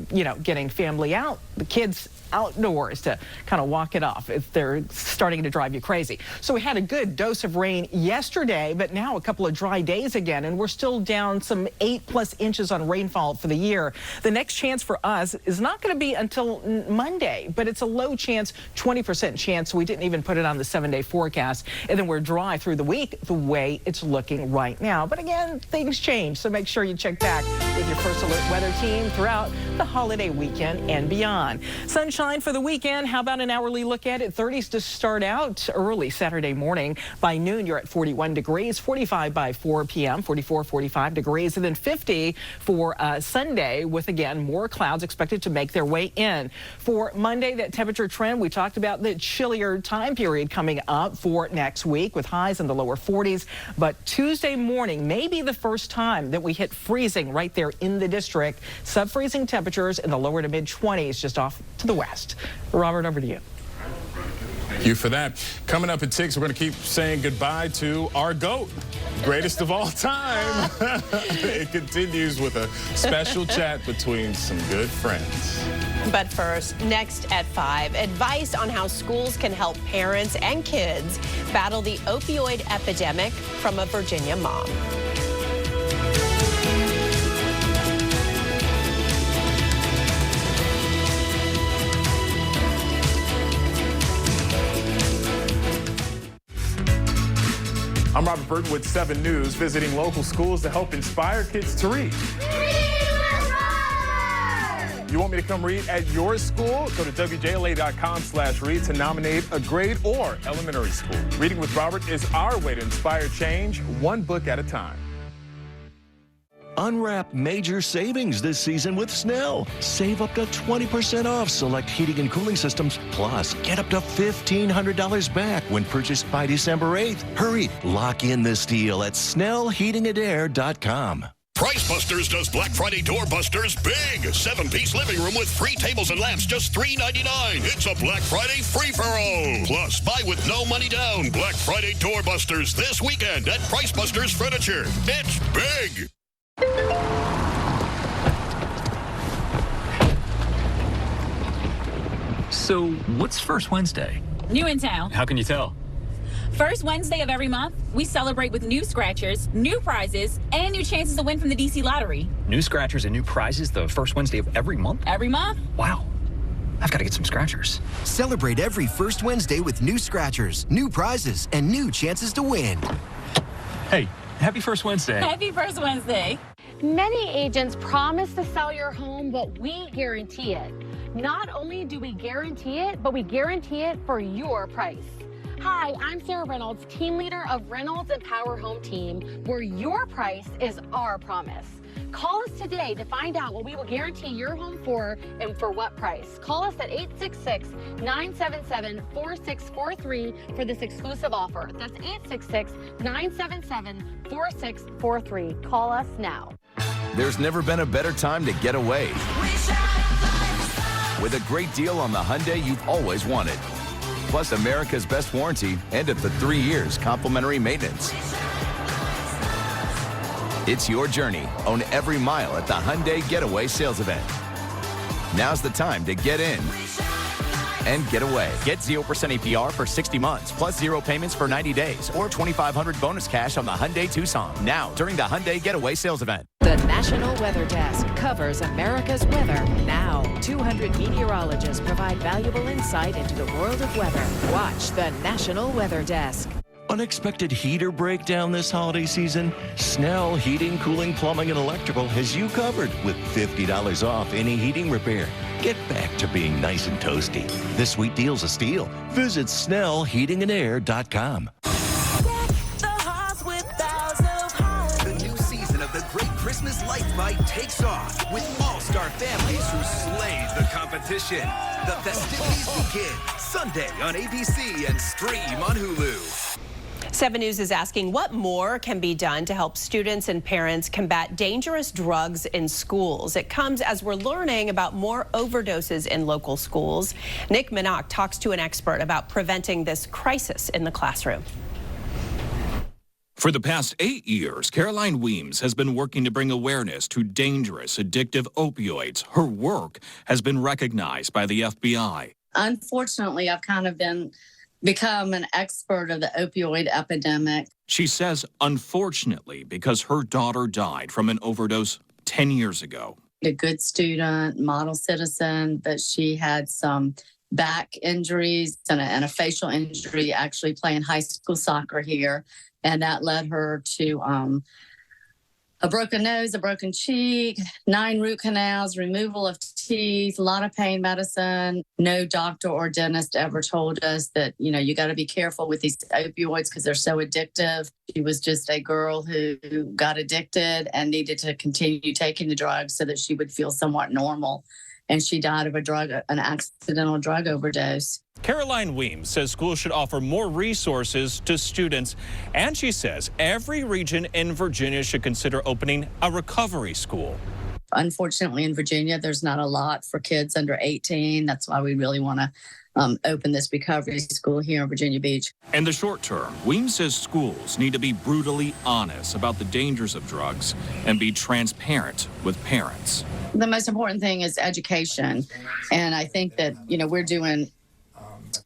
getting family out, the kids outdoors to kind of walk it off if they're starting to drive you crazy. So we had a good dose of rain yesterday, but now a couple of dry days again, and we're still down some 8+ inches on rainfall for the year. The next chance for us is not going to be until Monday, but it's a low chance, 20% chance. So we didn't even put it on the 7-day forecast. And then we're dry through the week the way it's looking right now. But again, things change, so make sure you check back with your First Alert weather team throughout the holiday weekend and beyond. Sunshine for the weekend. How about an hourly look at it? 30s to start out early Saturday morning. By noon, you're at 41 degrees, 45 by 4 p.m., 44, 45 degrees, and then 50 for Sunday with, again, more clouds expected to make their way in. For Monday, that temperature trend, we talked about the chillier time period coming up for next week with highs in the lower 40s. But Tuesday morning may be the first time that we hit freezing right there in the district. Sub-freezing temperatures in the lower to mid-20s just off to the west. Robert, over to you.
Thank you for that. Coming up at 6, we're going to keep saying goodbye to our GOAT, greatest of all time. It continues with a special chat between some good friends.
But first, next at 5, advice on how schools can help parents and kids battle the opioid epidemic from a Virginia mom.
I'm Robert Burton with 7 News, visiting local schools to help inspire kids to read. You want me to come read at your school? Go to WJLA.com/read to nominate a grade or elementary school. Reading with Robert is our way to inspire change, one book at a time.
Unwrap major savings this season with Snell. Save up to 20% off select heating and cooling systems. Plus, get up to $1,500 back when purchased by December 8th. Hurry, lock in this deal at snellheatingadair.com.
Price Busters does Black Friday doorbusters big. 7-piece living room with free tables and lamps, just $3.99. It's a Black Friday free-for-all. Plus, buy with no money down. Black Friday doorbusters this weekend at Price Busters Furniture. It's big.
So, what's First Wednesday?
New in town.
How can you tell? First Wednesday of every month, we celebrate with new scratchers, new prizes, and new chances to win from the DC Lottery.
New scratchers and new prizes the first Wednesday of every month?
Every month.
Wow. I've got to get some scratchers.
Celebrate every first Wednesday with new scratchers, new prizes, and new chances to win.
Hey, happy First Wednesday.
Happy First Wednesday.
Many agents promise to sell your home, but we guarantee it. Not only do we guarantee it, but we guarantee it for your price. Hi, I'm Sarah Reynolds, team leader of Reynolds and Power Home Team, where your price is our promise. Call us today to find out what we will guarantee your home for and for what price. Call us at 866-977-4643 for this exclusive offer. That's 866-977-4643. Call us now.
There's never been a better time to get away. With a great deal on the Hyundai you've always wanted. Plus America's best warranty and up to 3 years complimentary maintenance. It's your journey. Own every mile at the Hyundai Getaway Sales Event. Now's the time to get in and get away.
Get 0% APR for 60 months, plus 0 payments for 90 days, or $2,500 bonus cash on the Hyundai Tucson. Now, during the Hyundai Getaway Sales Event.
The National Weather Desk covers America's weather now. 200 meteorologists provide valuable insight into the world of weather. Watch the National Weather Desk.
Unexpected heater breakdown this holiday season? Snell Heating, Cooling, Plumbing, and Electrical has you covered with $50 off any heating repair. Get back to being nice and toasty. This sweet deal's a steal. Visit SnellHeatingandAir.com.
The new season of the Great Christmas Light Fight takes off with all-star families who slayed the competition. The festivities begin Sunday on ABC and stream on Hulu.
7 News is asking what more can be done to help students and parents combat dangerous drugs in schools. It comes as we're learning about more overdoses in local schools. Nick Minock talks to an expert about preventing this crisis in the classroom.
For the past 8 years, Caroline Weems has been working to bring awareness to dangerous, addictive opioids. Her work has been recognized by the FBI.
Unfortunately, I've kind of become an expert of the opioid epidemic.
She says, unfortunately, because her daughter died from an overdose 10 years ago.
A good student, model citizen, but she had some back injuries and a facial injury actually playing high school soccer here. And that led her to a broken nose, a broken cheek, 9 root canals, removal of teeth, a lot of pain medicine. No doctor or dentist ever told us that, you got to be careful with these opioids because they're so addictive. She was just a girl who got addicted and needed to continue taking the drugs so that she would feel somewhat normal. And she died of an accidental drug overdose.
Caroline Weems says schools should offer more resources to students, and she says every region in Virginia should consider opening a recovery school.
Unfortunately, in Virginia, there's not a lot for kids under 18. That's why we really want to open this recovery school here in Virginia Beach.
In the short term, Weems says schools need to be brutally honest about the dangers of drugs and be transparent with parents.
The most important thing is education. And I think that, we're doing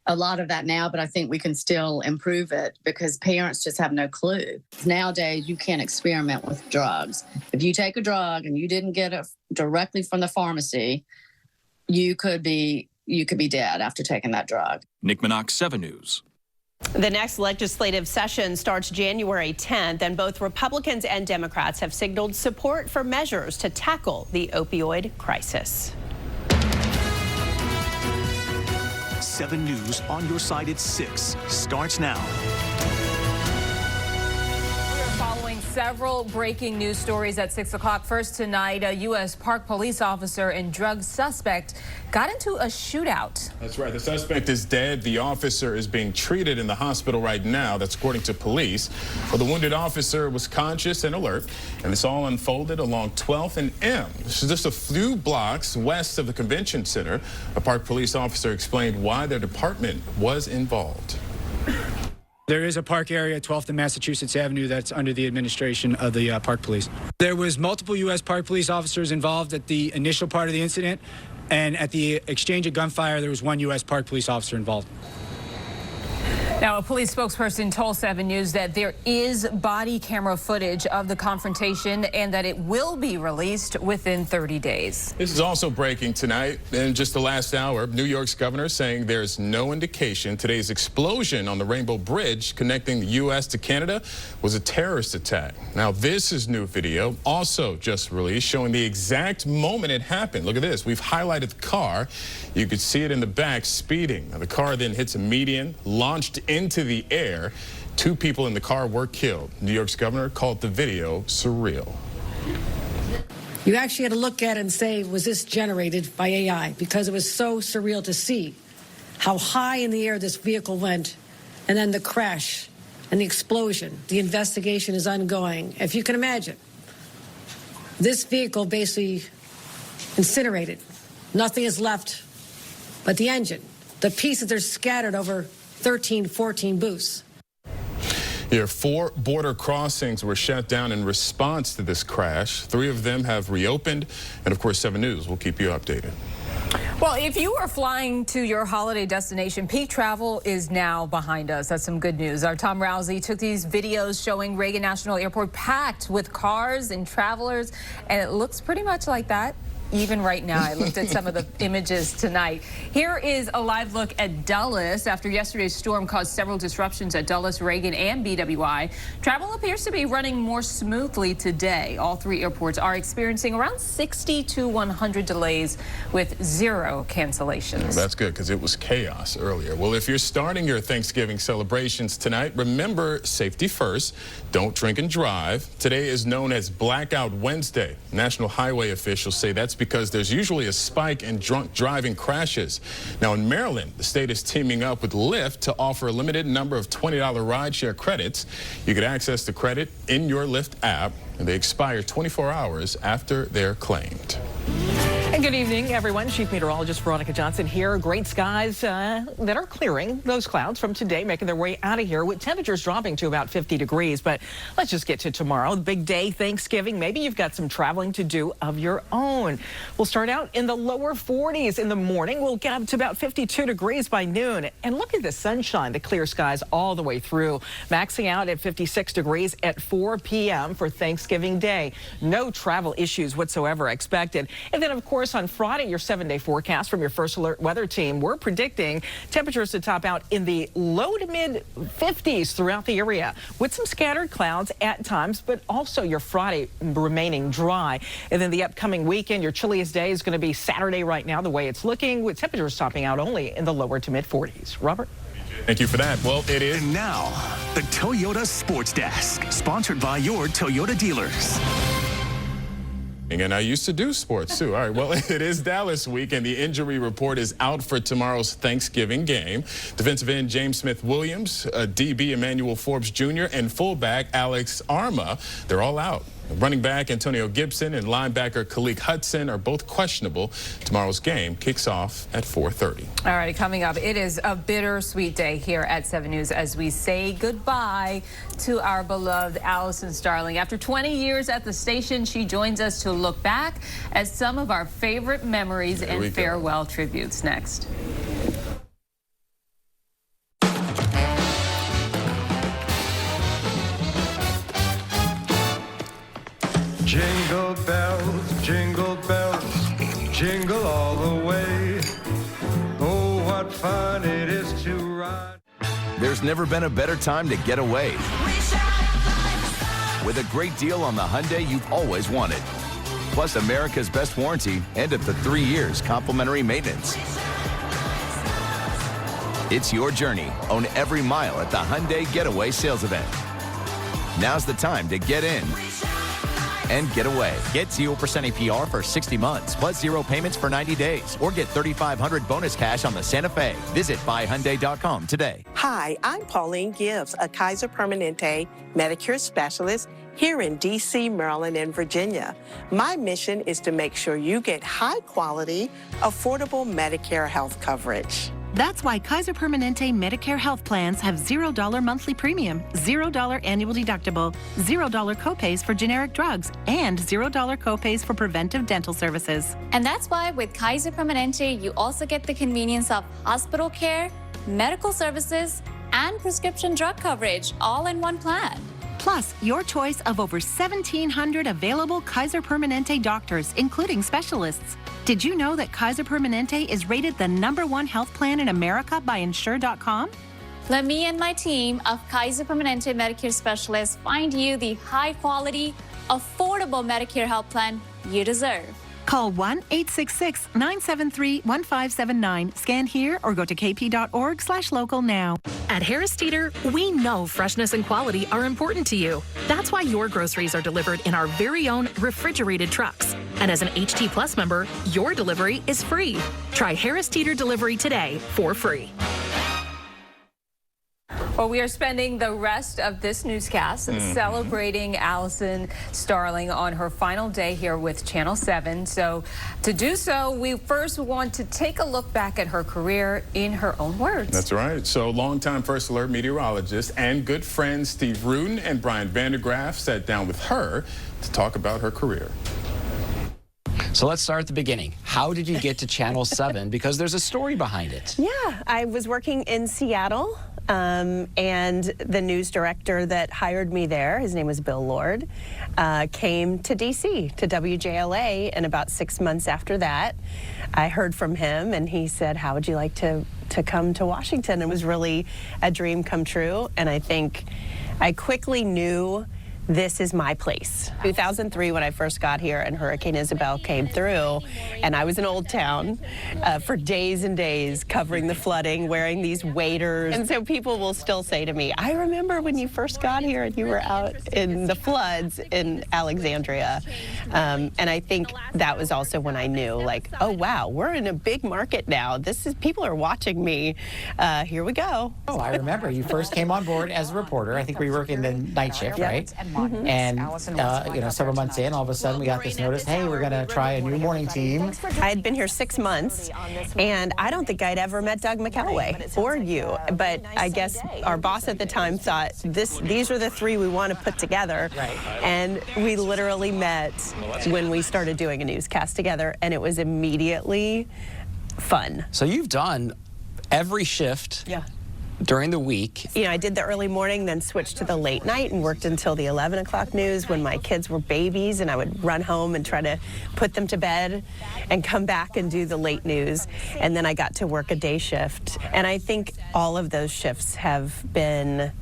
a lot of that now, but I think we can still improve it because parents just have no clue. Nowadays, you can't experiment with drugs. If you take a drug and you didn't get it directly from the pharmacy, you could be dead after taking that drug.
Nick Minock, 7 News.
The next legislative session starts January 10th, and both Republicans and Democrats have signaled support for measures to tackle the opioid crisis.
7 News on your side at 6 starts now.
Several breaking news stories at 6 o'clock. First tonight, a U.S. Park police officer and drug suspect got into a shootout.
That's right. The suspect is dead. The officer is being treated in the hospital right now. That's according to police. Well, the wounded officer was conscious and alert, and this all unfolded along 12th and M. This is just a few blocks west of the convention center. A Park police officer explained why their department was involved.
There is a park area, 12th and Massachusetts Avenue, that's under the administration of the Park Police. There was multiple U.S. Park Police officers involved at the initial part of the incident, and at the exchange of gunfire, there was one U.S. Park Police officer involved.
Now, a police spokesperson told 7 News that there is body camera footage of the confrontation and that it will be released within 30 days.
This is also breaking tonight. In just the last hour, New York's governor saying there's no indication today's explosion on the Rainbow Bridge connecting the U.S. to Canada was a terrorist attack. Now, this is new video, also just released, showing the exact moment it happened. Look at this. We've highlighted the car. You could see it in the back speeding. Now, the car then hits a median, launched into the air. 2 people in the car were killed. New York's governor called the video surreal.
You actually had to look at it and say, was this generated by AI? Because it was so surreal to see how high in the air this vehicle went, and then the crash and the explosion. The investigation is ongoing. If you can imagine, this vehicle basically incinerated. Nothing is left but the engine. The pieces are scattered over 13, 14 booths.
Here, 4 border crossings were shut down in response to this crash. 3 of them have reopened. And of course, 7 News will keep you updated.
Well, if you are flying to your holiday destination, peak travel is now behind us. That's some good news. Our Tom Rousey took these videos showing Reagan National Airport packed with cars and travelers, and it looks pretty much like that. Even right now, I looked at some of the images tonight. Here is a live look at Dulles. After yesterday's storm caused several disruptions at Dulles, Reagan, and BWI, travel appears to be running more smoothly today. All 3 airports are experiencing around 60 to 100 delays with 0 cancellations.
Well, that's good because it was chaos earlier. Well, if you're starting your Thanksgiving celebrations tonight, remember safety first. Don't drink and drive. Today is known as Blackout Wednesday. National highway officials say that's because there's usually a spike in drunk driving crashes. Now in Maryland, the state is teaming up with Lyft to offer a limited number of $20 rideshare credits. You can access the credit in your Lyft app, and they expire 24 hours after they're claimed.
And good evening, everyone. Chief Meteorologist Veronica Johnson here. Great skies that are clearing. Those clouds from today making their way out of here with temperatures dropping to about 50 degrees. But let's just get to tomorrow. The big day, Thanksgiving. Maybe you've got some traveling to do of your own. We'll start out in the lower 40s in the morning. We'll get up to about 52 degrees by noon. And look at the sunshine, the clear skies all the way through. Maxing out at 56 degrees at 4 p.m. for Thanksgiving Day. No travel issues whatsoever expected. And then, of course, on Friday, your 7-day forecast from your First Alert weather team, we're predicting temperatures to top out in the low to mid 50s throughout the area with some scattered clouds at times, but also your Friday remaining dry. And then the upcoming weekend, your chilliest day is going to be Saturday right now, the way it's looking, with temperatures topping out only in the lower to mid 40s. Robert?
Thank you for that. Well, it is.
And now, the Toyota Sports Desk, sponsored by your Toyota dealers.
And I used to do sports, too. All right, well, it is Dallas week, and the injury report is out for tomorrow's Thanksgiving game. Defensive end James Smith-Williams, DB Emmanuel Forbes Jr., and fullback Alex Arma, they're all out. Running back Antonio Gibson and linebacker Khalid Hudson are both questionable. Tomorrow's game kicks off at 4:30.
All right, coming up, it is a bittersweet day here at 7 News as we say goodbye to our beloved Alison Starling. After 20 years at the station, she joins us to look back at some of our favorite memories and farewell tributes. Next.
Jingle bells, jingle all the way. Oh, what fun it is to ride.
There's never been a better time to get away with a great deal on the Hyundai you've always wanted. Plus America's best warranty and up to 3 years complimentary maintenance. It's your journey. Own every mile at the Hyundai Getaway Sales Event. Now's the time to get in and get away.
Get 0% APR for 60 months, plus 0 payments for 90 days, or get $3,500 bonus cash on the Santa Fe. Visit buyhyundai.com today.
Hi, I'm Pauline Gibbs, a Kaiser Permanente Medicare specialist here in D.C., Maryland, and Virginia. My mission is to make sure you get high-quality, affordable Medicare health coverage.
That's why Kaiser Permanente Medicare health plans have $0 monthly premium, $0 annual deductible, $0 copays for generic drugs, and $0 copays for preventive dental services.
And that's why with Kaiser Permanente, you also get the convenience of hospital care, medical services,
and prescription drug coverage all in one plan.
Plus, your choice of over 1,700 available Kaiser Permanente doctors, including specialists. Did you know that Kaiser Permanente is rated the #1 health plan in America by Insure.com?
Let me and my team of Kaiser Permanente Medicare specialists find you the high-quality, affordable Medicare health plan you deserve.
Call 1-866-973-1579. Scan here or go to kp.org/local now.
At Harris Teeter, we know freshness and quality are important to you. That's why your groceries are delivered in our very own refrigerated trucks. And as an HT Plus member, your delivery is free. Try Harris Teeter delivery today for free.
Well, we are spending the rest of this newscast celebrating Alison Starling on her final day here with Channel 7. So to do so, we first want to take a look back at her career in her own words.
That's right. So longtime First Alert meteorologist and good friends Steve Rudin and Brian Vandergraaf sat down with her to talk about her career.
So let's start at the beginning. How did you get to Channel 7? Because there's a story behind it.
Yeah, I was working in Seattle, and the news director that hired me there, his name was Bill Lord, came to D.C., to WJLA, and about 6 months after that, I heard from him, and he said, how would you like to come to Washington? It was really a dream come true, and I think I quickly knew this is my place. 2003, when I first got here and Hurricane Isabel came through, and I was in Old Town for days and days covering the flooding, wearing these waders. And so people will still say to me, I remember when you first got here and you were out in the floods in Alexandria. And I think that was also when I knew, like, oh, wow, we're in a big market now. People are watching me. Here we go.
Oh, I remember you first came on board as a reporter. I think we were working the night shift, right? And, several months in, all of a sudden we got this notice, hey, we're going to try a new morning team.
I had been here 6 months, and I don't think I'd ever met Doug McCalloway or you. But I guess our boss at the time thought, these are the three we want to put together. And we literally met when we started doing a newscast together, and it was immediately fun.
So you've done every shift.
Yeah.
During the week.
I did the early morning, then switched to the late night and worked until the 11 o'clock news when my kids were babies, and I would run home and try to put them to bed and come back and do the late news. And then I got to work a day shift. And I think all of those shifts have been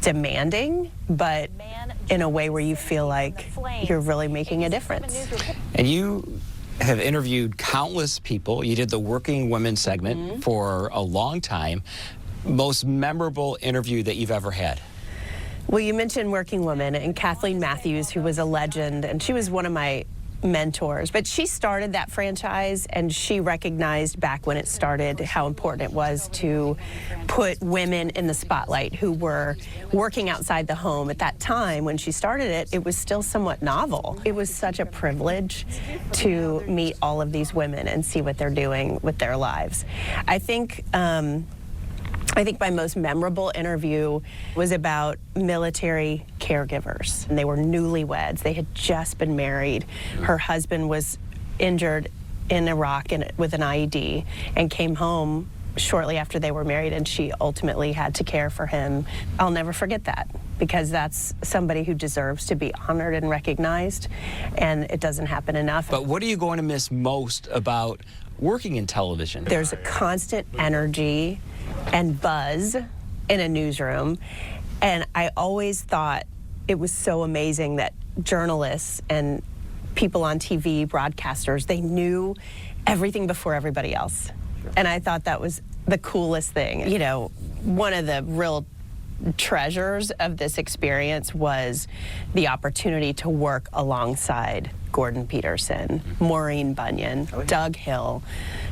demanding, but in a way where you feel like you're really making a difference.
And you have interviewed countless people. You did the Working Women segment for a long time. Most memorable interview that you've ever had?
Well, you mentioned Working Women and Kathleen Matthews, who was a legend, and she was one of my mentors. But she started that franchise, and she recognized back when it started how important it was to put women in the spotlight who were working outside the home. At that time, when she started it, it was still somewhat novel. It was such a privilege to meet all of these women and see what they're doing with their lives. I think my most memorable interview was about military caregivers. And they were newlyweds. They had just been married. Her husband was injured in Iraq with an IED and came home shortly after they were married, and she ultimately had to care for him. I'll never forget that, because that's somebody who deserves to be honored and recognized, and it doesn't happen enough.
But what are you going to miss most about working in television?
There's a constant energy and buzz in a newsroom, and I always thought it was so amazing that journalists and people on TV, broadcasters, they knew everything before everybody else. And I thought that was the coolest thing. One of the real treasures of this experience was the opportunity to work alongside Gordon Peterson, Maureen Bunyan, Doug Hill,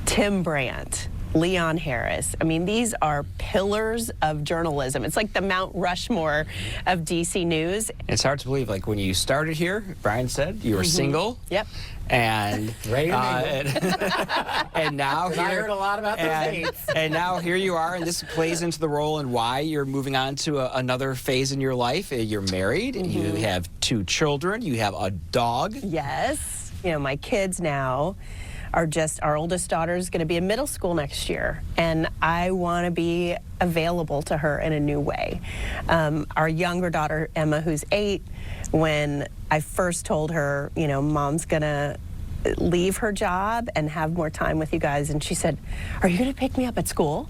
Tim Brandt, Leon Harris. I mean, these are pillars of journalism. It's like the Mount Rushmore of DC News.
It's hard to believe, like when you started here, Brian said you were single.
Yep.
And and now here,
I heard a lot about those dates.
And now here you are, and this plays into the role and why you're moving on to another phase in your life. You're married, you have 2 children, you have a dog.
Yes. My kids now our oldest daughter is going to be in middle school next year, and I want to be available to her in a new way. Our younger daughter, Emma, who's 8, when I first told her, you know, Mom's going to leave her job and have more time with you guys, and she said, "Are you going to pick me up at school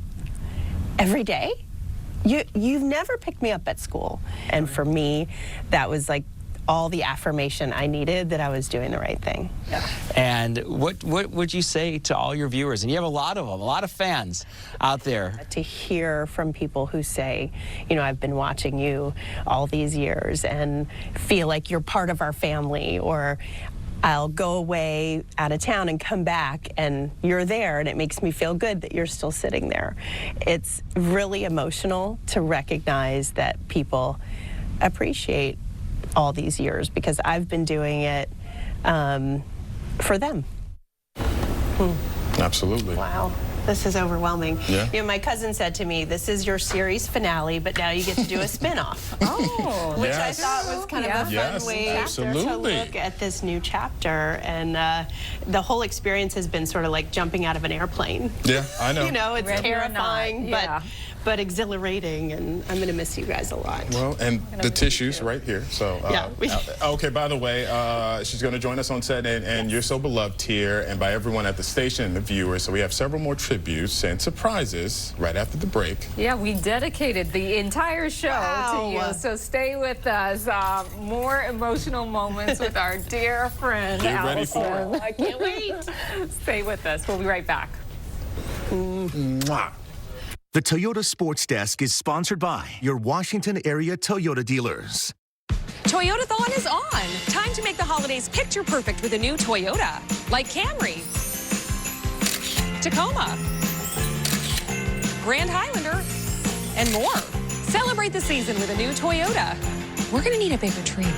every day? You've never picked me up at school." And for me, that was like all the affirmation I needed that I was doing the right thing. Yeah.
And what would you say to all your viewers? And you have a lot of them, a lot of fans out there.
To hear from people who say, you know, I've been watching you all these years and feel like you're part of our family, or I'll go away out of town and come back and you're there, and it makes me feel good that you're still sitting there. It's really emotional to recognize that people appreciate all these years, because I've been doing it for them.
Absolutely.
Wow. This is overwhelming.
Yeah.
You know, my cousin said to me, this is your series finale, but now you get to do a spin-off.
Oh.
Which
Yes.
I thought was kind of a fun way to look at this new chapter. And the whole experience has been sort of like jumping out of an airplane.
Yeah, I know.
You know, it's
Ready or not.
terrifying,
Yeah.
but exhilarating, and I'm going to miss you guys a lot.
Well, and the tissue's right here. So,
Yeah.
okay, by the way, she's going to join us on set, and you're so beloved here and by everyone at the station and the viewers. So we have several more tributes and surprises right after the break.
Yeah, we dedicated the entire show to you, so stay with us. More emotional moments with our dear friend,
Get ready
Alison.
for it.
I can't wait.
Stay with us. We'll be right back.
Mwah.
The Toyota Sports Desk is sponsored by your Washington area Toyota dealers.
Toyotathon is on. Time to make the holidays picture perfect with a new Toyota, like Camry, Tacoma, Grand Highlander, and more. Celebrate the season with a new Toyota. We're gonna need a bigger tree.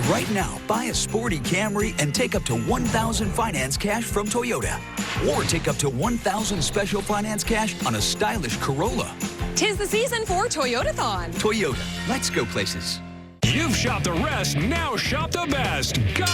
Right now, buy a sporty Camry and take up to $1,000 finance cash from Toyota. Or take up to $1,000 special finance cash on a stylish Corolla.
'Tis the season for Toyotathon.
Toyota, let's go places.
You've shopped the rest, now shop the best. Go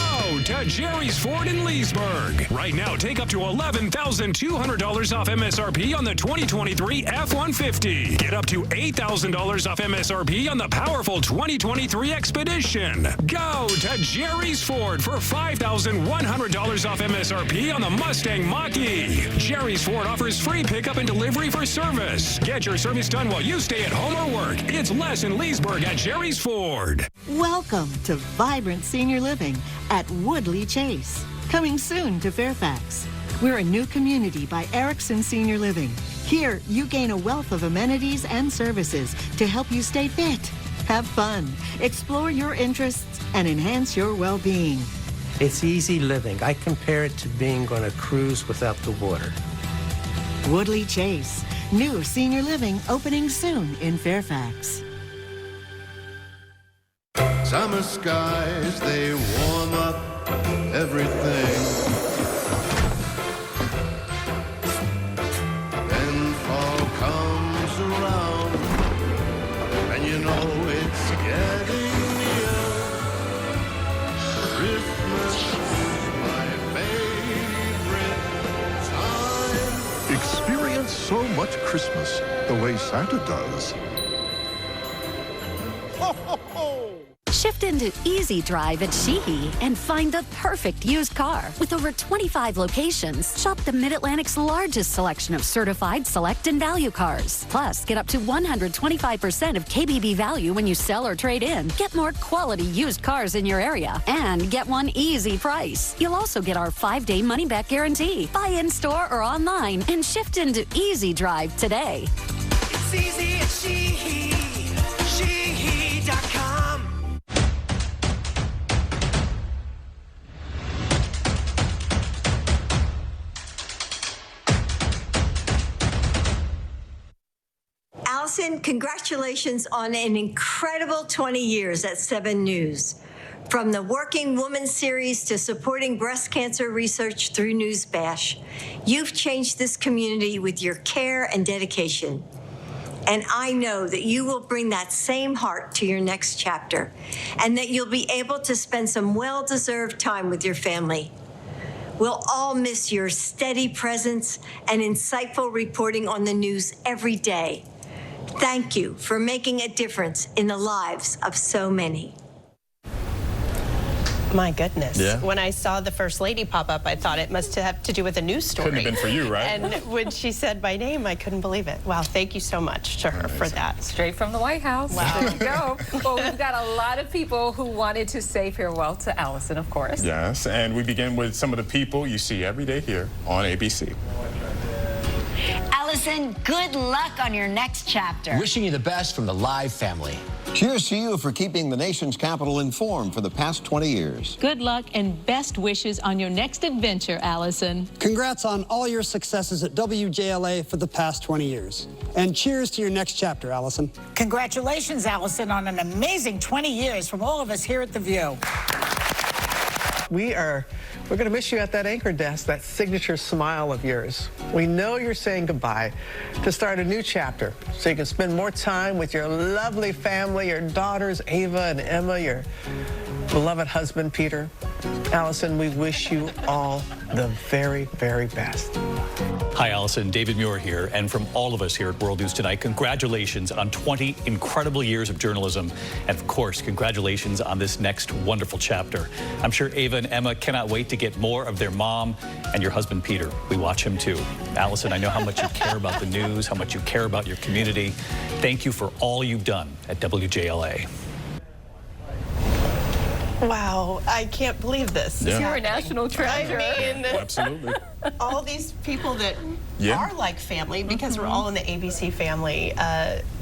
to Jerry's Ford in Leesburg. Right now, take up to $11,200 off MSRP on the 2023 F-150. Get up to $8,000 off MSRP on the powerful 2023 Expedition. Go to Jerry's Ford for $5,100 off MSRP on the Mustang Mach-E. Jerry's Ford offers free pickup and delivery for service. Get your service done while you stay at home or work. It's less in Leesburg at Jerry's Ford.
Welcome to Vibrant Senior Living at Woodley Chase. Coming soon to Fairfax. We're a new community by Erickson Senior Living. Here, you gain a wealth of amenities and services to help you stay fit, have fun, explore your interests, and enhance your well-being.
It's easy living. I compare it to being on a cruise without the water.
Woodley Chase. New senior living opening soon in Fairfax.
Summer skies, they warm up everything. Then fall comes around, and you know it's getting near. Christmas is my favorite time.
Experience so much Christmas the way Santa does.
Ho, ho, ho! Shift into Easy Drive at Sheehy and find the perfect used car. With over 25 locations, shop the Mid-Atlantic's largest selection of certified select and value cars. Plus, get up to 125% of KBB value when you sell or trade in. Get more quality used cars in your area and get one easy price. You'll also get our 5-day money-back guarantee. Buy in-store or online and shift into Easy Drive today.
It's easy at Sheehy. Sheehy.com.
Alison, congratulations on an incredible 20 years at 7 News. From the Working Woman series to supporting breast cancer research through News Bash, you've changed this community with your care and dedication. And I know that you will bring that same heart to your next chapter and that you'll be able to spend some well-deserved time with your family. We'll all miss your steady presence and insightful reporting on the news every day. Thank you for making a difference in the lives of so many.
My goodness.
Yeah.
When I saw the First Lady pop up, I thought it must have to do with a news story.
Couldn't have been for you, right?
And when she said my name, I couldn't believe it. Wow, thank you so much to her for that.
Straight from the White House.
Wow.
There you go. Well, we've got a lot of people who wanted to say farewell to Alison, of course.
Yes, and we begin with some of the people you see every day here on ABC.
Alison, good luck on your next chapter.
Wishing you the best from the Live family.
Cheers to you for keeping the nation's capital informed for the past 20 years.
Good luck and best wishes on your next adventure, Alison.
Congrats on all your successes at WJLA for the past 20 years. And cheers to your next chapter, Alison.
Congratulations, Alison, on an amazing 20 years from all of us here at The View.
We're going to miss you at that anchor desk, that signature smile of yours. We know you're saying goodbye to start a new chapter so you can spend more time with your lovely family, your daughters, Ava and Emma, your beloved husband, Peter. Alison, we wish you all the very, very best.
Hi, Alison. David Muir here. And from all of us here at World News Tonight, congratulations on 20 incredible years of journalism. And of course, congratulations on this next wonderful chapter. I'm sure Ava and Emma cannot wait to get more of their mom and your husband, Peter. We watch him too. Alison, I know how much you care about the news, how much you care about your community. Thank you for all you've done at WJLA.
Wow, I can't believe this.
Yeah.
You're a national treasure.
I mean,
absolutely.
All these people that are like family, because we're all in the ABC family,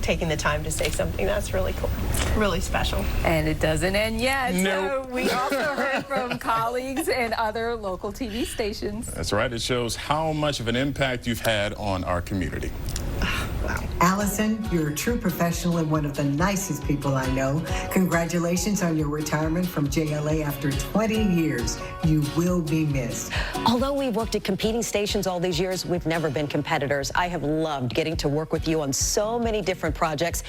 taking the time to say something, that's really cool, really special.
And it doesn't end yet.
Nope.
So we also heard from colleagues and other local TV stations.
That's right. It shows how much of an impact you've had on our community.
Wow.
Alison, you're a true professional and one of the nicest people I know. Congratulations on your retirement from JLA after 20 years. You will be missed.
Although we've worked at competing stations all these years, we've never been competitors. I have loved getting to work with you on so many different projects.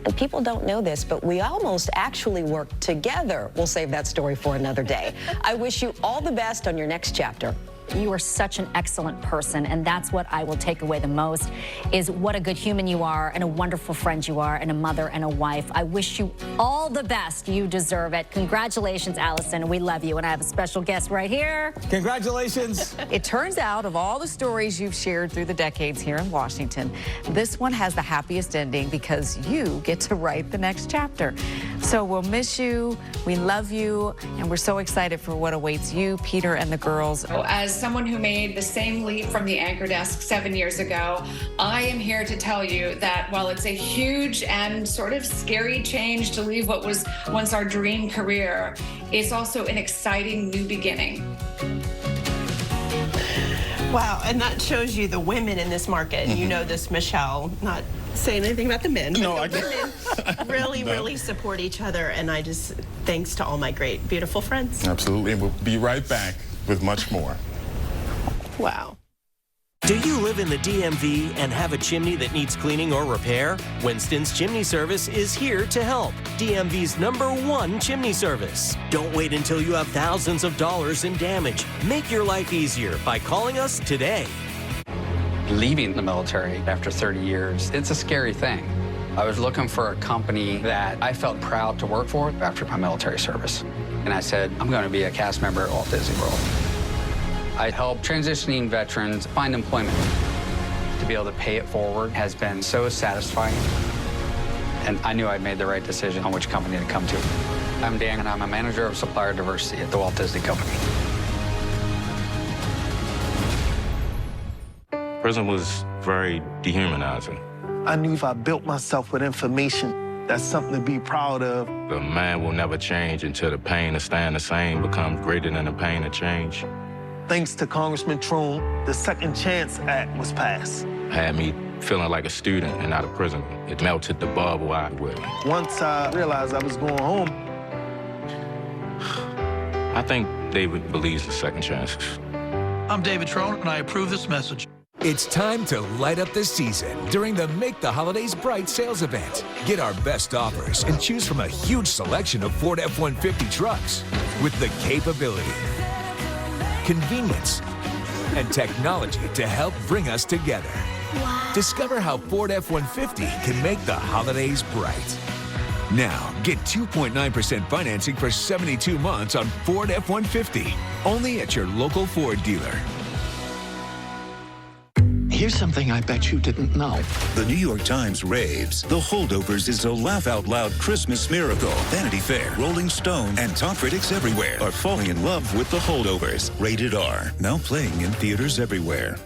And people don't know this, but we almost actually work together. We'll save that story for another day. I wish you all the best on your next chapter.
You are such an excellent person, and that's what I will take away the most, is what a good human you are and a wonderful friend you are and a mother and a wife. I wish you all the best. You deserve it. Congratulations, Alison. We love you, and I have a special guest right here.
Congratulations.
It turns out, of all the stories you've shared through the decades here in Washington, this one has the happiest ending because you get to write the next chapter. So we'll miss you, we love you, and we're so excited for what awaits you, Peter, and the girls.
As someone who made the same leap from the anchor desk 7 years ago, I am here to tell you that while it's a huge and sort of scary change to leave what was once our dream career, it's also an exciting new beginning.
Wow, and that shows you the women in this market. And you know this, Michelle, not saying anything about the men, but
No,
the women really support each other. And I just, thanks to all my great, beautiful friends.
Absolutely, and we'll be right back with much more.
Wow.
Do you live in the DMV and have a chimney that needs cleaning or repair? Winston's Chimney Service is here to help. DMV's #1 chimney service. Don't wait until you have thousands of dollars in damage. Make your life easier by calling us today.
Leaving the military after 30 years, it's a scary thing. I was looking for a company that I felt proud to work for after my military service. And I said, I'm going to be a cast member at Walt Disney World. I help transitioning veterans find employment. To be able to pay it forward has been so satisfying. And I knew I'd made the right decision on which company to come to. I'm Dan, and I'm a manager of supplier diversity at the Walt Disney Company.
Prison was very dehumanizing.
I knew if I built myself with information, that's something to be proud of.
The man will never change until the pain of staying the same becomes greater than the pain of change.
Thanks to Congressman Troon, the Second Chance Act was passed.
Had me feeling like a student and not a prisoner. It melted the bubble out with me.
Once I realized I was going home,
I think David believes in second chances.
I'm David Troon, and I approve this message.
It's time to light up the season during the Make the Holidays Bright sales event. Get our best offers and choose from a huge selection of Ford F-150 trucks with the capability, convenience, and technology to help bring us together. Wow. Discover how Ford F-150 can make the holidays bright. Now, get 2.9% financing for 72 months on Ford F-150, only at your local Ford dealer.
Here's something I bet you didn't know. The New York Times raves. The Holdovers is a laugh-out-loud Christmas miracle. Vanity Fair, Rolling Stone, and top critics everywhere are falling in love with The Holdovers. Rated R. Now playing in theaters everywhere.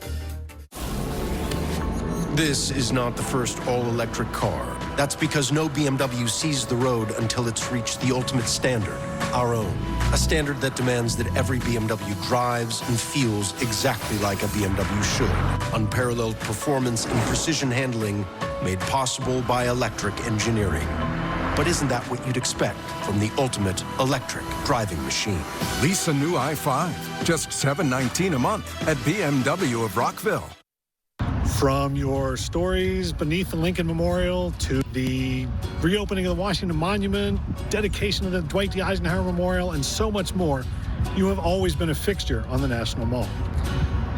This is not the first all-electric car. That's because no BMW sees the road until it's reached the ultimate standard, our own. A standard that demands that every BMW drives and feels exactly like a BMW should. Unparalleled performance and precision handling made possible by electric engineering. But isn't that what you'd expect from the ultimate electric driving machine?
Lease a new i5, just $719 a month at BMW of Rockville.
From your stories beneath the Lincoln Memorial to the reopening of the Washington Monument, dedication of the Dwight D. Eisenhower Memorial, and so much more, you have always been a fixture on the National Mall.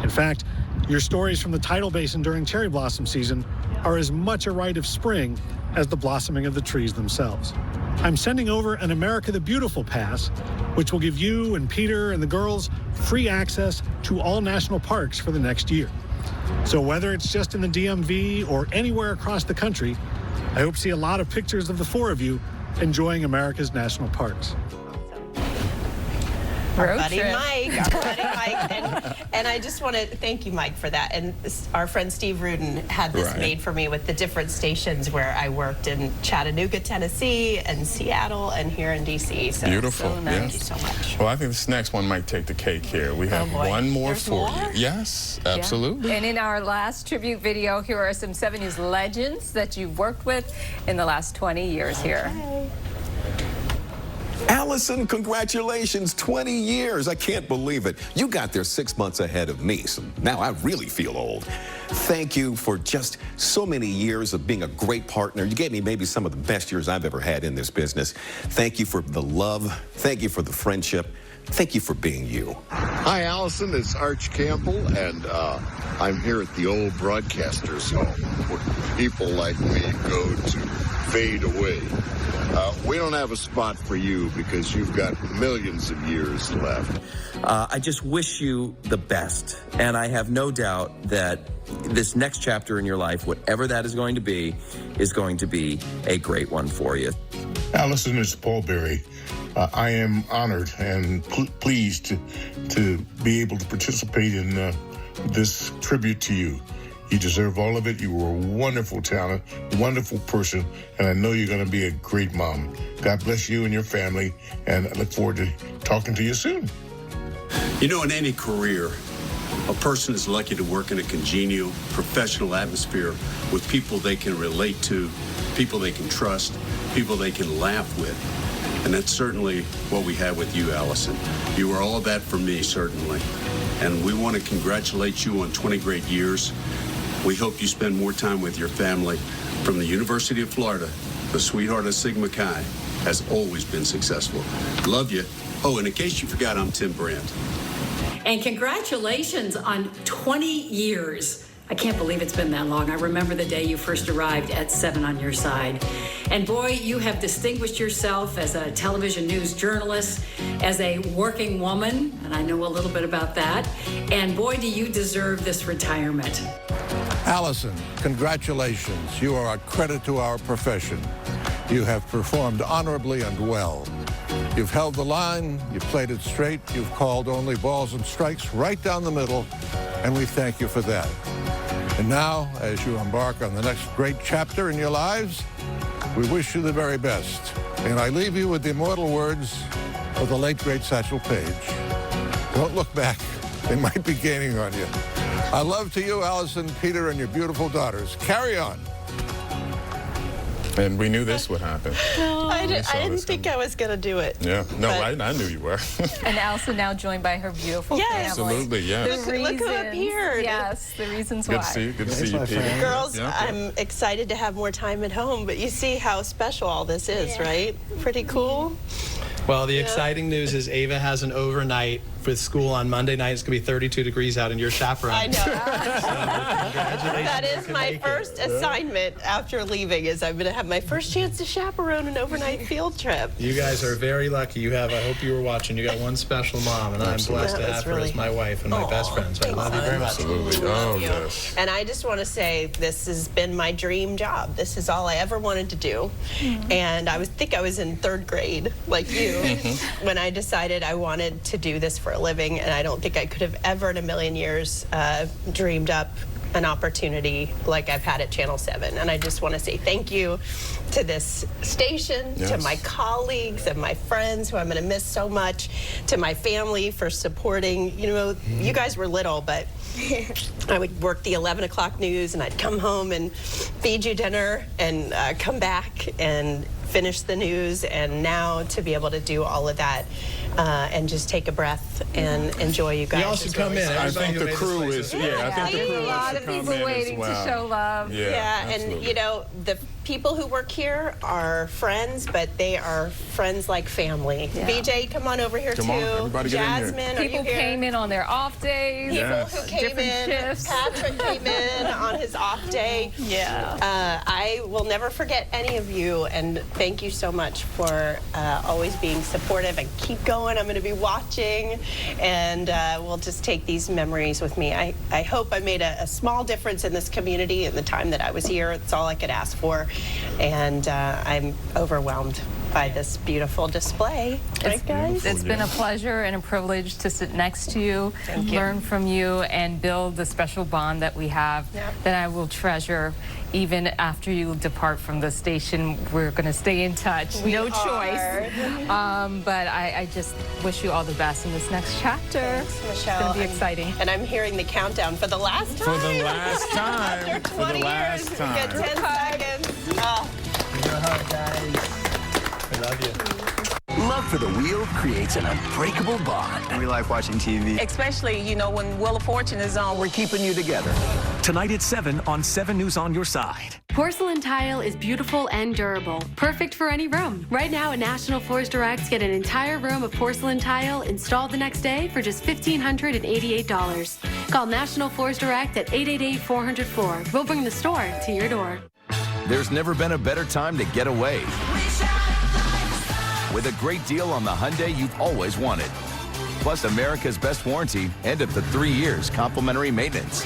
In fact, your stories from the tidal basin during cherry blossom season are as much a rite of spring as the blossoming of the trees themselves. I'm sending over an America the Beautiful pass, which will give you and Peter and the girls free access to all national parks for the next year. So whether it's just in the DMV or anywhere across the country, I hope to see a lot of pictures of the four of you enjoying America's national parks.
Our buddy Mike, and I just want to thank you, Mike, for that. And our friend Steve Rudin had this made for me with the different stations where I worked in Chattanooga, Tennessee, and Seattle, and here in D.C. So,
beautiful.
Thank you so much.
Well, I think this next one might take the cake here. We have one more for you. Yes, absolutely.
Yeah. And in our last tribute video, here are some 7 News legends that you've worked with in the last 20 years here.
Alison, congratulations, 20 years. I can't believe it. You got there 6 months ahead of me, so now I really feel old. Thank you for just so many years of being a great partner. You gave me maybe some of the best years I've ever had in this business. Thank you for the love. Thank you for the friendship. Thank you for being you.
Hi, Alison. It's Arch Campbell, and I'm here at the old broadcaster's home where people like me go to fade away. We don't have a spot for you because you've got millions of years left.
I just wish you the best, and I have no doubt that this next chapter in your life, whatever that is going to be a great one for you.
Alison, it's Paul Berry. I am honored and pleased to be able to participate in this tribute to you. You deserve all of it. You were a wonderful talent, wonderful person, and I know you're going to be a great mom. God bless you and your family, and I look forward to talking to you soon.
You know, in any career, a person is lucky to work in a congenial, professional atmosphere with people they can relate to, people they can trust, people they can laugh with. And that's certainly what we have with you, Alison. You were all that for me, certainly. And we want to congratulate you on 20 great years. We hope you spend more time with your family. From the University of Florida, the sweetheart of Sigma Chi has always been successful. Love you. Oh, and in case you forgot, I'm Tim Brandt.
And congratulations on 20 years. I can't believe it's been that long. I remember the day you first arrived at 7 on Your Side. And boy, you have distinguished yourself as a television news journalist, as a working woman, and I know a little bit about that. And boy, do you deserve this retirement.
Alison, congratulations. You are a credit to our profession. You have performed honorably and well. You've held the line, you've played it straight, you've called only balls and strikes right down the middle, and we thank you for that. And now, as you embark on the next great chapter in your lives, we wish you the very best. And I leave you with the immortal words of the late, great Satchel Paige. Don't look back. They might be gaining on you. I love to you, Alison, Peter, and your beautiful daughters. Carry on.
And we knew this would happen.
No, I didn't think I was going to do it.
Yeah, no, I knew you were.
And Alison now joined by her beautiful family.
Absolutely, yes.
Look who appeared.
Yes, the reasons why.
Good to see you, Peter.
Girls, I'm excited to have more time at home, but you see how special all this is, right? Pretty cool.
Well, the exciting news is Ava has an overnight
with school on Monday night. It's going to be 32 degrees out, and you're chaperone.
I know.
Congratulations.
That is my first assignment after leaving, is I'm going to have my first chance to chaperone an overnight field trip.
You guys are very lucky. You have, I hope you were watching, you got one special mom, and I'm blessed to have her as my wife and my best friend. So I love you very much.
Absolutely. Oh, yes.
And I just want to say this has been my dream job. This is all I ever wanted to do. And I think I was in 3rd grade, like you, when I decided I wanted to do this for a living. And I don't think I could have ever in a million years dreamed up an opportunity like I've had at Channel 7. And I just want to say thank you to this station, to my colleagues and my friends who I'm going to miss so much, to my family for supporting. You know, you guys were little, but I would work the 11 o'clock news, and I'd come home and feed you dinner and come back and finish the news. And now to be able to do all of that and just take a breath and enjoy you guys.
Y'all should come in.
I think the crew is, I think the crew
a lot of people waiting to show love.
Yeah, and you know, the people who work here are friends, but they are friends like family. BJ, come on over here too.
Everybody get in here.
People came in on their off days.
People who came in.
Shifts.
Patrick came in on his off day. I will never forget any of you, and thank you so much for always being supportive, and keep going. I'm going to be watching, and we'll just take these memories with me. I hope I made a small difference in this community in the time that I was here. It's all I could ask for, and I'm overwhelmed by this beautiful display. Right, guys?
It's been a pleasure and a privilege to sit next to you, learn from you, and build the special bond that we have that I will treasure even after you depart from the station. We're going to stay in touch. No choice. But I just wish you all the best in this next chapter.
Thanks, Michelle.
It's going to be exciting.
And I'm hearing the countdown for the last time.
For the last time.
After 20 years, we get 10 seconds.
Guys. I love you.
Love for the wheel creates an unbreakable bond.
We like watching TV.
Especially, you know, when Wheel of Fortune is on.
We're keeping you together.
Tonight at 7 on 7 News on Your Side.
Porcelain tile is beautiful and durable, perfect for any room. Right now at National Floors Direct, get an entire room of porcelain tile installed the next day for just $1,588. Call National Floors Direct at 888-400-FLOOR. We'll bring the store to your door.
There's never been a better time to get away with a great deal on the Hyundai you've always wanted. Plus America's best warranty and up to 3 years complimentary maintenance.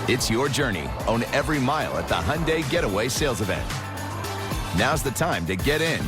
It's your journey. Own every mile at the Hyundai Getaway Sales Event. Now's the time to get in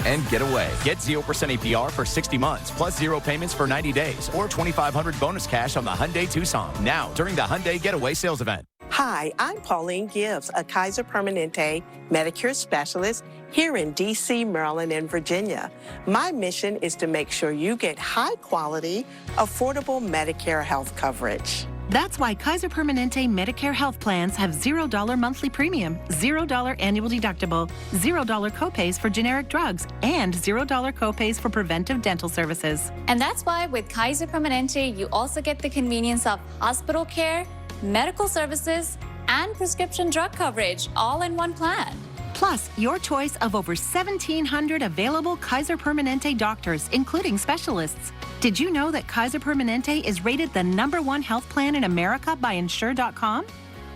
and get away.
Get 0% APR for 60 months, plus 0 payments for 90 days, or $2,500 bonus cash on the Hyundai Tucson. Now, during the Hyundai Getaway Sales Event.
Hi, I'm Pauline Gibbs, a Kaiser Permanente Medicare specialist here in D.C., Maryland, and Virginia. My mission is to make sure you get high-quality, affordable Medicare health coverage.
That's why Kaiser Permanente Medicare health plans have $0 monthly premium, $0 annual deductible, $0 copays for generic drugs, and $0 copays for preventive dental services.
And that's why with Kaiser Permanente, you also get the convenience of hospital care, medical services, and prescription drug coverage all in one plan.
Plus, your choice of over 1,700 available Kaiser Permanente doctors, including specialists. Did you know that Kaiser Permanente is rated the #1 health plan in America by Insure.com?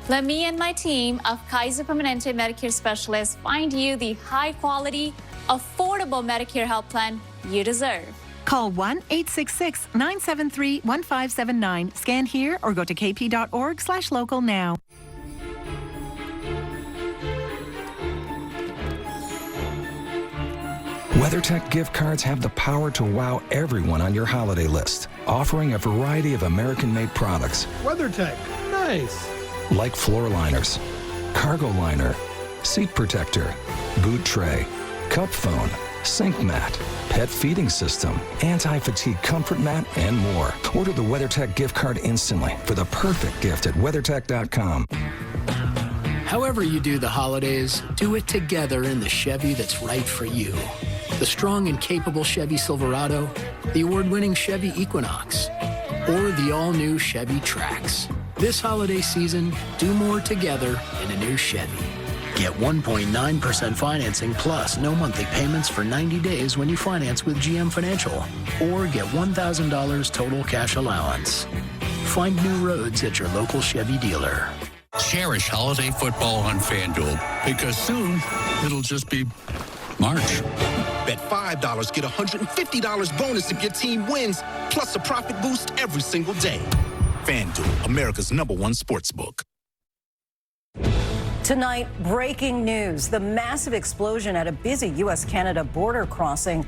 Let me and my team of Kaiser Permanente Medicare specialists find you the high-quality, affordable Medicare health plan you deserve.
Call 1-866-973-1579. Scan here or go to kp.org/local now.
WeatherTech gift cards have the power to wow everyone on your holiday list, offering a variety of American-made products.
WeatherTech, nice.
Like floor liners, cargo liner, seat protector, boot tray, cup phone, sink mat, pet feeding system, anti-fatigue comfort mat, and more. Order the WeatherTech gift card instantly for the perfect gift at WeatherTech.com.
However you do the holidays, do it together in the Chevy that's right for you. The strong and capable Chevy Silverado, the award-winning Chevy Equinox, or the all-new Chevy Trax. This holiday season, do more together in a new Chevy. Get 1.9% financing plus no monthly payments for 90 days when you finance with GM Financial. Or get $1,000 total cash allowance. Find new roads at your local Chevy dealer.
Cherish holiday football on FanDuel, because soon it'll just be March.
Bet $5, get $150 bonus if your team wins, plus a profit boost every single day. FanDuel, America's #1 sportsbook.
Tonight, breaking news. The massive explosion at a busy U.S.-Canada border crossing